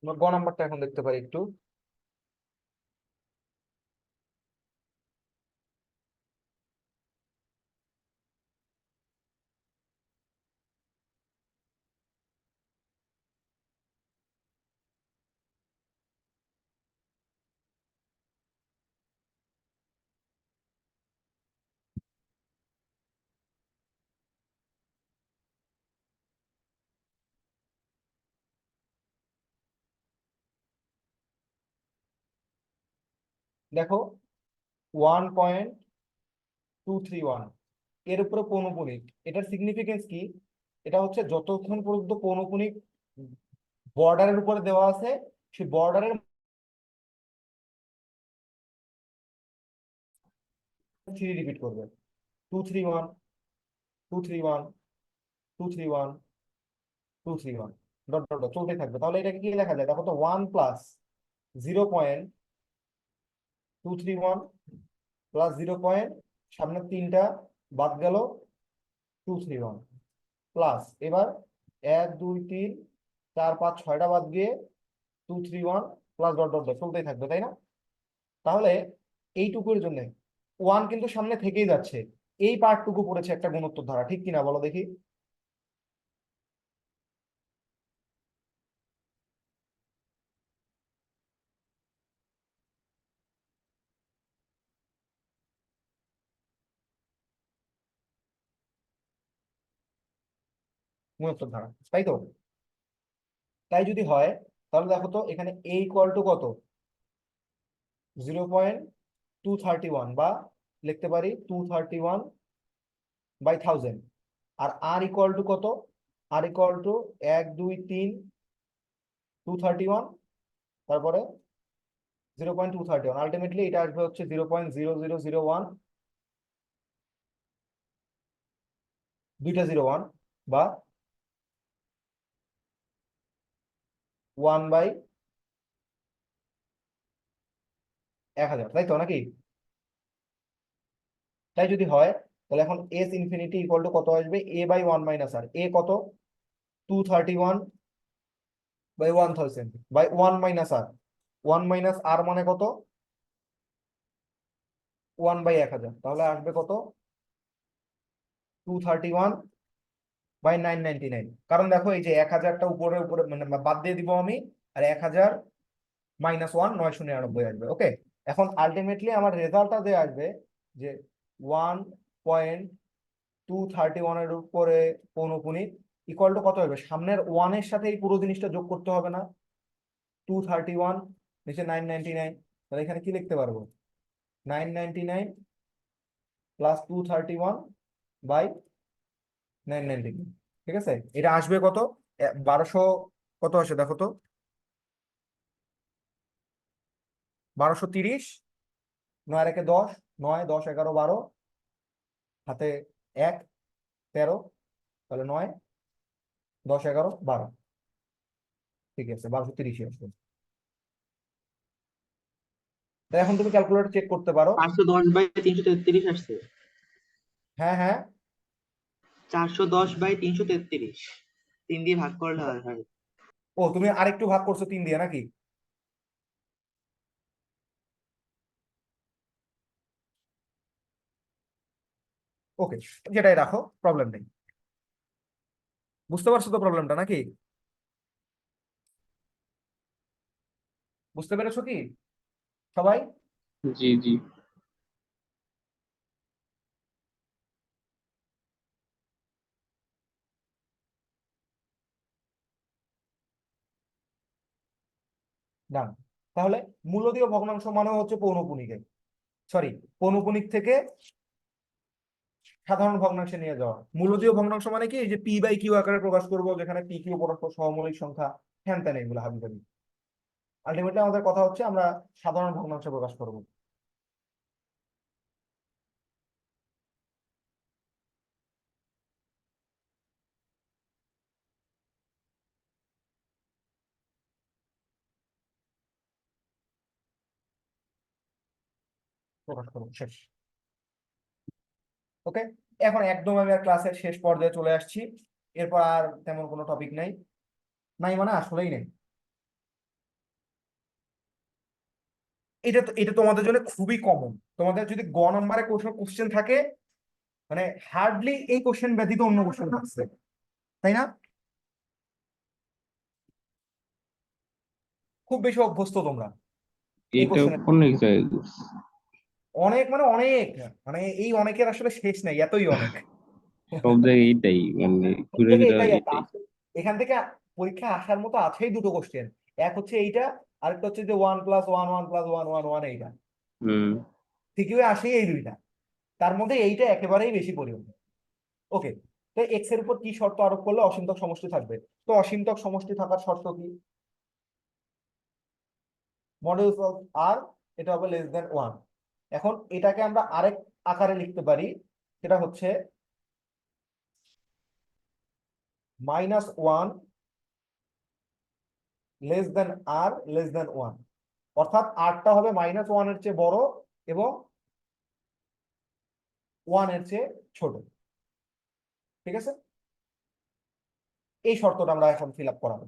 আমরা গ নাম্বারটা এখন দেখতে পারি একটু। দেখো 1.231 এর উপরে পৌনঃপুনিক, এটার সিগনিফিকেন্স কি? এটা হচ্ছে যতক্ষণ পর্যন্ত পৌনঃপুনিক বর্ডারের উপরে দেওয়া আছে, সেই বর্ডারের 3 রিপিট করবে, 231, 231, 231, 231, ডট ডট ডট চলতে থাকবে। তাহলে এটাকে কি লেখা যায় দেখো তো, 1 প্লাস 0.231 প্লাস 0. সামনে 3টা বাদ গেল, 231 প্লাস এবার 1 2 3 4 5 6টা বাদ গিয়ে 231 প্লাস ডট ডট ডট চলতেই থাকবে, তাই না? তাহলে এইটুকুর জন্য 1 কিন্তু সামনে থেকেই যাচ্ছে, এই পার্টটুকু পড়েছে একটা গুণোত্তর ধারা, ঠিক কিনা বলো দেখি? গুণোত্তর ধারা, তাই তো? তাই যদি হয় তাহলে দেখো তো এখানে a ইকুয়াল টু কত, 0.231, বা লিখতে পারি 231/1000। আর r ইকুয়াল টু কত, r ইকুয়াল টু 1 2 3 231, তারপরে 0.231, আলটিমেটলি এটা আসবে হচ্ছে 0.0001, দুইটা 01, বা 1/1000, তাই তো নাকি? তাই যদি হয় তাহলে এখন এস ইনফিনিটি ইকুয়াল টু কত আসবে, a বাই 1 - r, এ কত 231/1000/1 - r, 1 - r মানে কত 1/1000, তাহলে আসবে কত 231/999। কারণ দেখো এই যে 1000টা উপরে উপরে মানে বাদ দিয়ে দিব আমি, আর 1000 -1 999 আসবে। ওকে, এখন আলটিমেটলি আমার রেজাল্টটা যে আসবে যে 1.231 এর উপরে পৌনঃপুনিক ইকুয়াল টু কত হবে, সামনের 1 এর সাথে এই পুরো জিনিসটা যোগ করতে হবে না, 231 নিচে 999, তাহলে এখানে কি লিখতে পারবো, 999 প্লাস 231/999, ঠিক আছে? এটা আসবে কত, 1200, কত আসে দেখো তো, 1230, 9 আর 1 10, 9 10 11 12, হাতে 1 13, তাহলে 9 10 11 12, ঠিক আছে, 1230 আসবে। তাই এখন তুমি ক্যালকুলেটর চেক করতে পারো। 410/333 আসছে। হ্যাঁ হ্যাঁ, 410/333, 3 দিয়ে ভাগ করলে হয়। ও তুমি আরেকটু ভাগ করছো 3 দিয়ে নাকি? ওকে, যেটাই রাখো, প্রবলেম নেই। বুঝতে পারছো তো প্রবলেমটা নাকি? বুঝতে পেরেছো কি সবাই? জি জি। ডান। তাহলে মূলদীয় ভগ্নাংশ মানে হচ্ছে পৌনঃপুনিকে, সরি, পৌনঃপুনিক থেকে সাধারণ ভগ্নাংশে নিয়ে যাওয়া। মূলদীয় ভগ্নাংশ মানে কি, এই যে পি বাই কিউ আকারে প্রকাশ করবো, যেখানে পি কিউ পরস্পর সহমৌলিক সংখ্যা, হ্যান ত্যান এগুলো হাবিজাবি। আলটিমেটলি আমাদের কথা হচ্ছে আমরা সাধারণ ভগ্নাংশে প্রকাশ করবো। প্রকাশ করবো, শেষ। ওকে, এখন একদম আমি আর ক্লাসের শেষ পর্যায়ে চলে আসছি। এরপর আর তেমন কোনো টপিক নাই, নাই মানে আসলেই নেই। এটা তোমাদের জন্য খুবই কমন। তোমাদের যদি গ নম্বরে কোশ্চেন থাকে, মানে হার্ডলি এই কোশ্চেন ব্যতীত অন্য কোশ্চেন থাকছে, তাই না? খুব বেশি অভ্যস্ত তোমরা এই এটা কোশ্চেনে। অনেক জায়গায় ঘুরছে। অনেক মানে অনেক, মানে এই অনেকের আসলে শেষ নাই, এতই অনেক। সব জায়গায় এটাই, মানে ঘুরে থেকে ফিরে এটাই একটা এটাই। এখান থেকে পরীক্ষা আসার মতো আছেই দুটো কোশ্চেন। এক হচ্ছে এইটা, আরেকটা হচ্ছে যে 1+1 1+1 1 1 এইটা। হুম। সিকিউয়ে আসেই এই দুইটা, তার মধ্যে এইটা একেবারেই বেশি পরিমাণে। ওকে, তো এক্স এর উপর কি শর্ত আরোপ করলে অসীমতক সমষ্টি থাকবে? তো অসীমতক সমষ্টি থাকার শর্ত কি? মডিউলস অফ আর, এটা হবে <1। এখন এটাকে আমরা আরেক আকারে লিখতে পারি, সেটা হচ্ছে -1 আর <1, অর্থাৎ আরটা হবে -1 এর চেয়ে বড় এবং 1 এর চেয়ে ছোট। ঠিক আছে, এই শর্তটা আমরা এখন ফিল আপ করাবো।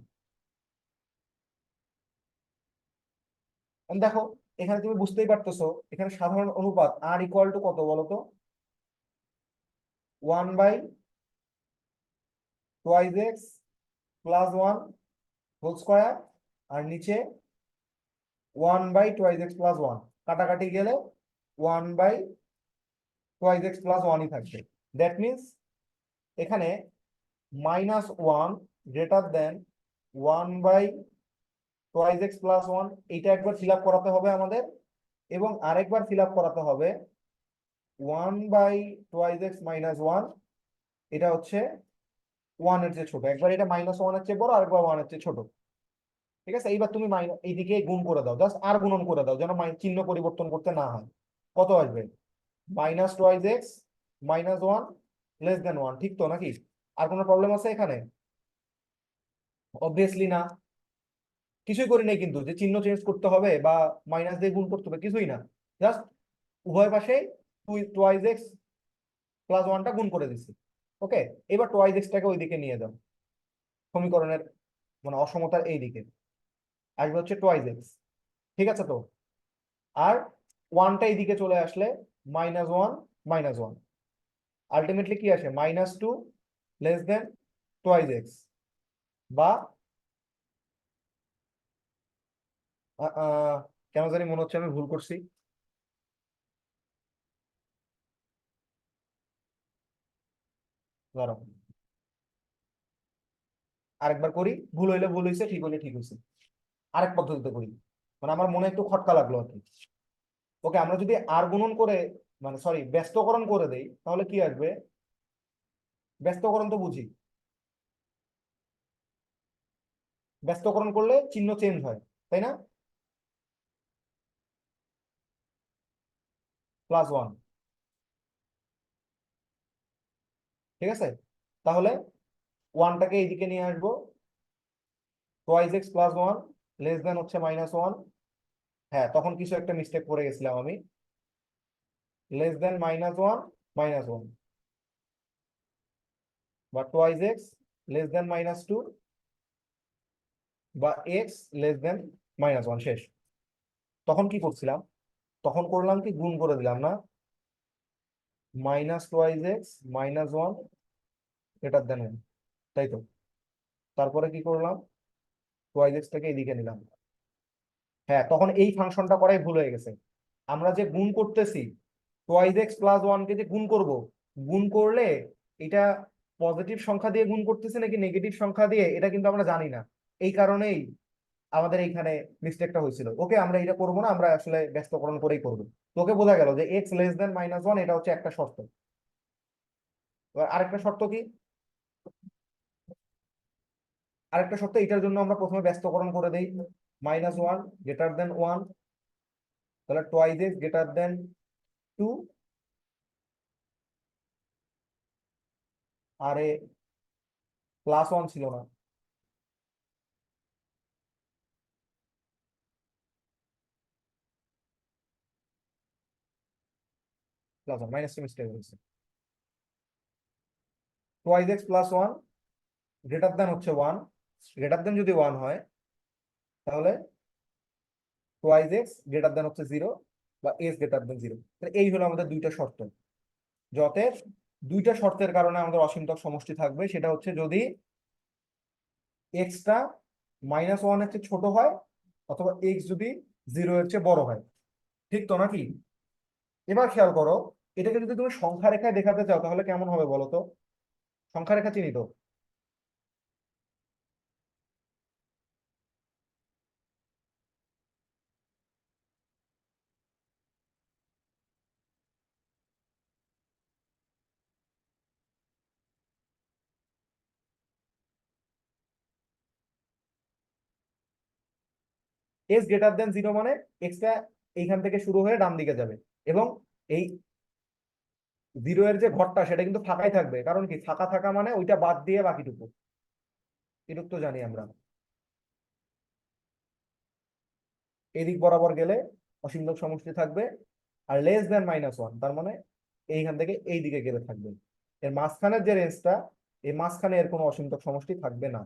দেখো, এখানে তুমি বুঝতেই পারতেছো, এখানে সাধারণ অনুপাত আর ইকুয়াল টু কত বলতো? 1/2x+1 আর নিচে 1/2x+1, কাটাকাটি গেলে 1/2x+1 থাকবে। দ্যাট মিনস এখানে -1 গ্রেটার দেন 1/2x+1, এইটা একবার ফিল আপ করাতে হবে আমাদের, এবং আরেকবার ফিল আপ করাতে হবে 1/2x-1, এটা হচ্ছে 1 এর চেয়ে ছোট। একবার এটা -1 এর চেয়ে বড়, আরেকবার 1 এর চেয়ে ছোট। ঠিক আছে, এইবার তুমি এইদিকে গুণ করে দাও, জাস্ট আর গুণন করে দাও, যেন চিহ্ন পরিবর্তন করতে না হয়। কত আসবে? -2x-1 ঠিক তো নাকি? আর কোনো প্রবলেম আছে এখানে? অবভিয়াসলি না। কিছুই করি নাই কিন্তু, যে চিহ্ন চেঞ্জ করতে হবে বা মাইনাস দিয়ে গুণ করতে হবে, কিছুই না। জাস্ট উভয় পাশে 2x+1টা গুণ করে দিচ্ছি। ওকে, এবার 2x-টাকে ওইদিকে নিয়ে যাও, সমীকরণের মানে অসমতার এই দিকে আসবে হচ্ছে 2x। ঠিক আছে তো? আর 1টা এইদিকে চলে আসলে -1 আলটিমেটলি কি আসে? -2 <2x, বা কেন জানি মনে হচ্ছে আমি ভুল করছি। দাঁড়াও, আরেকবার করি, ভুল হইলে ভুল হয়েছে, ঠিক হইলে ঠিক হয়েছে। আরেক পদ্ধতিতে করি, মানে আমার মনে একটু খটকা লাগলো আর কি। ওকে, আমরা যদি আর গুণন করে, মানে সরি, ব্যস্তকরণ করে দেই, তাহলে কি আসবে? ব্যস্তকরণ তো বুঝি, ব্যস্তকরণ করলে চিহ্ন চেঞ্জ হয়, তাই না? +1, ঠিক আছে। তাহলে ওয়ানটাকে এইদিকে নিয়ে আসবো, twice X plus one less than হচ্ছে মাইনাস ওয়ান। হ্যাঁ, তখন কিছু একটা মিস্টেক করে গেছিলাম আমি, লেস দেন মাইনাস ওয়ান বা twice X less than minus two বা X less than minus one, শেষ। তখন কি করছিলাম, তখন করলাম কি, গুণ করে দিলাম না, minus twice x minus one greater than one, তাই তো? তারপরে কি করলাম, টোয়াইস এক্সটাকে এদিকে নিলাম। হ্যাঁ, তখন এই ফাংশনটা করাই ভুল হয়ে গেছে। আমরা যে গুণ করতেছি, টোয়াইস এক্স প্লাস ওয়ানকে যে গুণ করব, গুণ করলে এটা পজিটিভ সংখ্যা দিয়ে গুণ করতেছে নাকি নেগেটিভ সংখ্যা দিয়ে, এটা কিন্তু আমরা জানি না। এই কারণেই আমাদের এইখানে মিস্টেকটা হয়েছিল। ওকে, আমরা এটা করবো না, আমরা আসলে ব্যস্তকরণ করেই করবো। তোকে বোঝা গেল যে x less than minus one এটা হচ্ছে একটা শর্ত। এবার আরেকটা শর্ত কি, আরেকটা শর্ত এটার জন্য আমরা প্রথমে ব্যস্তকরণ করে দেই, minus one greater than one, তাহলে twice X greater than two, আর এ প্লাস ওয়ান ছিল না, প্লাস ওয়ান, মাইনাস মিস্টেক হয়েছে। Twice X plus one greater than হচ্ছে ওয়ান, গ্রেটার দেন যদি ওয়ান হয় তাহলে টোয়াইস এক্স গ্রেটার দেন হচ্ছে জিরো বা এক্স গ্রেটার দেন জিরো। এই হলো আমাদের দুইটা শর্ত। যতে দুইটা শর্তের কারণে আমাদের অসীমতক সমষ্টি থাকবে, সেটা হচ্ছে যদি এক্সটা মাইনাস ওয়ান এর চেয়ে ছোট হয় অথবা এক্স যদি জিরো এর চেয়ে বড় হয়। ঠিক তো নাকি? এবার খেয়াল করো, এটাকে যদি তুমি সংখ্যা রেখায় দেখাতে চাও তাহলে কেমন হবে বলো তো? সংখ্যা রেখা চিনি তো? এক্স গ্রেটার দেন জিরো মানে এক্সটা এইখান থেকে শুরু হয়ে ডান দিকে যাবে, এবং এই জিরো এর যে ঘরটা সেটা কিন্তু ফাঁকাই থাকবে। কারণ কি, ফাঁকা থাকা মানে ওইটা বাদ দিয়ে বাকিটুকু, এটুক তো জানি আমরা। এদিক বরাবর গেলে অসীমতক সমষ্টি থাকবে, আর লেস দেন মাইনাস ওয়ান তার মানে এইখান থেকে এই দিকে গেলে থাকবে। এর মাঝখানের যে রেঞ্জটা, এই মাঝখানে এর কোনো অসীমতক সমষ্টি থাকবে না,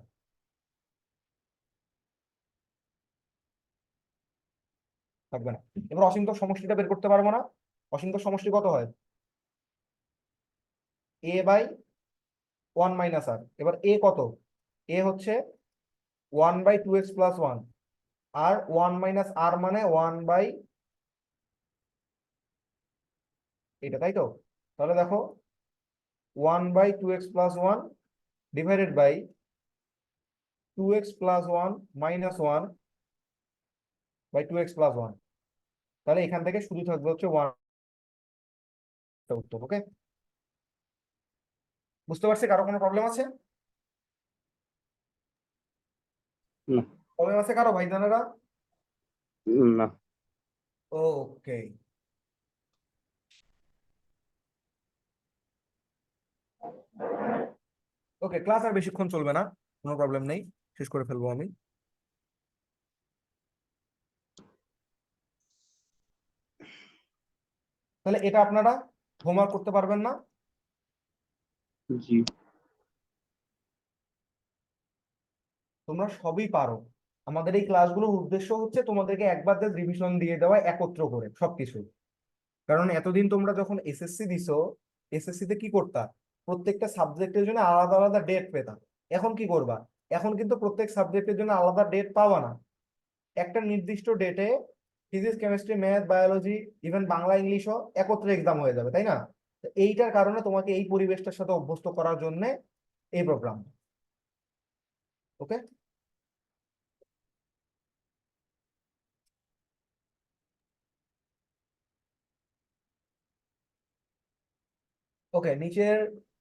থাকবে না। এবার অসীমতক সমষ্টিটা বের করতে পারবো না। অসীমতক সমষ্টি কত হয়, A by one minus R. এবার এ কত, এ হচ্ছে one by two X plus one, আর ওয়ান মাইনাস আর মানে ওয়ান বাই এটা, তাই তো? তাহলে দেখো, one by two X plus one divided by two X plus one minus one by two X plus one. তাহলে এখান থেকে শুধু থাকবে হচ্ছে ওয়ান, উত্তর। ওকে, বুঝতে পারছি? কারো কোনো প্রবলেম আছে? না। প্রবলেম আছে কারো ভাইজানেরা? না। ওকে, ওকে, ক্লাস আর বেশিক্ষণ চলবে না, কোনো প্রবলেম নেই, শেষ করে ফেলবো আমি। তাহলে এটা আপনারা হোমওয়ার্ক করতে পারবেন না? জি। তোমরা সবই পারো। আমাদের এই ক্লাসগুলোর উদ্দেশ্য হচ্ছে তোমাদেরকে একবার রিভিশন দিয়ে দেওয়া একত্র করে সবকিছু। কারণ এতদিন তোমরা যখন এসএসসি দিছো, এসএসসি তে কি করতা, প্রত্যেকটা সাবজেক্টের জন্য আলাদা আলাদা ডেট পেতাম। এখন কি করবা, এখন কিন্তু প্রত্যেক সাবজেক্টের জন্য আলাদা ডেট পাওয়া না, একটা নির্দিষ্ট ডেটে physics chemistry math biology even Bangla ইংলিশও একত্রে এক্সাম হয়ে যাবে, তাই না? তো এইটার কারণে তোমাকে এই পরিবেশটার সাথে অভ্যস্ত করার জন্য এই প্রোগ্রাম। ওকে, ওকে, নিচের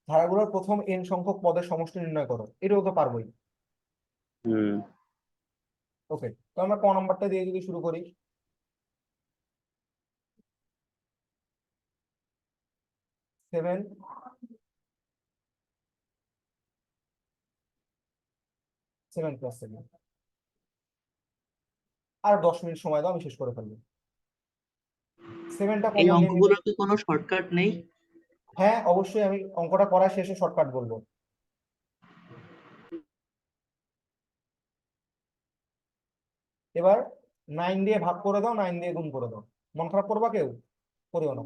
ধারাগুলোর প্রথম এন সংখ্যক পদের সমষ্টি নির্ণয় করো, এটাও তো পারবোই। হুম। ওকে, তো আমরা ক নাম্বারটা দিয়ে যদি শুরু করি, 7 7+7। আর 10 মিনিট সময় দাও, আমি শেষ করে ফেলবো। 7টা এই কমন নিয়ে নিলে, অঙ্কগুলোর কি কোনো শর্টকাট নেই? হ্যাঁ অবশ্যই, আমি অঙ্কটা করার শেষে শর্টকাট বলবো। এবার 9 দিয়ে ভাগ করে দাও, 9 দিয়ে গুণ করে দাও। মন খারাপ করবা কেউ? করিও না।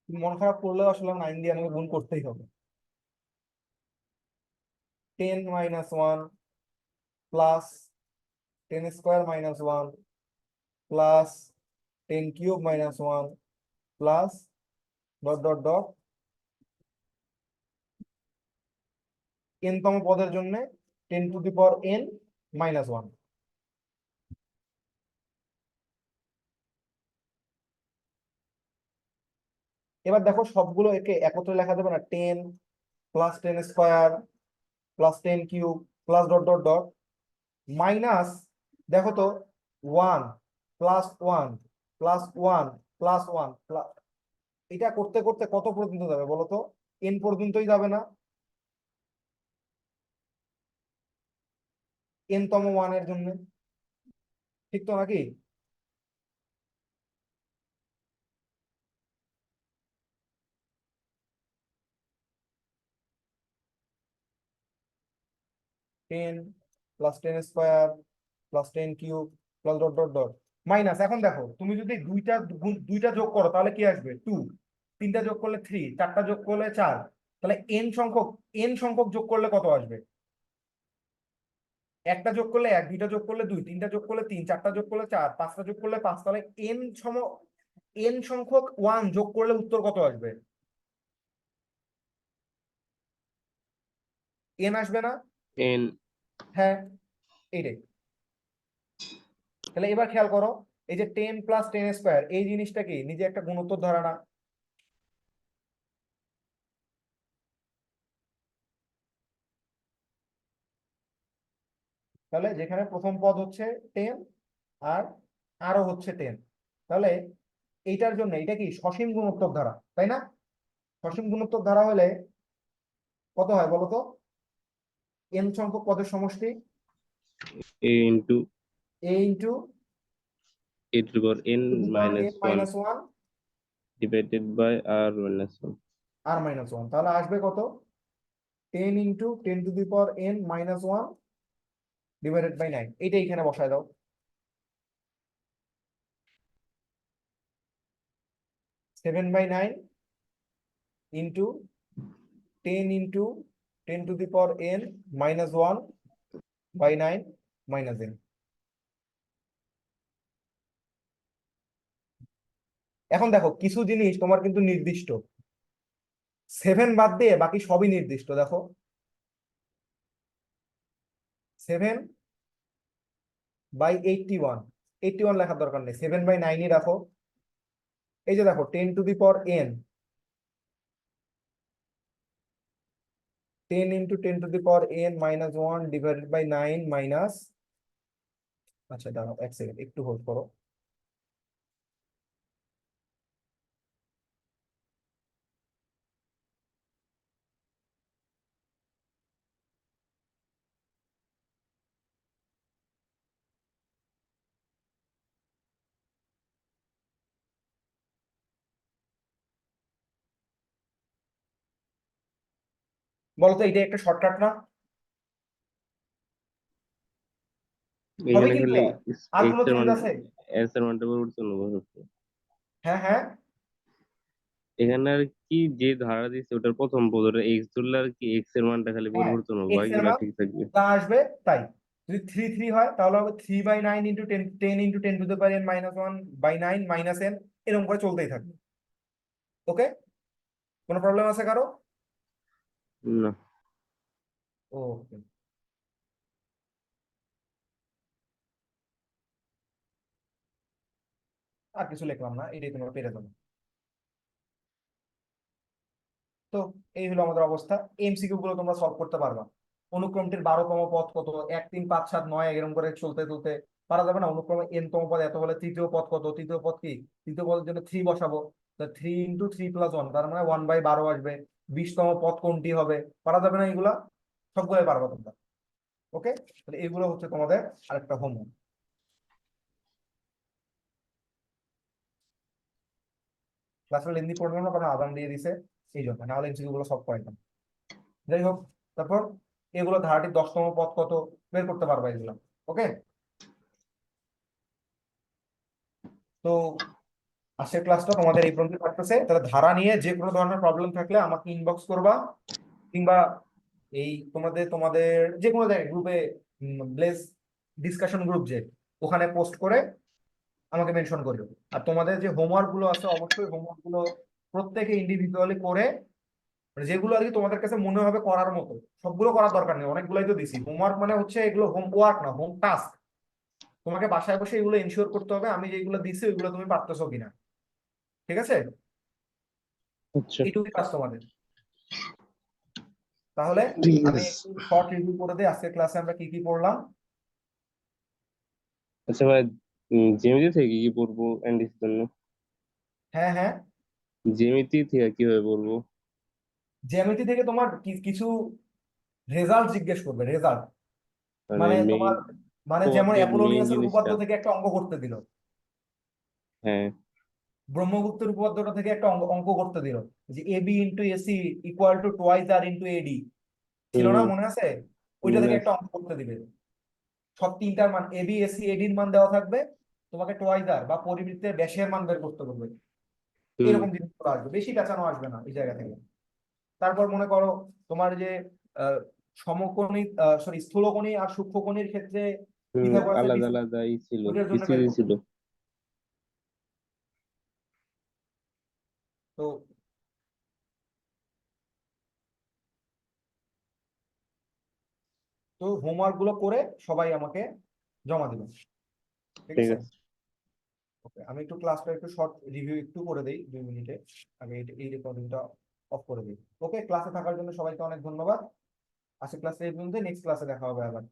তুমি মন খারাপ করলেও আসলে 9 দিয়ে আমাকে গুণ করতেই হবে। 10 - 1 plus 10² - 1 plus 10³ - 1 plus dot dot dot n তম পদের জন্য 10⁻n - 1। এবার দেখো সবগুলো একে একত্রে লেখা যাবে না? 10 plus 10² plus 10³ plus dot dot dot minus, দেখো তো, 1 প্লাস 1 প্লাস 1 প্লাস 1 প্লাস, এটা করতে করতে কত পর্যন্ত যাবে বলো তো? n পর্যন্তই যাবে না? n তম মানের জন্য, ঠিক তো নাকি? Ten plus 10² plus 10³ plus dot dot dot minus. এখন দেখো তুমি যদি দুইটা যোগ করো তাহলে কি আসবে? 2। তিনটা যোগ করলে 3, চারটা যোগ করলে 4। তাহলে n সংখ্যক যোগ করলে কত আসবে? একটা যোগ করলে 1, দুইটা যোগ করলে 2, তিনটা যোগ করলে 3, চারটা যোগ করলে 4, পাঁচটা যোগ করলে 5। তাহলে n সংখ্যক 1 যোগ করলে উত্তর কত আসবে? n আসবে না? n হ্যাঁ, এইটাই। তাহলে এবার খেয়াল করো, এই যে 10 প্লাস 10² এই জিনিসটা কি নিজে একটা গুণোত্তর ধারা না? তাহলে যেখানে প্রথম পদ হচ্ছে 10 আর আরো হচ্ছে 10, তাহলে এইটার জন্য এটা কি সসীম গুণোত্তর ধারা, তাই না? সসীম গুণোত্তর ধারা হলে কত হয় বলো তো? n সংখ্যক পদের সমষ্টি a into a into a to the power n minus 1 1 divided by r minus 1. r-1। তাহলে আসবে কত? 10 ইন্টু 10⁻n - 1 ডিভাইডেড বাই 9। এইটা এখানে বসায় দাও। 7/9 into 10 into 10⁻n - 1 by 9 minus n। এখন দেখো কিছু জিনিস তোমার কিন্তু নির্দিষ্ট, 7 বাদ দিয়ে বাকি সবই নির্দিষ্ট। দেখো 7/81 লেখার দরকার নেই, 7/9ই রাখো। এই যে দেখো 10⁻n 10 into 10⁻n - 1 divided by 9 minus, আচ্ছা দাঁড়াও 1 সেকেন্ড, একটু হোল্ড করো। বলতো এটা একটা শর্টকাট না? হবে এখানে কিন্তু, খালি আর x কোনো এর চেঞ্জ মান আছে? s এর মানটা পরিবর্তন হবে। হ্যাঁ হ্যাঁ, এখানে আর কি যে ধারা দিচ্ছে ওটার প্রথম পদ, ওটা x ধরলে আর কি x এর মানটা খালি হ্যাঁ পরিবর্তন হবে, এক্স এর বাকিগুলা মান ঠিক থাকবে। যা আসবে তাই। যদি 3 হয় তাহলে হবে 3/9 into 10 10 into 10⁻n - 1/9 minus n, এরকম করে চলতেই থাকবে। ওকে, কোনো প্রবলেম আছে কারো? না, ওকে, আর কিছু লিখলাম না, এটাই তোমরা পেরে যাবে। তো এই হলো আমাদের অবস্থা। এমসিকিউ গুলো তোমরা সলভ করতে পারবা। অনুক্রমটির 12তম পদ কত? 1 3 5 7 9 এরকম করে চলতে চলতে পারা যাবে না? অনুক্রমে n তম পদ এত হলে তৃতীয় পদ কত? তৃতীয় পদ কি? তৃতীয় পদের জন্য 3 বসাবো। 3 ইন্টু 3 প্লাস 1, তার মানে 1/12 আসবে। 20তম পদ কোনটি হবে, পারা যাবে না এগুলা? সবগুলোই পারবা তোমরা। ওকে, তাহলে এগুলো হচ্ছে তোমাদের আরেকটা হোমওয়ার্ক। ক্লাসটা লেন্দি করলাম না কারণ আদান দিয়ে দিছে, এই জন্য, না হলে এমসিকিউ গুলো সব করাইতাম। যাই হোক, তারপর এগুলো ধারাটির 10তম পদ কত বের করতে পারবা এগুলো। ওকে, তো আজকের ক্লাসটা তোমাদের এই পর্যন্ত থাকতেছে। তাহলে ধারা নিয়ে যে কোনো ধরনের প্রবলেম থাকলে আমাকে ইনবক্স করবা, কিংবা এই তোমাদের তোমাদের যে কোনো জায়গায় গ্রুপে, ব্লেজ ডিসকাশন গ্রুপ যে, ওখানে পোস্ট করে আমাকে মেনশন করবে। আর তোমাদের যে হোমওয়ার্ক গুলো আছে অবশ্যই হোমওয়ার্ক গুলো প্রত্যেকে ইন্ডিভিজুয়ালি করে, মানে যেগুলো আর কি তোমাদের কাছে মনে হবে করার মতো, সবগুলো করার দরকার নেই, অনেকগুলাই তো দিছি। হোমওয়ার্ক মানে হচ্ছে এগুলো হোমওয়ার্ক না, হোম টাস্ক। তোমাকে বাসায় বসে এগুলো এনশিওর করতে হবে আমি যেগুলো দিছি ওইগুলো তুমি পারতেছো কিনা। ঠিক আছে, আচ্ছা, এইটুকুই কাজ তোমাদের। তাহলে ঠিক আমি আছে। একটু শর্ট রিভিউ করে দিই আজকের ক্লাসে আমরা কি কি পড়লাম। আচ্ছা ভাই, জ্যামিতি থেকে কি পড়বো এনডিসির জন্য? হ্যাঁ হ্যাঁ, জ্যামিতি থেকে কিভাবে পড়বো? জ্যামিতি থেকে তোমার কিছু রেজাল্ট জিজ্ঞেস করবে, রেজাল্ট মানে মানে মেইন তোমার, মানে যেমন পদের মেইন অ্যাপোলোনিয়াসের উপপাদ্য জিনিসটা। থেকে একটা অঙ্ক করতে দিল, হ্যাঁ। ব্রহ্মগুপ্তের উপপাদ্যটা থেকে একটা অঙ্ক অঙ্ক করতে দিল, যে AB into AC equal to twice R into AD, ছিল হুম না হুম, মনে আছে? ওইটা মনে থেকে একটা আছে। অঙ্ক করতে দিবে, সব তিনটার মান এবি এসি এডির মান দেওয়া থাকবে, তোমাকে টোয়াইস আর বা পরিবৃত্তের ব্যাসের মান বের করতে বলবে। হুম এরকম জিনিসগুলো আসবে, বেশি পেঁচানো আসবে না এই জায়গা থেকে। তারপর মনে করো তোমার যে সমকোণী, সরি, স্থূলকোণী আর সূক্ষ্মকোণীর ক্ষেত্রে হুম, পিথাগোরাসের আলাদা বিসি, আলাদাই ছিল, ওইটার জন্য বের বিসিজি করতে ছিল। হবে। তো তো হোমওয়ার্ক গুলো করে সবাই আমাকে জমা দিবেন। ঠিক ঠিক আছে, আছে। ওকে, আমি একটু ক্লাসটা একটু শর্ট রিভিউ একটু করে দেই 2 মিনিটে, আগে এই রেকর্ডিংটা অফ করে দিই। ওকে, ক্লাসে থাকার জন্য সবাইকে অনেক ধন্যবাদ। আজকে ক্লাসে এই পর্যন্ত, নেক্সট ক্লাসে দেখা হবে আবার।